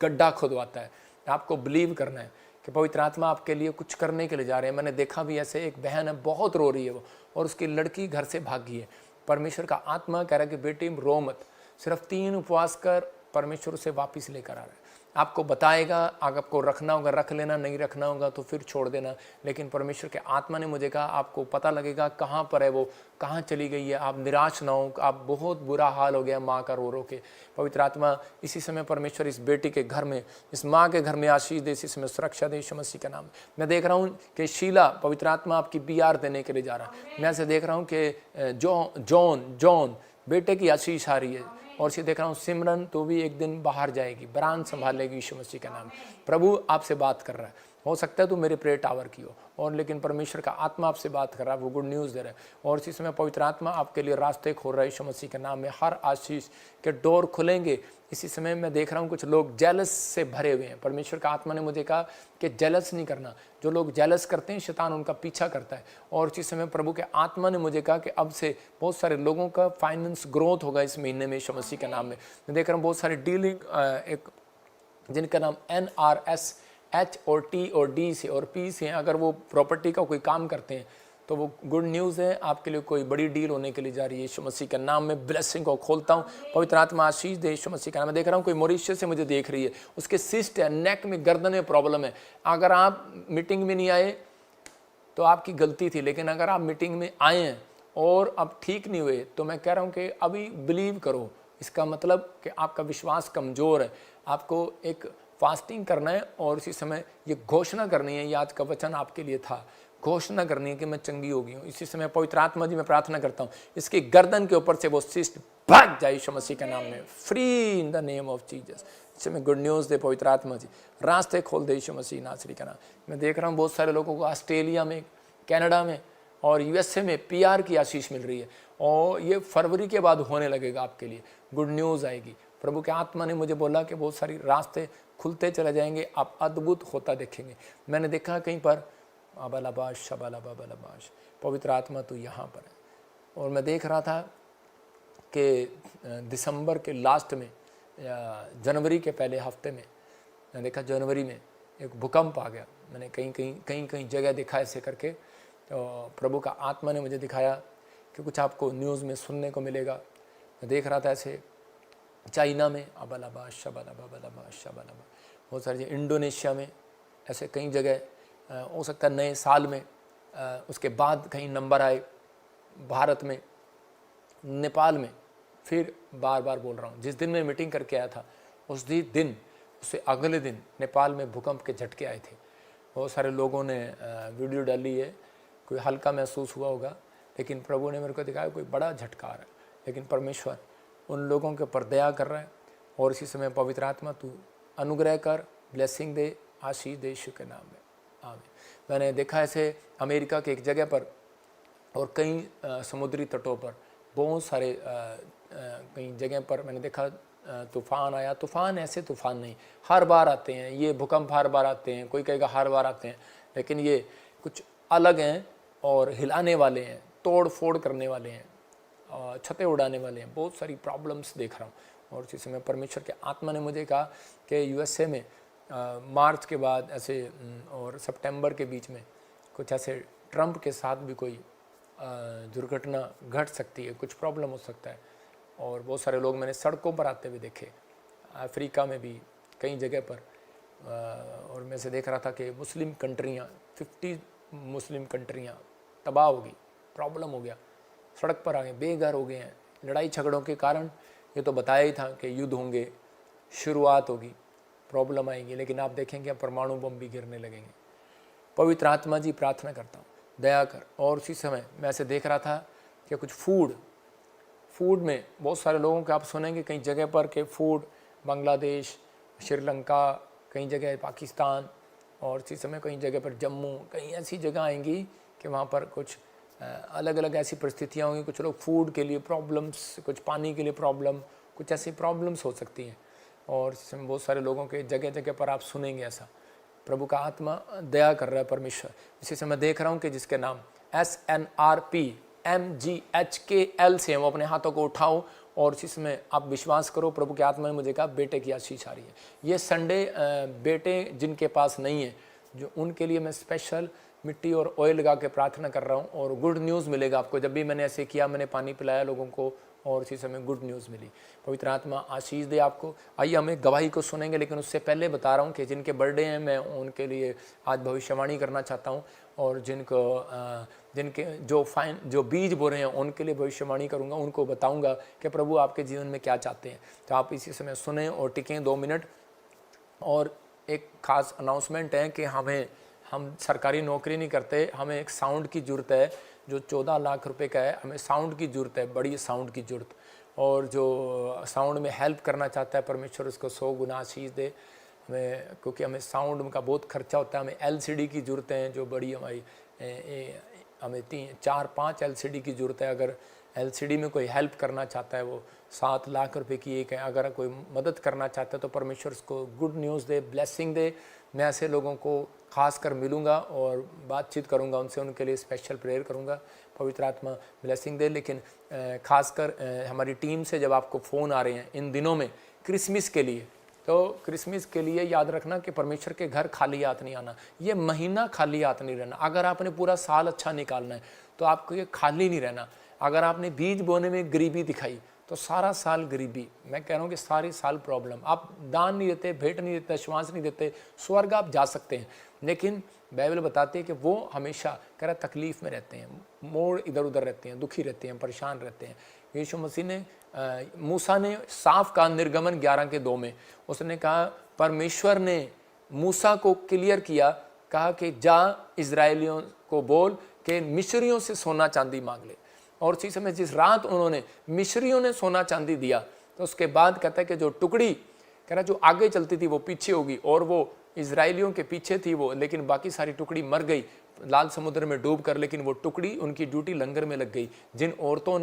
गड्ढा खुदवाता है। आपको बिलीव करना है कि पवित्र आत्मा आपके लिए कुछ करने के लिए जा रहे हैं। मैंने देखा भी ऐसे, एक बहन है, बहुत रो रही है वो, और उसकी लड़की घर से भागी है। परमेश्वर का आत्मा कह रहा है कि बेटी रो मत, सिर्फ 3 उपवास कर, परमेश्वर उसे वापस लेकर आ रहा है। आपको बताएगा, अगर आपको रखना होगा रख लेना, नहीं रखना होगा तो फिर छोड़ देना। लेकिन परमेश्वर के आत्मा ने मुझे कहा आपको पता लगेगा कहाँ पर है वो, कहाँ चली गई है। आप निराश ना हो, आप बहुत बुरा हाल हो गया माँ का रो रो के। पवित्र आत्मा इसी समय परमेश्वर इस बेटी के घर में, इस माँ के घर में आशीष दे, इसी समय सुरक्षा दे यीशु मसीह का नाम। मैं देख रहा हूँ कि शीला, पवित्र आत्मा आपकी BR देने के लिए जा रहा है। मैं ऐसे देख रहा हूँ कि जॉन बेटे की आशीष आ रही है। और इसे देख रहा हूँ सिमरन, तो भी एक दिन बाहर जाएगी, ब्रांच संभालेगी यीशु मसीह का नाम। प्रभु आपसे बात कर रहा है, हो सकता है तो मेरे प्रेयर टावर की हो, और लेकिन परमेश्वर का आत्मा आपसे बात कर रहा है, वो गुड न्यूज़ दे रहा है। और इसी समय पवित्र आत्मा आपके लिए रास्ते खोल रहा है यीशु मसीह के नाम में। हर आशीष के डोर खुलेंगे। इसी समय मैं देख रहा हूँ कुछ लोग जेलस से भरे हुए हैं। परमेश्वर का आत्मा ने मुझे कहा कि जेलस नहीं करना, जो लोग जेलस करते हैं शैतान उनका पीछा करता है। और इसी समय प्रभु के आत्मा ने मुझे कहा कि अब से बहुत सारे लोगों का फाइनेंस ग्रोथ होगा इस महीने में यीशु मसीह के नाम में। मैं देख रहा हूँ बहुत सारी डीलिंग, एक जिनका नाम NRSH और T और D से और P से हैं, अगर वो प्रॉपर्टी का कोई काम करते हैं तो वो गुड न्यूज़ है, आपके लिए कोई बड़ी डील होने के लिए जा रही है यीशु मसीह के नाम में। ब्लेसिंग को खोलता हूँ, पवित्र आत्मा आशीष दे यीशु मसीह का नाम। मैं देख रहा हूँ कोई मॉरिशस से मुझे देख रही है, उसके सिस्ट है, नेक में, गर्दन में प्रॉब्लम है। अगर आप मीटिंग में नहीं आए तो आपकी गलती थी, लेकिन अगर आप मीटिंग में आए हैं और अब ठीक नहीं हुए तो मैं कह रहा हूँ कि अभी बिलीव करो। इसका मतलब कि आपका विश्वास कमज़ोर है। आपको एक फास्टिंग करना है और इसी समय ये घोषणा करनी है, ये आज का वचन आपके लिए था, घोषणा करनी है कि मैं चंगी हो गई हूँ। इसी समय पवित्र आत्मा जी मैं प्रार्थना करता हूँ इसकी गर्दन के ऊपर से वो सिस्ट भाग जाए यीशु मसीह के नाम में, free in the name of Jesus. इस समय गुड न्यूज़ दे पवित्र आत्मा जी, रास्ते खोल दे यीशु मसीह नासरी का नाम। मैं देख रहा हूँ बहुत सारे लोगों को ऑस्ट्रेलिया में, कनाडा में और USA में PR की आशीष मिल रही है, और ये फरवरी के बाद होने लगेगा आपके लिए, गुड न्यूज़ आएगी। प्रभु के आत्मा ने मुझे बोला कि बहुत सारी रास्ते खुलते चले जाएंगे, आप अद्भुत होता देखेंगे। मैंने देखा कहीं पर अबालाबाश शबालाबाश, पवित्र आत्मा तो यहाँ पर है। और मैं देख रहा था कि दिसंबर के लास्ट में या जनवरी के पहले हफ्ते में मैंने देखा जनवरी में एक भूकंप आ गया। मैंने कहीं जगह देखा ऐसे करके, तो प्रभु का आत्मा ने मुझे दिखाया कि कुछ आपको न्यूज़ में सुनने को मिलेगा। देख रहा था ऐसे चाइना में अबलाबा शबलाबा बलाबा शबलाबा, बहुत सारी इंडोनेशिया में, ऐसे कई जगह हो सकता है नए साल में, उसके बाद कहीं नंबर आए, भारत में, नेपाल में। फिर बार बार बोल रहा हूँ, जिस दिन मैं मीटिंग करके आया था उस दिन उससे अगले दिन नेपाल में भूकंप के झटके आए थे। बहुत सारे लोगों ने वीडियो डाली है, कोई हल्का महसूस हुआ होगा, लेकिन प्रभु ने मेरे को दिखाया कोई बड़ा झटका आ रहा है। लेकिन परमेश्वर उन लोगों के ऊपर दया कर रहा है, और इसी समय पवित्र आत्मा तू अनुग्रह कर, ब्लेसिंग दे, आशीष दे, यीशु के नाम में आमीन। मैंने देखा ऐसे अमेरिका के एक जगह पर और कई समुद्री तटों पर बहुत सारे कई जगह पर मैंने देखा तूफ़ान आया। तूफ़ान ऐसे तूफ़ान नहीं, हर बार आते हैं ये भूकंप, हर बार आते हैं, कोई कहेगा हर बार आते हैं, लेकिन ये कुछ अलग हैं और हिलाने वाले हैं, तोड़ फोड़ करने वाले हैं, छतें उड़ाने वाले हैं। बहुत सारी प्रॉब्लम्स देख रहा हूँ। और इसी समय परमेश्वर के आत्मा ने मुझे कहा कि यूएसए में मार्च के बाद ऐसे और सितंबर के बीच में कुछ ऐसे ट्रंप के साथ भी कोई दुर्घटना घट सकती है, कुछ प्रॉब्लम हो सकता है। और बहुत सारे लोग मैंने सड़कों पर आते हुए देखे, अफ्रीका में भी कई जगह पर। और मैं से देख रहा था कि मुस्लिम कंट्रियाँ, 50 मुस्लिम कंट्रियाँ तबाह हो गई, प्रॉब्लम हो गया, सड़क पर आ गए, बेघर हो गए हैं। लड़ाई झगड़ों के कारण ये तो बताया ही था कि युद्ध होंगे, शुरुआत होगी, प्रॉब्लम आएगी, लेकिन आप देखेंगे अब परमाणु बम भी गिरने लगेंगे। पवित्र आत्मा जी प्रार्थना करता हूँ दया कर। और उसी समय मैं ऐसे देख रहा था कि कुछ फूड में बहुत सारे लोगों के आप सुनेंगे कई जगह पर कि फूड बांग्लादेश, श्रीलंका, कई जगह पाकिस्तान, और इसी समय कई जगह पर जम्मू, कई ऐसी जगह आएंगी कि वहाँ पर कुछ अलग अलग ऐसी परिस्थितियाँ होंगी। कुछ लोग फूड के लिए प्रॉब्लम्स, कुछ पानी के लिए प्रॉब्लम, कुछ ऐसी प्रॉब्लम्स हो सकती हैं। और इस समय बहुत सारे लोगों के जगह जगह पर आप सुनेंगे ऐसा। प्रभु का आत्मा दया कर रहा है परमेश्वर। इसी समय देख रहा हूँ कि जिसके नाम SNRPMGHKL से वो अपने हाथों को उठाओ, और इसी समय आप विश्वास करो। प्रभु के आत्मा ने मुझे कहा बेटे की आशीष आ रही है। ये संडे बेटे जिनके पास नहीं है, जो उनके लिए मैं स्पेशल मिट्टी और ऑयल लगा के प्रार्थना कर रहा हूँ, और गुड न्यूज़ मिलेगा आपको। जब भी मैंने ऐसे किया, मैंने पानी पिलाया लोगों को, और इसी समय गुड न्यूज़ मिली। पवित्र आत्मा आशीष दे आपको। आइए हम एक गवाही को सुनेंगे, लेकिन उससे पहले बता रहा हूँ कि जिनके बर्थडे हैं मैं उनके लिए आज भविष्यवाणी करना चाहता हूँ, और जिनके जो बीज बो रहे हैं उनके लिए भविष्यवाणी करूँगा, उनको बताऊँगा कि प्रभु आपके जीवन में क्या चाहते हैं। तो आप इसी समय सुने और टिकें 2 मिनट। और एक खास अनाउंसमेंट है कि हम सरकारी नौकरी नहीं करते, हमें एक साउंड की ज़रूरत है जो 14 लाख रुपए का है। हमें साउंड की ज़रूरत है, बड़ी साउंड की ज़रूरत। और जो साउंड में हेल्प करना चाहता है परमेश्वर उसको 100 गुना आशीष दे हमें, क्योंकि हमें साउंड का बहुत खर्चा होता है। हमें LCD की ज़रूरत है जो बड़ी हमारी, हमें 4-5 LCD की ज़रूरत है। अगर LCD में कोई हेल्प करना चाहता है, वो 7 लाख रुपए की एक है। अगर कोई मदद करना चाहता है तो परमेश्वर उसको गुड न्यूज़ दे, ब्लेसिंग दे। मैं ऐसे लोगों को खास कर मिलूँगा और बातचीत करूँगा उनसे, उनके लिए स्पेशल प्रेयर करूँगा। पवित्र आत्मा ब्लेसिंग दे। लेकिन खासकर हमारी टीम से जब आपको फ़ोन आ रहे हैं इन दिनों में क्रिसमस के लिए, तो क्रिसमस के लिए याद रखना कि परमेश्वर के घर खाली हाथ नहीं आना। ये महीना खाली हाथ नहीं रहना। अगर आपने पूरा साल अच्छा निकालना है तो आपको ये खाली नहीं रहना। अगर आपने बीज बोने में गरीबी दिखाई तो सारा साल गरीबी, मैं कह रहा हूँ कि सारी साल प्रॉब्लम। आप दान नहीं देते, भेंट नहीं देते, श्वास नहीं देते, स्वर्ग आप जा सकते हैं, लेकिन बाइबल बताती है कि वो हमेशा कह रहा तकलीफ़ में रहते हैं, मोड़ इधर उधर रहते हैं, दुखी रहते हैं, परेशान रहते हैं। यीशु मसीह ने मूसा ने साफ कहा निर्गमन 11:2 में, उसने कहा, परमेश्वर ने मूसा को क्लियर किया, कहा कि जा इजराइलियों को बोल कि मिस्रियों से सोना चांदी मांग ले। और उसी समय जिस रात उन्होंने मिस्रियों ने सोना चांदी दिया, तो उसके बाद कहता है कि जो टुकड़ी कह रहा जो आगे चलती थी वो पीछे होगी, और वो इजराइलियों के पीछे थी वो, लेकिन बाकी सारी टुकड़ी मर गई लाल समुद्र में डूब कर। लेकिन वो टुकड़ी, उनकी ड्यूटी लंगर में लग गई। जिन औरतों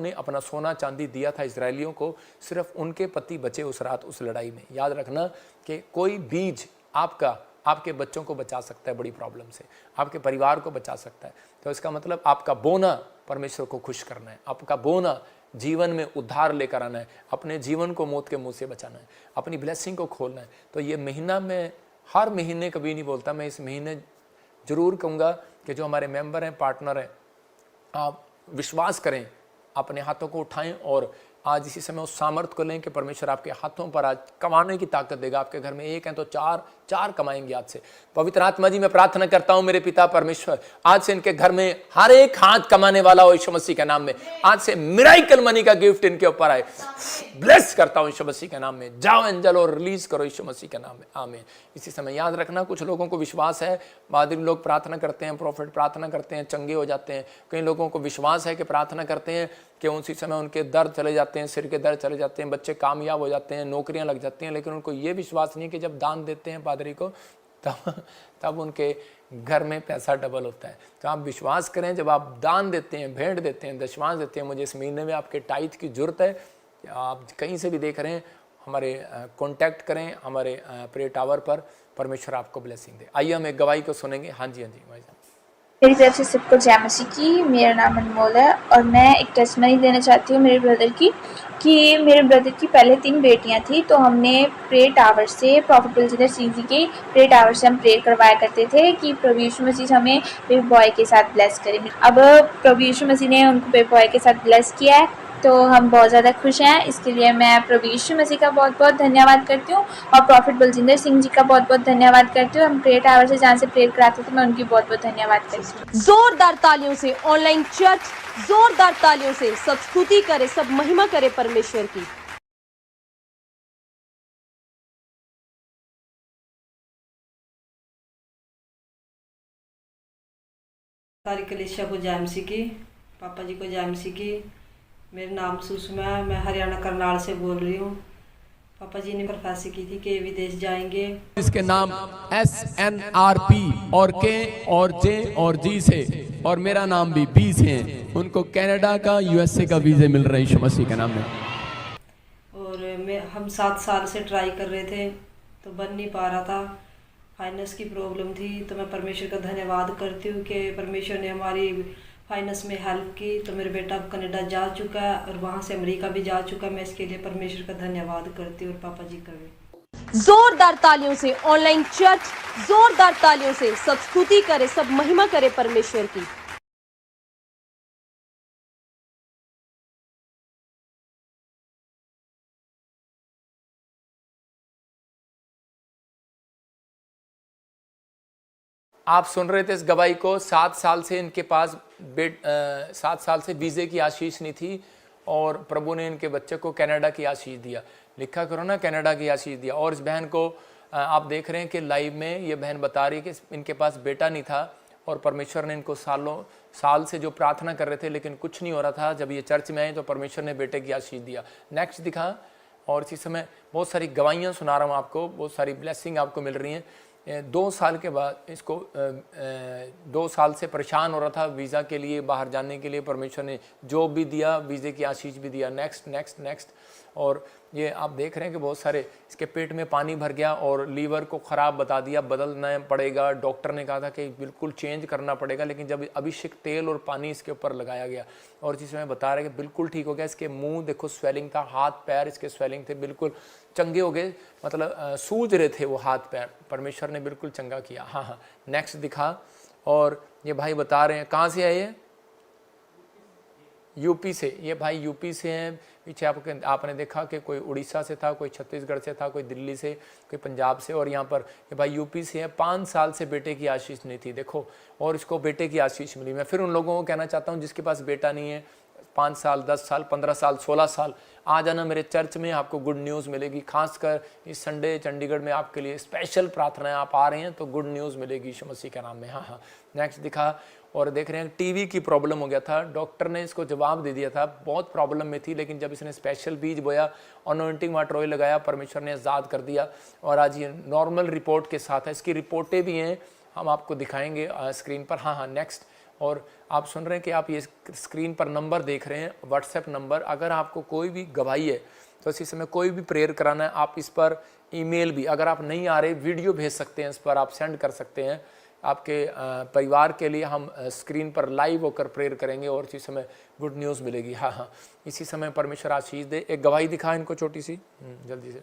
ने अपना सोना चांदी दिया था इजराइलियों को, सिर्फ उनके पति बचे उस रात उस लड़ाई में। याद रखना कि कोई बीज आपके बच्चों को बचा सकता है बड़ी प्रॉब्लम से, आपके परिवार को बचा सकता है। तो इसका मतलब आपका बोना परमेश्वर को खुश करना है, आपका बोना जीवन में उद्धार लेकर आना है, अपने जीवन को मौत के मुंह से बचाना है, अपनी ब्लेसिंग को खोलना है। तो ये महीना मैं हर महीने कभी नहीं बोलता, मैं इस महीने ज़रूर कहूँगा कि जो हमारे मेंबर हैं, पार्टनर हैं, आप विश्वास करें, अपने हाथों को उठाएं और आज इसी समय उस सामर्थ्य को लें कि परमेश्वर आपके हाथों पर आज कमाने की ताकत देगा। आपके घर में एक है तो चार कमाएंगे आज से। पवित्र आत्मा जी मैं प्रार्थना करता हूं मेरे पिता परमेश्वर, आज से इनके घर में हर एक हाथ कमाने वाला हो यीशु मसीह के नाम में। आज से मिराकल मनी का गिफ्ट इनके ऊपर आए। ब्लेस करता हूं यीशु मसीह के नाम में। जाओ एंजल और रिलीज करो यीशु मसीह के नाम में, आमीन। इसी समय याद रखना, कुछ लोगों को विश्वास है, बादल लोग प्रार्थना करते हैं, प्रॉफिट प्रार्थना करते हैं, चंगे हो जाते हैं। कई लोगों को विश्वास है कि प्रार्थना करते हैं कि उसी समय उनके दर्द चले जाते हैं, सिर के दर्द चले जाते हैं, बच्चे कामयाब हो जाते हैं, नौकरियां लग जाती हैं। लेकिन उनको ये विश्वास नहीं कि जब दान देते हैं पादरी को तब उनके घर में पैसा डबल होता है। तो आप विश्वास करें, जब आप दान देते हैं, भेंट देते हैं, दशमांश देते हैं, मुझे इस महीने में आपके टाइथ की जरूरत है। आप कहीं से भी देख रहे हैं, हमारे कांटेक्ट करें हमारे प्रेयर टावर पर। परमेश्वर आपको ब्लेसिंग दे। आइए हम एक गवाही को सुनेंगे। हाँ जी भाई साहब। मेरी तरफ से सबको जय मसीह की। मेरा नाम अनमोल है और मैं एक टेस्टमनी देना चाहती हूँ मेरे ब्रदर की, कि मेरे ब्रदर की पहले 3 बेटियाँ थी। तो हमने प्रेयर टावर से, प्रॉफिट बलजिंदर सिंह जी के प्रेयर टावर से हम प्रेयर करवाया करते थे कि प्रभु यीशु मसीह हमें बेबी बॉय के साथ ब्लेस करें। अब प्रभु यीशु मसीह ने उनको बेबी बॉय के साथ ब्लेस किया है, तो हम बहुत ज़्यादा खुश हैं। इसके लिए मैं प्रभु यीशु मसीह का बहुत बहुत धन्यवाद करती हूँ और प्रॉफिट बलजिंदर सिंह जी का बहुत बहुत धन्यवाद करती हूँ। हम प्रेयर टावर से जहाँ से प्रेयर कराते थे, मैं उनकी बहुत बहुत धन्यवाद करती हूँ। जोरदार तालियों से ऑनलाइन चर्च, जोरदार तालियों से सब स्तुति करे, सब महिमा करे परमेश्वर की। सारी कलीसिया को जय मसीह की, पापा जी को जय मसीह की। मेरा नाम सुषमा है, मैं हरियाणा करनाल से बोल रही हूँ। पापा जी ने प्रोफेसी की थी कि विदेश जाएंगे। इसके नाम SNRP और K और J और G से, और मेरा नाम भी B से है। उनको कनाडा का, USA का वीज़े मिल रहे हैं यीशु मसीह के नाम में। और हम 7 साल से ट्राई कर रहे थे तो बन नहीं पा रहा था, फाइनेंस की प्रॉब्लम थी। तो मैं परमेश्वर का धन्यवाद करती हूँ कि परमेश्वर ने हमारी फाइनेंस में हेल्प की। तो मेरा बेटा कनाडा जा चुका है और वहाँ से अमेरिका भी जा चुका है। मैं इसके लिए परमेश्वर का धन्यवाद करती हूँ और पापा जी का भी। जोरदार तालियों से ऑनलाइन चर्च, जोरदार तालियों से सब स्तुति करे, सब महिमा करे परमेश्वर की। आप सुन रहे थे इस गवाही को। 7 साल से इनके पास 7 साल से वीज़े की आशीष नहीं थी और प्रभु ने इनके बच्चे को कनाडा की आशीष दिया। लिखा करो ना, कनाडा की आशीष दिया। और इस बहन को आप देख रहे हैं कि लाइव में ये बहन बता रही है कि इनके पास बेटा नहीं था और परमेश्वर ने इनको साल से जो प्रार्थना कर रहे थे लेकिन कुछ नहीं हो रहा था, जब ये चर्च में आए तो परमेश्वर ने बेटे की आशीष दिया। नेक्स्ट दिखा। और इसी समय बहुत सारी गवाहियाँ सुना रहा हूँ आपको, बहुत सारी ब्लेसिंग आपको मिल रही हैं। 2 साल के बाद इसको 2 साल से परेशान हो रहा था वीज़ा के लिए, बाहर जाने के लिए। परमेश्वर ने जॉब भी दिया, वीज़े की आशीष भी दिया। Next next next. और ये आप देख रहे हैं कि बहुत सारे इसके पेट में पानी भर गया और लीवर को ख़राब बता दिया, बदलना पड़ेगा। डॉक्टर ने कहा था कि बिल्कुल चेंज करना पड़ेगा, लेकिन जब अभिषेक तेल और पानी इसके ऊपर लगाया गया और जिसमें बता रहे कि बिल्कुल ठीक हो गया। इसके मुंह देखो स्वेलिंग था, हाथ पैर इसके स्वेलिंग थे, बिल्कुल चंगे हो गए, मतलब सूज रहे थे वो हाथ पैर। परमेश्वर ने बिल्कुल चंगा किया। हाँ, नेक्स्ट दिखा। और ये भाई बता रहे हैं, कहाँ से आए ये? यूपी से। ये भाई यूपी से हैं। पीछे आपने देखा कि कोई उड़ीसा से था, कोई छत्तीसगढ़ से था, कोई दिल्ली से, कोई पंजाब से, और यहाँ पर ये भाई यूपी से है। 5 साल से बेटे की आशीष नहीं थी, देखो, और इसको बेटे की आशीष मिली। मैं फिर उन लोगों को कहना चाहता हूँ जिसके पास बेटा नहीं है, 5 साल, 10 साल, 15 साल, 16 साल, आ जाना मेरे चर्च में, आपको गुड न्यूज़ मिलेगी। खासकर इस संडे चंडीगढ़ में आपके लिए स्पेशल प्रार्थना है। आप आ रहे हैं तो गुड न्यूज़ मिलेगी यीशु मसीह के नाम में। हाँ, नेक्स्ट दिखा। और देख रहे हैं टीवी की प्रॉब्लम हो गया था, डॉक्टर ने इसको जवाब दे दिया था, बहुत प्रॉब्लम में थी, लेकिन जब इसने स्पेशल बीज बोया, अनॉइंटिंग वाटर ऑयल लगाया, परमेश्वर ने आज़ाद कर दिया और आज ये नॉर्मल रिपोर्ट के साथ है। इसकी रिपोर्टें भी हैं, हम आपको दिखाएंगे स्क्रीन पर। हाँ, नेक्स्ट। और आप सुन रहे हैं कि आप ये स्क्रीन पर नंबर देख रहे हैं, व्हाट्सएप नंबर। अगर आपको कोई भी गवाही है तो इसी समय कोई भी प्रेयर कराना है, आप इस पर ईमेल भी, अगर आप नहीं आ रहे, वीडियो भेज सकते हैं, इस पर आप सेंड कर सकते हैं। आपके परिवार के लिए हम स्क्रीन पर लाइव होकर प्रेयर करेंगे और इसी समय गुड न्यूज़ मिलेगी। हाँ, इसी समय परमेश्वर आशीष दे। एक गवाही दिखा इनको छोटी सी, जल्दी से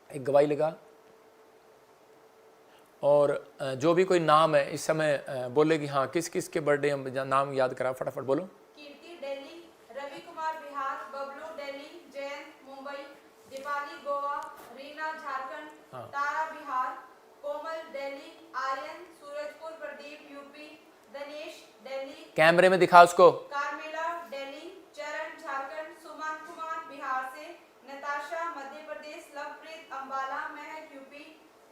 एक गवाही लगा। और जो भी कोई नाम है इस समय बोलेगी। हाँ, किस किस के बर्थडे हम नाम याद करा, फटाफट बोलो। कीर्ति दिल्ली, रवि कुमार बिहार, बबलू दिल्ली, जयंत मुंबई, दीपाली गोवा, रीना झारखंड, तारा बिहार, कोमल दिल्ली, आर्यन सूरजपुर, प्रदीप यूपी, दिनेश दिल्ली, कैमरे में दिखा उसको। कार्मेला दिल्ली, चरण झारखंड, सुमन कुमार बिहार से, नताशा मध्य प्रदेश, लवप्रीत अंबाला, महक यूपी,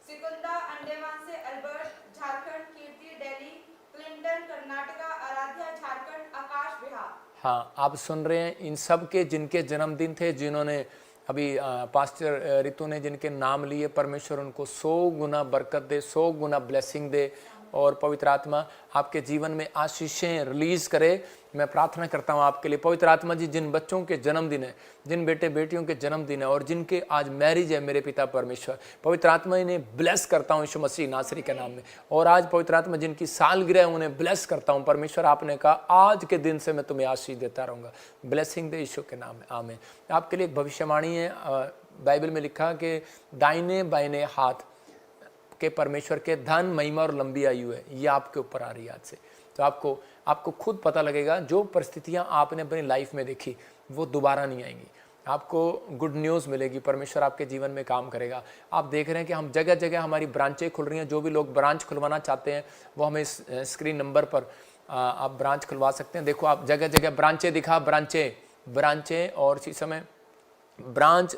सिकुंदा अंडमान से, अल्बर्ट झारखंड, कीर्ति दिल्ली, क्लिंटन कर्नाटका, आराध्या झारखंड, आकाश बिहार। हाँ, आप सुन रहे हैं इन सब के जिनके जन्मदिन थे, जिन्होंने अभी पास्टर रितु ने जिनके नाम लिए, परमेश्वर उनको 100 गुना बरकत दे, 100 गुना ब्लेसिंग दे और पवित्र आत्मा आपके जीवन में आशीषें रिलीज करे। मैं प्रार्थना करता हूँ आपके लिए। पवित्र आत्मा जी, जिन बच्चों के जन्मदिन है, जिन बेटे बेटियों के जन्मदिन है और जिनके आज मैरिज है, मेरे पिता परमेश्वर, पवित्र आत्मा इन्हें ब्लेस करता हूँ यीशु मसीह नासरी के नाम में। और आज पवित्र आत्मा जिनकी सालगिरह है उन्हें ब्लेस करता हूँ परमेश्वर। आपने कहा आज के दिन से मैं तुम्हें आशीष देता रहूँगा। ब्लेसिंग दे यीशु के नाम में, आमीन। आपके लिए एक भविष्यवाणी है, बाइबल में लिखा कि दाहिने बाइने हाथ के परमेश्वर के धन, महिमा और लंबी आयु है, ये आपके ऊपर आ रही है आज से। तो आपको खुद पता लगेगा जो परिस्थितियां आपने अपनी लाइफ में देखी वो दोबारा नहीं आएंगी। आपको गुड न्यूज़ मिलेगी, परमेश्वर आपके जीवन में काम करेगा। आप देख रहे हैं कि हम जगह जगह हमारी ब्रांचें खुल रही हैं। जो भी लोग ब्रांच खुलवाना चाहते हैं वो हमें इस स्क्रीन नंबर पर आप ब्रांच खुलवा सकते हैं। देखो आप जगह जगह ब्रांचें दिखा, ब्रांचें और इसी समय ब्रांच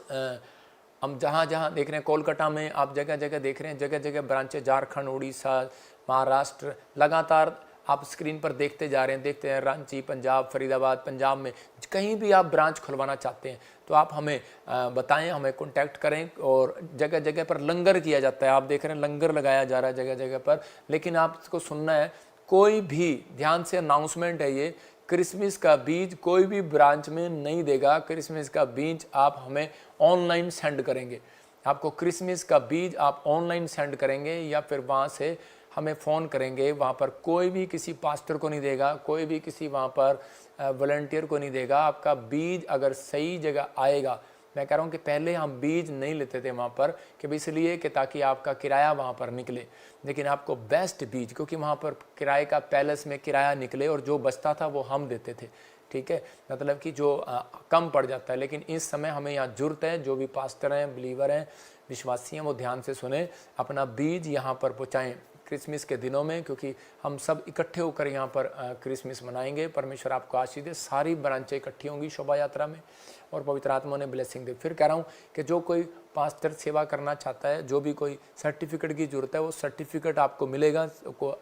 हम जहाँ जहाँ देख रहे हैं, कोलकाता में आप जगह जगह देख रहे हैं, जगह जगह ब्रांचें, झारखंड, उड़ीसा, महाराष्ट्र, लगातार आप स्क्रीन पर देखते जा रहे हैं, देखते हैं। रांची, पंजाब, फरीदाबाद, पंजाब में कहीं भी आप ब्रांच खुलवाना चाहते हैं तो आप हमें बताएं, हमें कांटेक्ट करें। और जगह जगह पर लंगर किया जाता है, आप देख रहे हैं लंगर लगाया जा रहा है जगह जगह पर। लेकिन आपको सुनना है, कोई भी, ध्यान से अनाउंसमेंट है ये, क्रिसमस का बीज कोई भी ब्रांच में नहीं देगा। क्रिसमस का बीज आप हमें ऑनलाइन सेंड करेंगे। आपको क्रिसमस का बीज आप ऑनलाइन सेंड करेंगे या फिर वहाँ से हमें फ़ोन करेंगे। वहाँ पर कोई भी किसी पास्टर को नहीं देगा, कोई भी किसी वहाँ पर वॉलंटियर को नहीं देगा। आपका बीज अगर सही जगह आएगा, मैं कह रहा हूँ कि पहले हम बीज नहीं लेते थे वहाँ पर कि इसलिए कि ताकि आपका किराया वहाँ पर निकले, लेकिन आपको बेस्ट बीज, क्योंकि वहाँ पर किराए का पैलेस में किराया निकले और जो बचता था वो हम देते थे। ठीक है, मतलब कि जो कम पड़ जाता है। लेकिन इस समय हमें यहाँ ज़रूरत है, जो भी पास्टर हैं, बिलीवर हैं, विश्वासी हैं, वो ध्यान से सुने, अपना बीज यहाँ पर पहुँचाएँ क्रिसमस के दिनों में, क्योंकि हम सब इकट्ठे होकर यहाँ पर क्रिसमस मनाएंगे। परमेश्वर आपको आशीष दे। सारी ब्रांचें इकट्ठी होंगी शोभा यात्रा में और पवित्र आत्मा ने ब्लेसिंग दे। फिर कह रहा हूँ कि जो कोई पास्टर सेवा करना चाहता है, जो भी कोई सर्टिफिकेट की ज़रूरत है, वो सर्टिफिकेट आपको मिलेगा।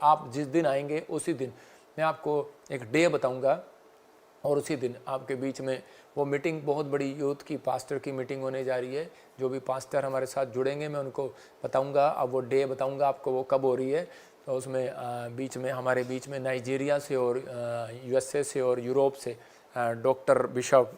आप जिस दिन आएंगे उसी दिन मैं आपको एक डे बताऊँगा और उसी दिन आपके बीच में वो मीटिंग, बहुत बड़ी यूथ की पास्टर की मीटिंग होने जा रही है। जो भी पास्टर हमारे साथ जुड़ेंगे मैं उनको बताऊंगा, अब वो डे बताऊंगा आपको वो कब हो रही है। तो उसमें बीच में हमारे बीच में नाइजीरिया से और यूएसए से और यूरोप से डॉक्टर बिशप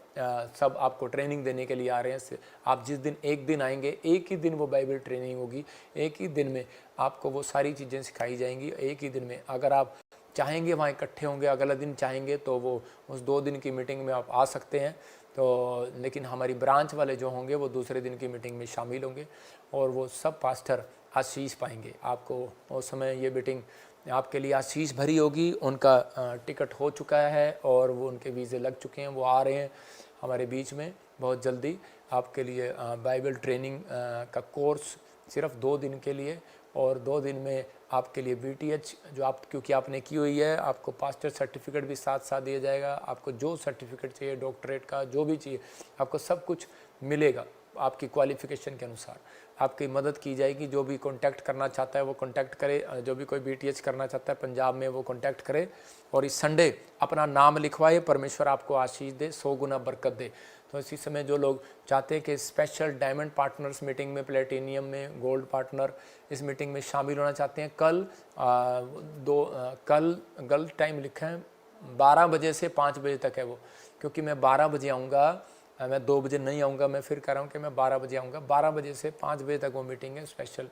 सब आपको ट्रेनिंग देने के लिए आ रहे हैं। आप जिस दिन एक दिन आएंगे, एक ही दिन वो बाइबल ट्रेनिंग होगी, एक ही दिन में आपको वो सारी चीज़ें सिखाई जाएंगी, एक ही दिन में। अगर आप चाहेंगे वहाँ इकट्ठे होंगे, अगला दिन चाहेंगे तो वो उस 2 दिन की मीटिंग में आप आ सकते हैं। तो लेकिन हमारी ब्रांच वाले जो होंगे वो दूसरे दिन की मीटिंग में शामिल होंगे और वो सब पास्टर आशीष पाएंगे। आपको उस समय ये मीटिंग आपके लिए आशीष भरी होगी। उनका टिकट हो चुका है और वो उनके वीज़े लग चुके हैं, वो आ रहे हैं हमारे बीच में बहुत जल्दी आपके लिए। बाइबल ट्रेनिंग का कोर्स सिर्फ 2 दिन के लिए, और 2 दिन में आपके लिए BTH जो आप, क्योंकि आपने की हुई है, आपको पास्टर सर्टिफिकेट भी साथ साथ दिया जाएगा। आपको जो सर्टिफिकेट चाहिए, डॉक्टरेट का जो भी चाहिए, आपको सब कुछ मिलेगा आपकी क्वालिफ़िकेशन के अनुसार। आपकी मदद की जाएगी। जो भी कांटेक्ट करना चाहता है वो कांटेक्ट करे। जो भी कोई BTH करना चाहता है पंजाब में वो कांटेक्ट करे और इस संडे अपना नाम लिखवाए। परमेश्वर आपको आशीष दे, 100 गुना बरकत दे। तो इसी समय जो लोग चाहते हैं कि स्पेशल डायमंड पार्टनर्स मीटिंग में, प्लेटिनियम में, गोल्ड पार्टनर इस मीटिंग में शामिल होना चाहते हैं, कल टाइम लिखा है 12 बजे से 5 बजे तक है वो, क्योंकि मैं 12 बजे आऊँगा, मैं 2 बजे नहीं आऊँगा। मैं फिर कह रहा हूँ कि मैं 12 बजे आऊँगा। 12 बजे से 5 बजे तक वो मीटिंग है। स्पेशल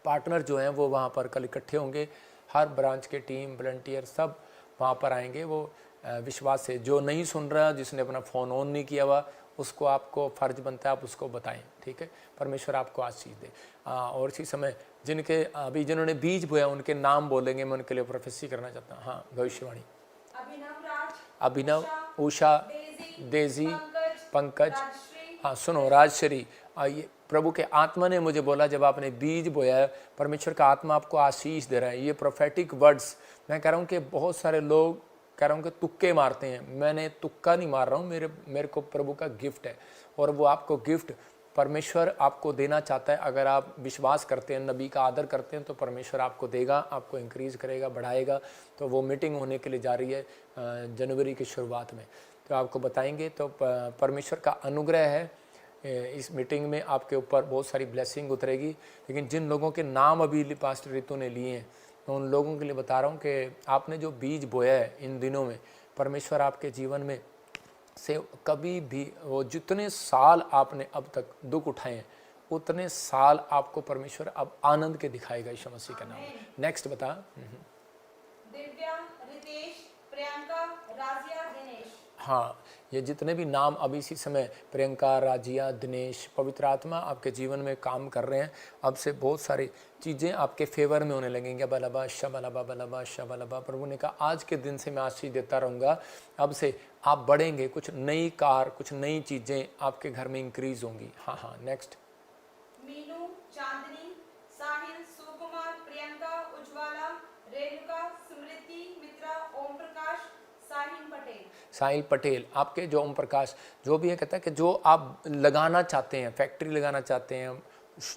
पार्टनर जो हैं वो वहाँ पर कल इकट्ठे होंगे। हर ब्रांच के टीम, वॉलंटियर सब वहाँ पर आएंगे। वो विश्वास से, जो नहीं सुन रहा, जिसने अपना फ़ोन ऑन नहीं किया हुआ, उसको आपको फ़र्ज बनता है आप उसको बताएं। ठीक है, परमेश्वर आपको आशीष दे। और इसी समय जिन्होंने बीज बोया उनके नाम बोलेंगे, मैं उनके लिए प्रोफेसी करना चाहता हूँ। हाँ, भविष्यवाणी। अभिनव, उषा, डेजी, पंकज, पंकज, राजश्री, हाँ सुनो राजश्री, ये प्रभु के आत्मा ने मुझे बोला जब आपने बीज बोया है, परमेश्वर का आत्मा आपको आशीष दे रहा है। ये प्रोफेटिक वर्ड्स मैं कह रहा हूँ कि बहुत सारे लोग कह रहा हूँ कि तुक्के मारते हैं, मैंने तुक्का नहीं मार रहा हूँ, मेरे को प्रभु का गिफ्ट है और वो आपको गिफ्ट परमेश्वर आपको देना चाहता है। अगर आप विश्वास करते हैं, नबी का आदर करते हैं, तो परमेश्वर आपको देगा, आपको इंक्रीज़ करेगा, बढ़ाएगा। तो वो मीटिंग होने के लिए जा रही है जनवरी की शुरुआत में, तो आपको बताएंगे। तो परमेश्वर का अनुग्रह है इस मीटिंग में, आपके ऊपर बहुत सारी ब्लेसिंग उतरेगी। लेकिन जिन लोगों के नाम अभी पास्टर रितु ने लिए हैं, मैं उन लोगों के लिए बता रहा हूँ कि आपने जो बीज बोया है इन दिनों में, परमेश्वर आपके जीवन में से कभी भी वो जितने साल आपने अब तक दुख उठाए हैं, उतने साल आपको परमेश्वर अब आनंद के दिखाएगा यीशु मसीह का नाम में। नेक्स्ट बता। दिव्या, रितेश, प्रियंका, राजिया, दिनेश। हाँ, ये जितने भी नाम अभी इसी समय प्रियंका, राजिया, दिनेश, पवित्र आत्मा आपके जीवन में काम कर रहे हैं। अब से बहुत सारी चीज़ें आपके फेवर में होने लगेंगे। बलबा शबलबा बलबा शबलबा, प्रभु ने कहा आज के दिन से मैं आशीष देता रहूँगा। अब से आप बढ़ेंगे, कुछ नई कार, कुछ नई चीज़ें आपके घर में इंक्रीज होंगी। हाँ हाँ, नेक्स्ट। मीनू, चांदनी, साहिल, सुकुमार, प्रियंका, उज्ज्वला, रेणुका, स्मृति, मित्रा, ओम प्रकाश, साहिल पटेल। साहिल पटेल, आपके जो ओम प्रकाश जो भी है, कहता है कि जो आप लगाना चाहते हैं, फैक्ट्री लगाना चाहते हैं,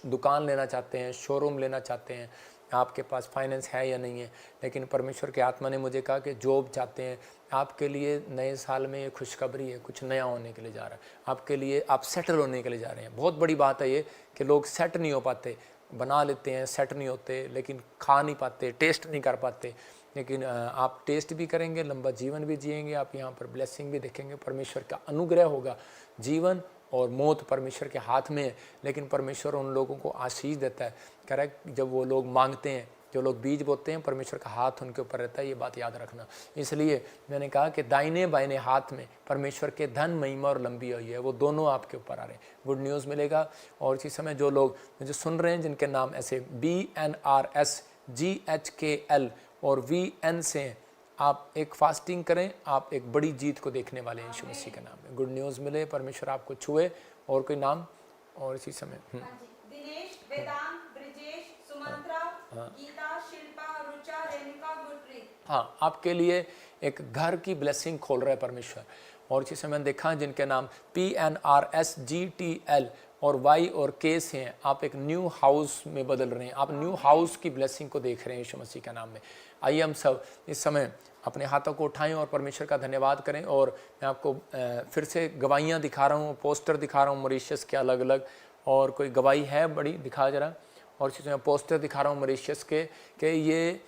दुकान लेना चाहते हैं, शोरूम लेना चाहते हैं, आपके पास फाइनेंस है या नहीं है, लेकिन परमेश्वर के आत्मा ने मुझे कहा कि जॉब चाहते हैं, आपके लिए नए साल में ये खुशखबरी है, कुछ नया होने के लिए जा रहा है आपके लिए, आप सेटल होने के लिए जा रहे हैं। बहुत बड़ी बात है ये कि लोग सेट नहीं हो पाते, बना लेते हैं, सेट नहीं होते, लेकिन खा नहीं पाते, टेस्ट नहीं कर पाते। लेकिन आप टेस्ट भी करेंगे, लंबा जीवन भी जिएंगे, आप यहाँ पर ब्लेसिंग भी देखेंगे, परमेश्वर का अनुग्रह होगा। जीवन और मौत परमेश्वर के हाथ में है, लेकिन परमेश्वर उन लोगों को आशीष देता है। कह रहा है जब वो लोग मांगते हैं, जो लोग बीज बोते हैं, परमेश्वर का हाथ उनके ऊपर रहता है। ये बात याद रखना। इसलिए मैंने कहा कि दाहिने बाइने हाथ में परमेश्वर के धन, महिमा और लंबी हुई है, वो दोनों आपके ऊपर आ रहे हैं। गुड न्यूज़ मिलेगा। और इसी समय जो लोग मुझे सुन रहे हैं, जिनके नाम ऐसे BNRS GHKL और VN से हैं, आप एक फास्टिंग करें, आप एक बड़ी जीत को देखने वाले हैं यीशु मसीह के नाम में। गुड न्यूज़ मिले, परमेश्वर आपको छुए। और कोई नाम? और इसी समय दिनेश, वेदांत, ब्रिजेश, सुमंत्रा, गीता, शिल्पा, रुचा, रेणुका, गुरप्रीत। हाँ, आपके लिए एक घर की ब्लेसिंग खोल रहा है परमेश्वर। और इसी समय देखा जिनके नाम PNRS GTL और Y और K से हैं, आप एक न्यू हाउस में बदल रहे हैं, आप न्यू हाउस की ब्लेसिंग को देख रहे हैं यीशु मसीह के नाम में। आइए हम सब इस समय अपने हाथों को उठाएं और परमेश्वर का धन्यवाद करें। और मैं आपको फिर से गवाहियाँ दिखा रहा हूँ, पोस्टर दिखा रहा हूँ मॉरिशस के अलग अलग। और कोई गवाही है बड़ी, दिखा जरा। और इसी समय पोस्टर दिखा रहा हूँ मॉरिशस के कि ये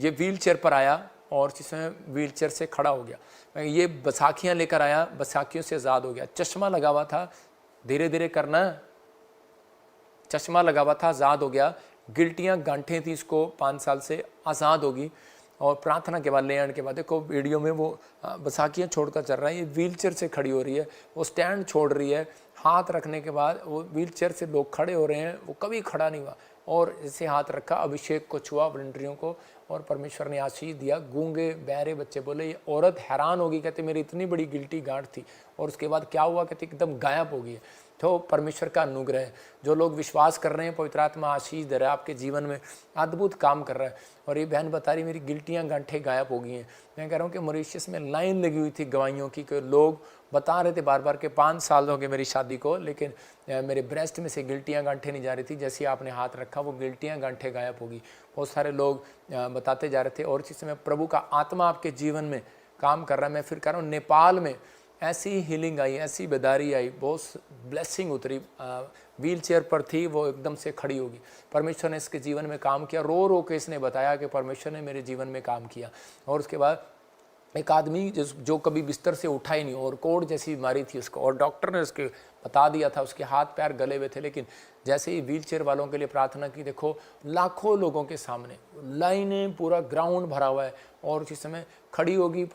व्हील चेयर पर आया और इसी समय व्हील चेयर से खड़ा हो गया। ये बैसाखियाँ लेकर आया, बैसाखियों से आज़ाद हो गया। चश्मा लगा हुआ था, धीरे धीरे करना, चश्मा लगा हुआ था, आज़ाद हो गया। गिल्टियाँ गांठें थी, इसको 5 साल से आज़ाद होगी। और प्रार्थना के बाद, ले आने के बाद देखो वीडियो में वो बैसाखियाँ छोड़कर चल रहा है। ये व्हील चेयर से खड़ी हो रही है, वो स्टैंड छोड़ रही है। हाथ रखने के बाद वो व्हील चेयर से लोग खड़े हो रहे हैं, वो कभी खड़ा नहीं हुआ। और इसे हाथ रखा, अभिषेक को छुआ, वॉलंटियरों को, और परमेश्वर ने आशीष दिया। गूंगे बहरे बच्चे बोले। ये औरत हैरान होगी, कहते मेरी इतनी बड़ी गिल्टी गांठ थी, और उसके बाद क्या हुआ, कहते एकदम गायब हो गई। तो परमेश्वर का अनुग्रह है। जो लोग विश्वास कर रहे हैं, पवित्र आत्मा आशीष दे रहा है, आपके जीवन में अद्भुत काम कर रहा है। और ये बहन बता रही मेरी गिल्टियाँ गांठें गायब हो गई हैं। मैं कह रहा हूँ कि मॉरिशस में लाइन लगी हुई थी गवाहियों की, कि लोग बता रहे थे बार बार कि 5 साल हो गए मेरी शादी को, लेकिन मेरे ब्रेस्ट में से गिल्टियाँ गांठें नहीं जा रही थी। जैसे आपने हाथ रखा, वो गिल्टियाँ गांठें गायब होगी। बहुत सारे लोग बताते जा रहे थे। और इसी समय प्रभु का आत्मा आपके जीवन में काम कर रहा है। मैं फिर कह रहा हूँ, नेपाल में ऐसी हीलिंग आई, ऐसी बेदारी आई, बहुत ब्लेसिंग उतरी। व्हील चेयर पर थी, वो एकदम से खड़ी होगी। परमेश्वर ने इसके जीवन में काम किया। रो रो के इसने बताया कि परमेश्वर ने मेरे जीवन में काम किया। और उसके बाद एक आदमी जो कभी बिस्तर से उठा ही नहीं, और कोढ़ जैसी बीमारी थी उसको, और डॉक्टर ने उसके बता दिया था, उसके हाथ पैर गले हुए थे, लेकिन जैसे ही व्हील चेयर वालों के लिए प्रार्थना की, देखो लाखों लोगों के सामने लाइनें, पूरा ग्राउंड भरा हुआ है, और उसी समय खड़ी होगी।